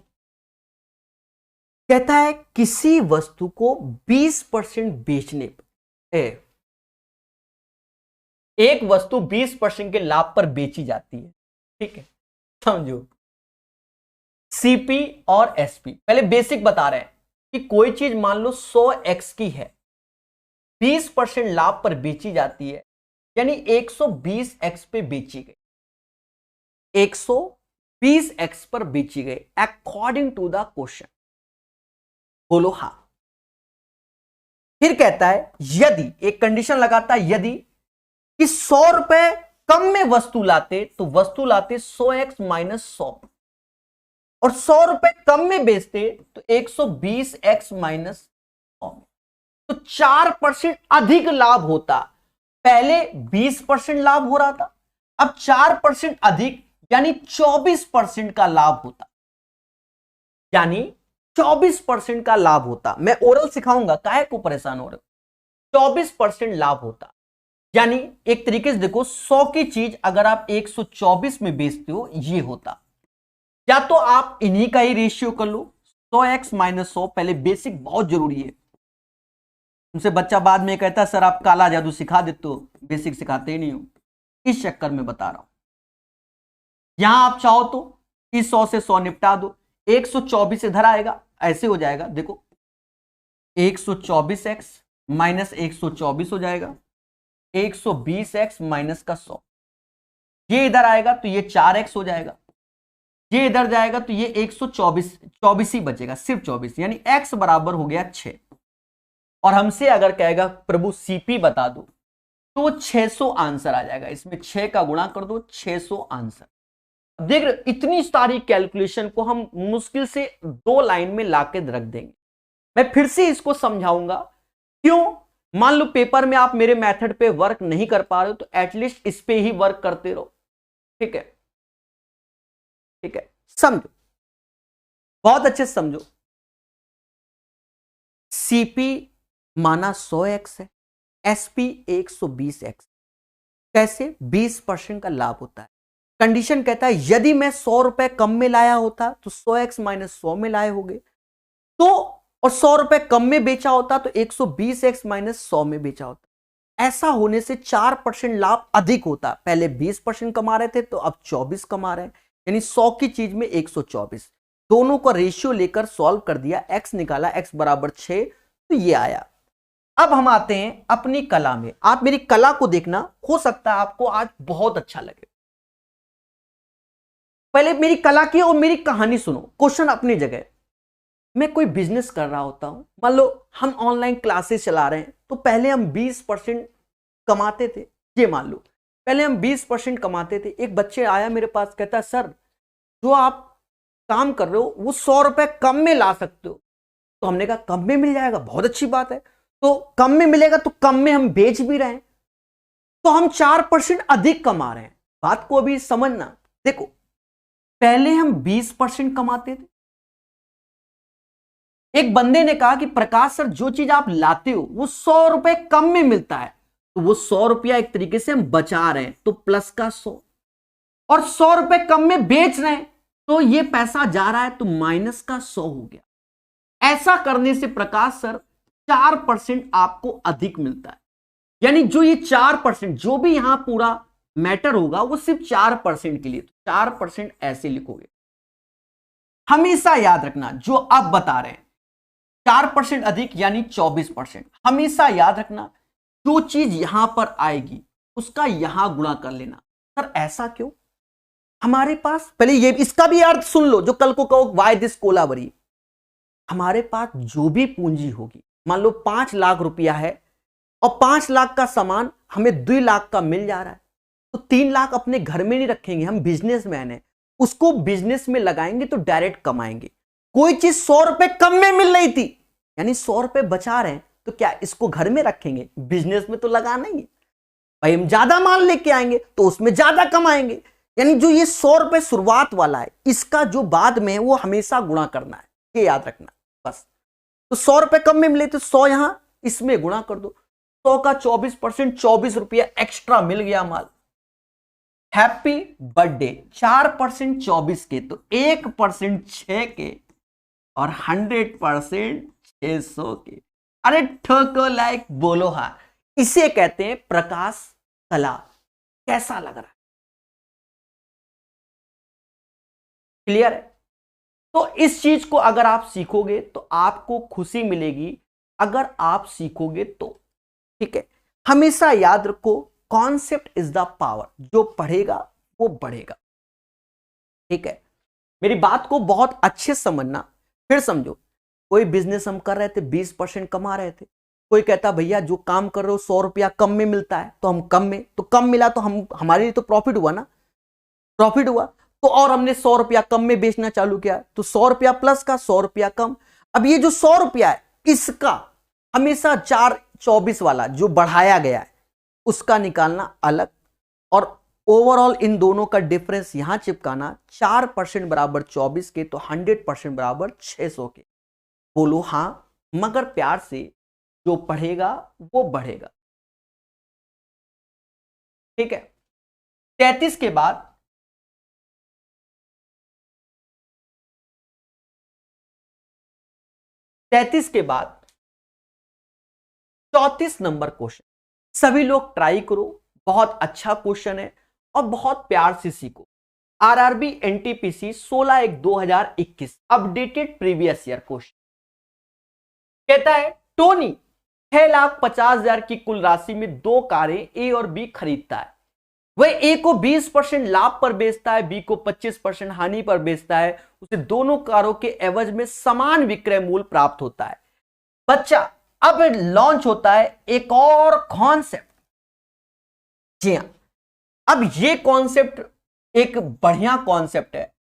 कहता है किसी वस्तु को 20% बेचने पर, एक वस्तु 20% के लाभ पर बेची जाती है, ठीक है, समझो। सीपी और एसपी, पहले बेसिक बता रहे हैं कि कोई चीज मान लो 100x की है, 20% लाभ पर बेची जाती है, यानी 120x पे बेची गई, 120x पर बेची गई अकॉर्डिंग टू द क्वेश्चन। बोलो हाँ। फिर कहता है यदि, एक कंडीशन लगाता है, यदि कि 100 रुपए कम में वस्तु लाते तो वस्तु लाते 100x माइनस 100, और 100 रुपए कम में बेचते तो 120x माइनस 100, तो 4% अधिक लाभ होता। पहले 20% लाभ हो रहा था, अब 4% अधिक यानी 24% का लाभ होता, यानी 24% का लाभ होता। मैं ओरल सिखाऊंगा, काहे को परेशान हो रहे हो। 24% लाभ होता, यानी एक तरीके से देखो 100 की चीज अगर आप 124 में बेचते हो ये होता। या तो आप इन्हीं का ही रेशियो कर लो, 100x माइनस 100, पहले बेसिक बहुत जरूरी है। उनसे बच्चा बाद में कहता है सर आप काला जादू सिखा देते हो, बेसिक सिखाते ही नहीं हो, इस चक्कर में बता रहा हूं। यहां आप चाहो तो इस 100 से 100 निपटा दो, 124 इधर आएगा, ऐसे हो जाएगा, देखो 124x माइनस 124 हो जाएगा, 120x माइनस का 100, ये इधर आएगा तो ये 4x हो जाएगा, ये इधर जाएगा तो ये 124 ही बचेगा, सिर्फ 24, यानी x बराबर हो गया 6। और हमसे अगर कहेगा प्रभु सीपी बता दो तो 600 आंसर आ जाएगा, इसमें 6 का गुणा कर दो, 600 आंसर। देख रहे, इतनी सारी कैलकुलेशन को हम मुश्किल से 2 लाइन में लाके रख देंगे। मैं फिर से इसको समझाऊंगा, क्यों? मान लो पेपर में आप मेरे मेथड पे वर्क नहीं कर पा रहे हो तो एटलीस्ट इस पे ही वर्क करते रहो, ठीक है, ठीक है, समझो, बहुत अच्छे से समझो। सीपी माना 100x है, एसपी 120x, कैसे? 20% का लाभ होता है। कंडीशन कहता है यदि मैं 100 रुपए कम में लाया होता तो 100x माइनस 100 में लाए होगे, तो और 100 रुपए कम में बेचा होता तो 120x माइनस 100 में बेचा होता। ऐसा होने से 4% लाभ अधिक होता। पहले 20% कमा रहे थे तो अब 24 कमा रहे हैं, यानी 100 की चीज में 124। दोनों का रेशियो लेकर सॉल्व कर दिया, x निकाला, x बराबर 6, तो ये आया। अब हम आते हैं अपनी कला में। आप मेरी कला को देखना, हो सकता है आपको आज बहुत अच्छा लगे। पहले मेरी कला की और मेरी कहानी सुनो। क्वेश्चन अपनी जगह, मैं कोई बिजनेस कर रहा होता हूं, मान लो हम ऑनलाइन क्लासेस चला रहे हैं, तो पहले हम 20% कमाते थे, ये मान लो, पहले हम 20% कमाते थे। एक बच्चे आया मेरे पास, कहता है सर जो आप काम कर रहे हो वो 100 रुपए कम में ला सकते हो। तो हमने कहा कम में मिल जाएगा, बहुत अच्छी बात है। तो कम में मिलेगा तो कम में हम बेच भी रहे हैं, तो हम 4% अधिक कमा रहे हैं। बात को अभी समझना। देखो पहले हम 20% कमाते थे। एक बंदे ने कहा कि प्रकाश सर जो चीज आप लाते हो वो 100 रुपए कम में मिलता है, तो वो 100 रुपया एक तरीके से हम बचा रहे हैं, तो प्लस का 100, और 100 रुपए कम में बेच रहे हैं तो ये पैसा जा रहा है, तो माइनस का 100 हो गया। ऐसा करने से प्रकाश सर 4% आपको अधिक मिलता है। यानी जो ये 4%, जो भी यहां पूरा मैटर होगा वो सिर्फ 4% के लिए, तो 4% ऐसे लिखोगे। हमेशा याद रखना जो आप बता रहे हैं 4% अधिक यानी 24%। हमेशा याद रखना जो चीज यहां पर आएगी उसका यहां गुणा कर लेना। सर ऐसा क्यों? हमारे पास पहले ये इसका भी अर्थ सुन लो, जो कल को कहो वाई दिस कोलाबरी। हमारे पास जो भी पूंजी होगी, मान लो 5 लाख रुपया है और 5 लाख का सामान हमें 2 लाख का मिल जा रहा है, तो 3 लाख अपने घर में नहीं रखेंगे, हम बिजनेसमैन हैं, उसको बिजनेस में लगाएंगे तो डायरेक्ट कमाएंगे। कोई चीज 100 रुपए कम में मिल रही थी, यानी 100 रुपए बचा रहे हैं, तो क्या इसको घर में रखेंगे? बिजनेस में तो लगाना ही है भाई। हम ज्यादा माल लेके आएंगे तो उसमें ज्यादा कमाएंगे। यानी जो ये 100 रुपए शुरुआत वाला है, इसका जो बाद में है वो हमेशा गुणा करना है, ये याद रखना बस। तो 100 रुपए कम में मिले तो 100 यहां इसमें गुणा कर दो। 100 का 24%, 24 रुपया एक्स्ट्रा मिल गया माल। Happy birthday. 4% 24 के, तो 1% 6 के, और 100% 600 के। अरे ठोको लाइक बोलो हाँ। इसे कहते हैं प्रकाश कला। कैसा लग रहा है? क्लियर है? तो इस चीज को अगर आप सीखोगे तो आपको खुशी मिलेगी, अगर आप सीखोगे तो। ठीक है, हमेशा याद रखो कॉन्सेप्ट इज द पावर। जो पढ़ेगा वो बढ़ेगा। ठीक है, मेरी बात को बहुत अच्छे से समझना, फिर समझो। कोई बिजनेस हम कर रहे थे, 20% कमा रहे थे, कोई कहता भैया जो काम कर रहे हो 100 रुपया कम में मिलता है, तो हम कम में, तो कम मिला तो हम हमारे लिए तो प्रॉफिट हुआ ना, प्रॉफिट हुआ। तो और हमने 100 रुपया कम में बेचना चालू किया, तो 100 रुपया प्लस का 100 रुपया कम। अब ये जो 100 रुपया है इसका हमेशा 4-24 वाला जो बढ़ाया गया है उसका निकालना अलग, और ओवरऑल इन दोनों का डिफरेंस यहां चिपकाना। 4% बराबर 24 के, तो 100% बराबर 600 के। बोलो हां, मगर प्यार से। जो पढ़ेगा वो बढ़ेगा। ठीक है, 33 के बाद 34 नंबर क्वेश्चन। सभी लोग ट्राई करो, बहुत अच्छा क्वेश्चन है और बहुत प्यार से सीखो। RRB NTPC 16/1/2021 updated previous year question कहता है टोनी 6,50,000 की कुल राशि में 2 कारें ए और बी खरीदता है। वह ए को 20% लाभ पर बेचता है, बी को 25% हानि पर बेचता है। उसे दोनों कारों के एवज में समान विक्रय मूल्य प्राप्त होता है। बच्चा, अब लॉन्च होता है एक और कॉन्सेप्ट। जी हां, अब ये कॉन्सेप्ट एक बढ़िया कॉन्सेप्ट है।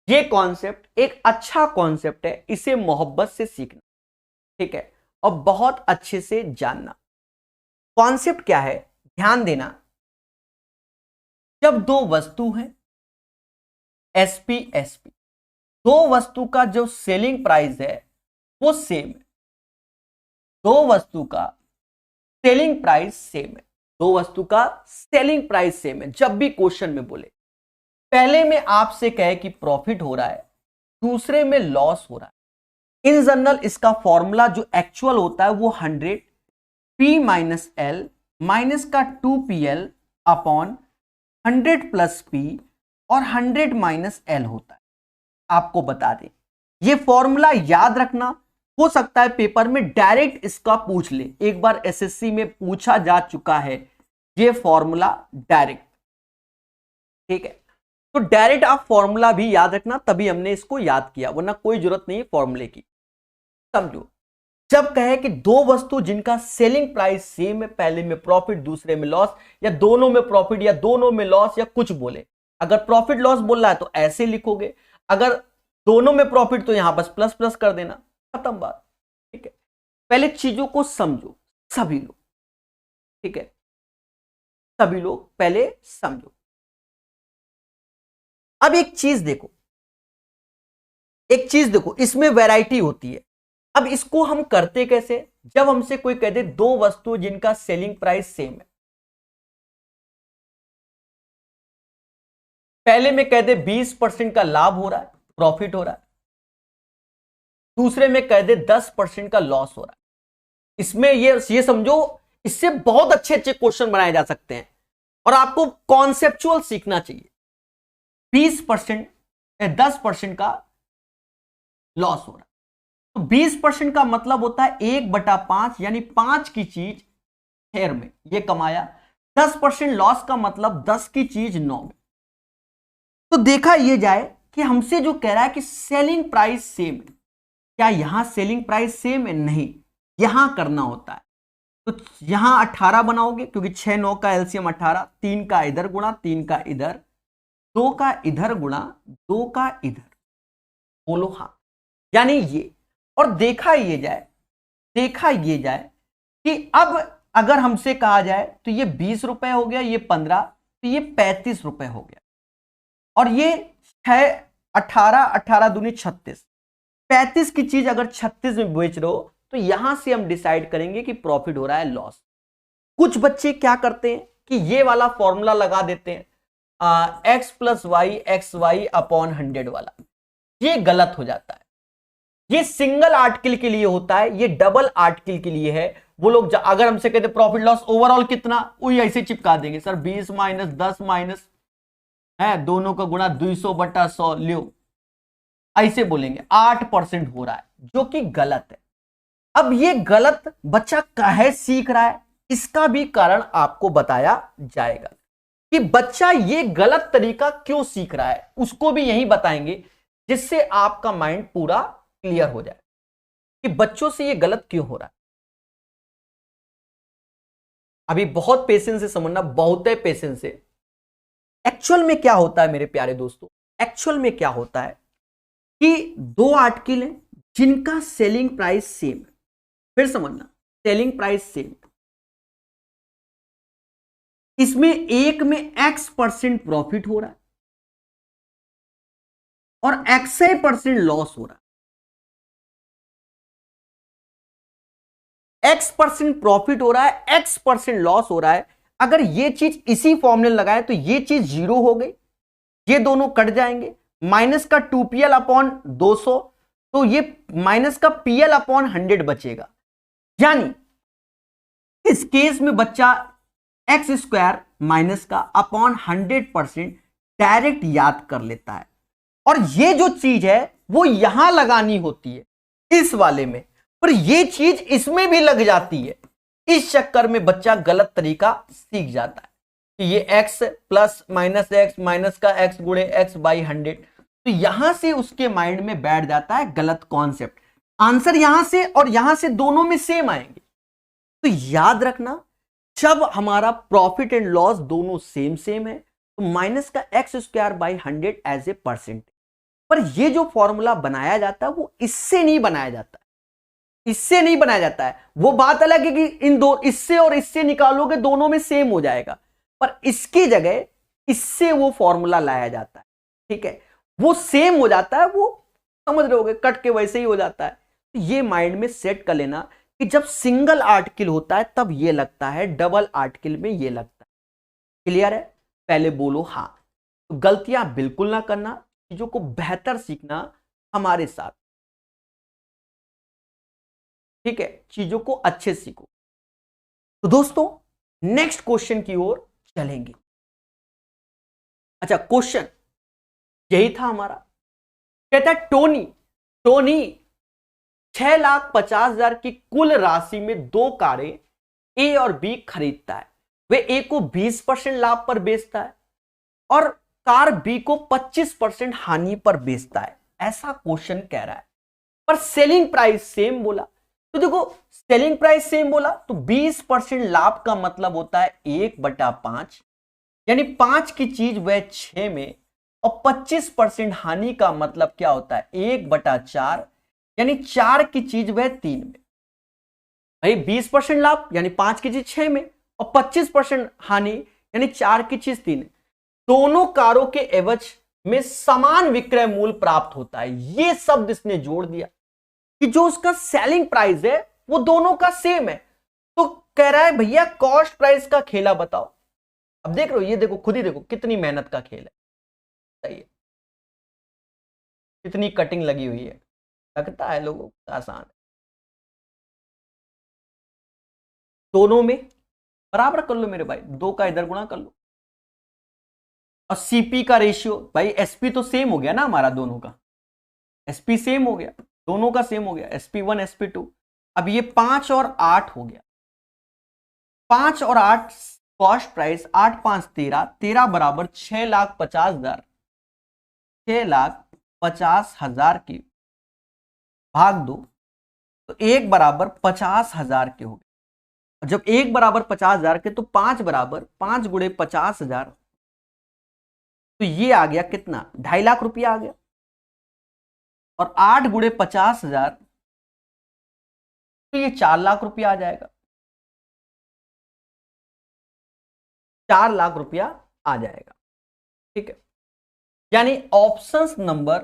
ये कॉन्सेप्ट एक अच्छा कॉन्सेप्ट है, इसे मोहब्बत से सीखना। ठीक है, और बहुत अच्छे से जानना। कॉन्सेप्ट क्या है, ध्यान देना। जब दो वस्तु हैं एसपी एसपी, दो वस्तु का जो सेलिंग प्राइस है वो सेम है। दो वस्तु का सेलिंग प्राइस सेम है। दो वस्तु का सेलिंग प्राइस सेम है। जब भी क्वेश्चन में बोले, पहले में आपसे कहे कि प्रॉफिट हो रहा है, दूसरे में लॉस हो रहा है, इन जनरल इसका फॉर्मूला जो एक्चुअल होता है वो 100 P माइनस एल माइनस का 2PL अपॉन 100 प्लस P और 100 माइनस एल होता है। आपको बता दें, ये फॉर्मूला याद रखना। हो सकता है पेपर में डायरेक्ट इसका पूछ ले, एक बार एसएससी में पूछा जा चुका है ये फॉर्मूला डायरेक्ट। ठीक है, तो डायरेक्ट आप फॉर्मूला भी याद रखना, तभी हमने इसको याद किया, वरना कोई जरूरत नहीं है फॉर्मूले की। समझो, जब कहे कि दो वस्तु जिनका सेलिंग प्राइस सेम है, पहले में प्रॉफिट दूसरे में लॉस, या दोनों में प्रॉफिट या दोनों में लॉस, या कुछ बोले, अगर प्रॉफिट लॉस बोल रहा है तो ऐसे लिखोगे, अगर दोनों में प्रॉफिट तो यहां बस प्लस प्लस कर देना, खत्म बात। ठीक है, पहले चीजों को समझो सभी लोग, ठीक है, सभी लोग पहले समझो। अब एक चीज देखो, एक चीज देखो, इसमें वैरायटी होती है। अब इसको हम करते कैसे, जब हमसे कोई कह दे दो वस्तु जिनका सेलिंग प्राइस सेम है, पहले में कह दे 20% का लाभ हो रहा है, प्रॉफिट हो रहा है, दूसरे में कह दे 10% का लॉस हो रहा है। इसमें ये समझो, इससे बहुत अच्छे अच्छे क्वेश्चन बनाए जा सकते हैं, और आपको कॉन्सेप्चुअल सीखना चाहिए। 20% 10% का लॉस हो रहा है, तो 20% का मतलब होता है 1/5, यानी 5 की चीज 6 में ये कमाया। 10% लॉस का मतलब 10 की चीज 9 में। तो देखा ये जाए कि हमसे जो कह रहा है कि सेलिंग प्राइस सेम है, क्या यहां सेलिंग प्राइस सेम है? नहीं, यहां करना होता है। तो यहां 18 बनाओगे, क्योंकि 6 9 का एलसीएम 18, 3 का इधर गुणा 3 का इधर, 2 का इधर गुणा 2 का इधर, बोलो हाँ, यानी ये। और देखा ये जाए कि अब अगर हमसे कहा जाए तो ये 20 रुपए हो गया, ये 15, तो ये 35 रुपए हो गया, और ये 6 18 18 दूनी 36, 35 की चीज अगर 36 में बेच रहे हो, तो यहां से हम डिसाइड करेंगे कि प्रॉफिट हो रहा है लॉस। कुछ बच्चे क्या करते हैं कि ये वाला फॉर्मूला लगा देते हैं, x + y xy अपॉन 100 वाला, ये गलत हो जाता है। ये सिंगल आर्टिकल के लिए होता है, ये डबल आर्टिकल के लिए है। वो लोग अगर हमसे कहते प्रॉफिट लॉस ओवरऑल कितना, वही ऐसे चिपका देंगे, सर 20 माइनस 10 माइनस है, दोनों का गुणा 200/100 लो, ऐसे बोलेंगे 8% हो रहा है, जो कि गलत है। अब ये गलत बच्चा काहे सीख रहा है, इसका भी कारण आपको बताया जाएगा कि बच्चा ये गलत तरीका क्यों सीख रहा है, उसको भी यही बताएंगे, जिससे आपका माइंड पूरा क्लियर हो जाए कि बच्चों से ये गलत क्यों हो रहा है। अभी बहुत पेशेंस से समझना, बहुत है पेशेंस से। एक्चुअल में क्या होता है मेरे प्यारे दोस्तों, एक्चुअल में क्या होता है कि दो आर्टिकल हैं जिनका सेलिंग प्राइस सेम है, फिर समझना, सेलिंग प्राइस सेम, इसमें एक में x% प्रॉफिट हो रहा है और x% लॉस हो रहा है। x% प्रॉफिट हो रहा है, x% लॉस हो रहा है। अगर ये चीज इसी फॉर्मूले लगाए तो ये चीज 0 हो गई, ये दोनों कट जाएंगे, माइनस का 2pl अपॉन 200, तो ये माइनस का pl अपॉन 100 बचेगा। यानी इस केस में बच्चा x² माइनस का अपॉन 100% डायरेक्ट याद कर लेता है, और ये जो चीज है वो यहां लगानी होती है इस वाले में, पर ये चीज इसमें भी लग जाती है। इस चक्कर में बच्चा गलत तरीका सीख जाता है कि ये x plus minus x minus का x गुणे x/100, तो यहां से उसके माइंड में बैठ जाता है गलत कॉन्सेप्ट। आंसर यहां से और यहां से दोनों में सेम आएंगे। तो याद रखना, जब हमारा प्रॉफिट एंड लॉस दोनों सेम है तो माइनस का x²/100 एज ए परसेंट। पर ये जो फॉर्मूला बनाया जाता है वो इससे नहीं बनाया जाता है, इससे नहीं बनाया जाता है। वो बात अलग है कि इन दो, इससे और इससे निकालोगे दोनों में सेम हो जाएगा, पर इसकी जगह इससे वो फॉर्मूला लाया जाता है। ठीक है, वो सेम हो जाता है, वो समझ रहे होगे, कट के वैसे ही हो जाता है। तो ये माइंड में सेट कर लेना कि जब सिंगल आर्टिकल होता है तब ये लगता है, डबल आर्टिकल में ये लगता है। क्लियर है? पहले बोलो हाँ। तो गलतियां बिल्कुल ना करना, चीजों को बेहतर सीखना हमारे साथ। ठीक है, चीजों को अच्छे सीखो। तो दोस्तों नेक्स्ट क्वेश्चन की ओर चलेंगे। अच्छा, क्वेश्चन यही था हमारा। कहता है टोनी 6,50,000 की कुल राशि में दो कारें ए और बी खरीदता है। वे ए को 20% लाभ पर बेचता है और कार बी को 25% हानि पर बेचता है, ऐसा क्वेश्चन कह रहा है, पर सेलिंग प्राइस सेम बोला। तो देखो सेलिंग प्राइस सेम बोला तो 20% लाभ का मतलब होता है 1/5, यानी 5 की चीज वह 6 में, और 25% हानि का मतलब क्या होता है 1/4, यानी 4 की चीज वह 3 में। भाई 20% लाभ यानी 5 की चीज 6 में, और 25% हानि यानी 4 की चीज 3 में। दोनों कारों के एवज में समान विक्रय मूल्य प्राप्त होता है। यह शब्द इसने जोड़ दिया कि जो उसका सेलिंग प्राइस है वो दोनों का सेम है। तो कह रहा है भैया कॉस्ट प्राइस का खेला बताओ। अब देख रहे हो, ये देखो खुद ही देखो कितनी मेहनत का खेल है, सही है, कितनी कटिंग लगी हुई है, लगता है लोगों को आसान है। दोनों में बराबर कर लो मेरे भाई, 2 का इधर गुणा कर लो, और सीपी का रेशियो, भाई एसपी तो सेम हो गया ना हमारा दोनों का, एसपी सेम हो गया, दोनों का सेम हो गया, sp1 sp2। अब ये 5 और 8 हो गया, 5 और 8 कॉस्ट प्राइस, 8 5 13, 13 बराबर 6,50,000, 6,50,000 की भाग 2, तो 1 बराबर 50,000 के हो गए। जब 1 बराबर 50,000 के तो 5 बराबर 5 गुणे 50,000, तो ये आ गया कितना 2.5 लाख रुपया आ गया, और 8 गुणे 50,000 तो ये 4 लाख रुपया आ जाएगा, 4 लाख रुपया आ जाएगा। ठीक है, यानी option number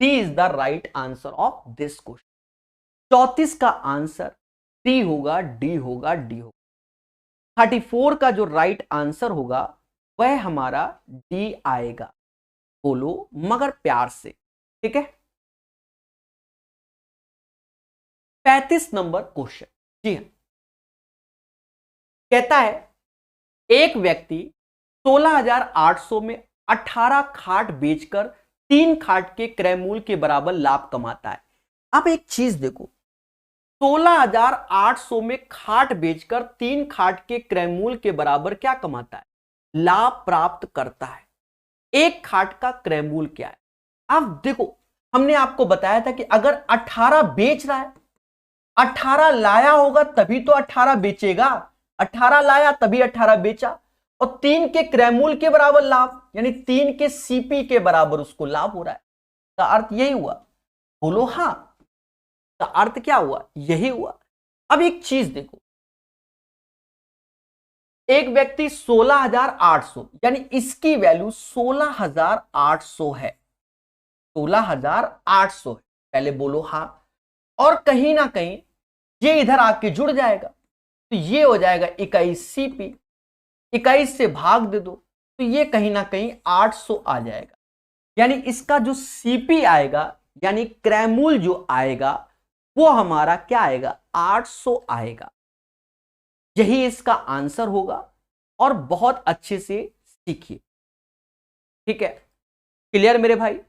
D is the right answer of this question. 34 का आंसर डी होगा, डी होगा, डी होगा। 34 का जो राइट आंसर होगा वह हमारा डी आएगा। बोलो मगर प्यार से, ठीक है। 35 नंबर क्वेश्चन, जी हाँ, कहता है एक व्यक्ति 16,800 में 18 खाट बेचकर 3 खाट के क्रय मूल्य के बराबर लाभ कमाता है। अब एक चीज देखो, 16,800 में खाट बेचकर 3 खाट के क्रय मूल्य के बराबर क्या कमाता है, लाभ प्राप्त करता है। एक खाट का क्रय मूल्य क्या है। अब देखो हमने आपको बताया था कि अगर 18 बेच रहा है, 18 लाया होगा तभी तो 18 बेचेगा, 18 लाया तभी 18 बेचा, और 3 के क्रय मूल्य के बराबर लाभ, यानी 3 के सीपी के बराबर उसको लाभ हो रहा है। का अर्थ यही हुआ, बोलो हां, का अर्थ क्या हुआ, यही हुआ। अब एक चीज देखो, एक व्यक्ति 16,800 यानी इसकी वैल्यू 16,800 है, 16,800 है, पहले बोलो हां, और कहीं ना कहीं ये इधर आके जुड़ जाएगा, तो ये हो जाएगा 21 सीपी, 21 से भाग दे दो तो ये कहीं ना कहीं 800 आ जाएगा। यानी इसका जो सीपी आएगा यानी क्रय मूल्य जो आएगा वो हमारा क्या आएगा 800 आएगा। यही इसका आंसर होगा, और बहुत अच्छे से सीखिए, ठीक है। क्लियर मेरे भाई।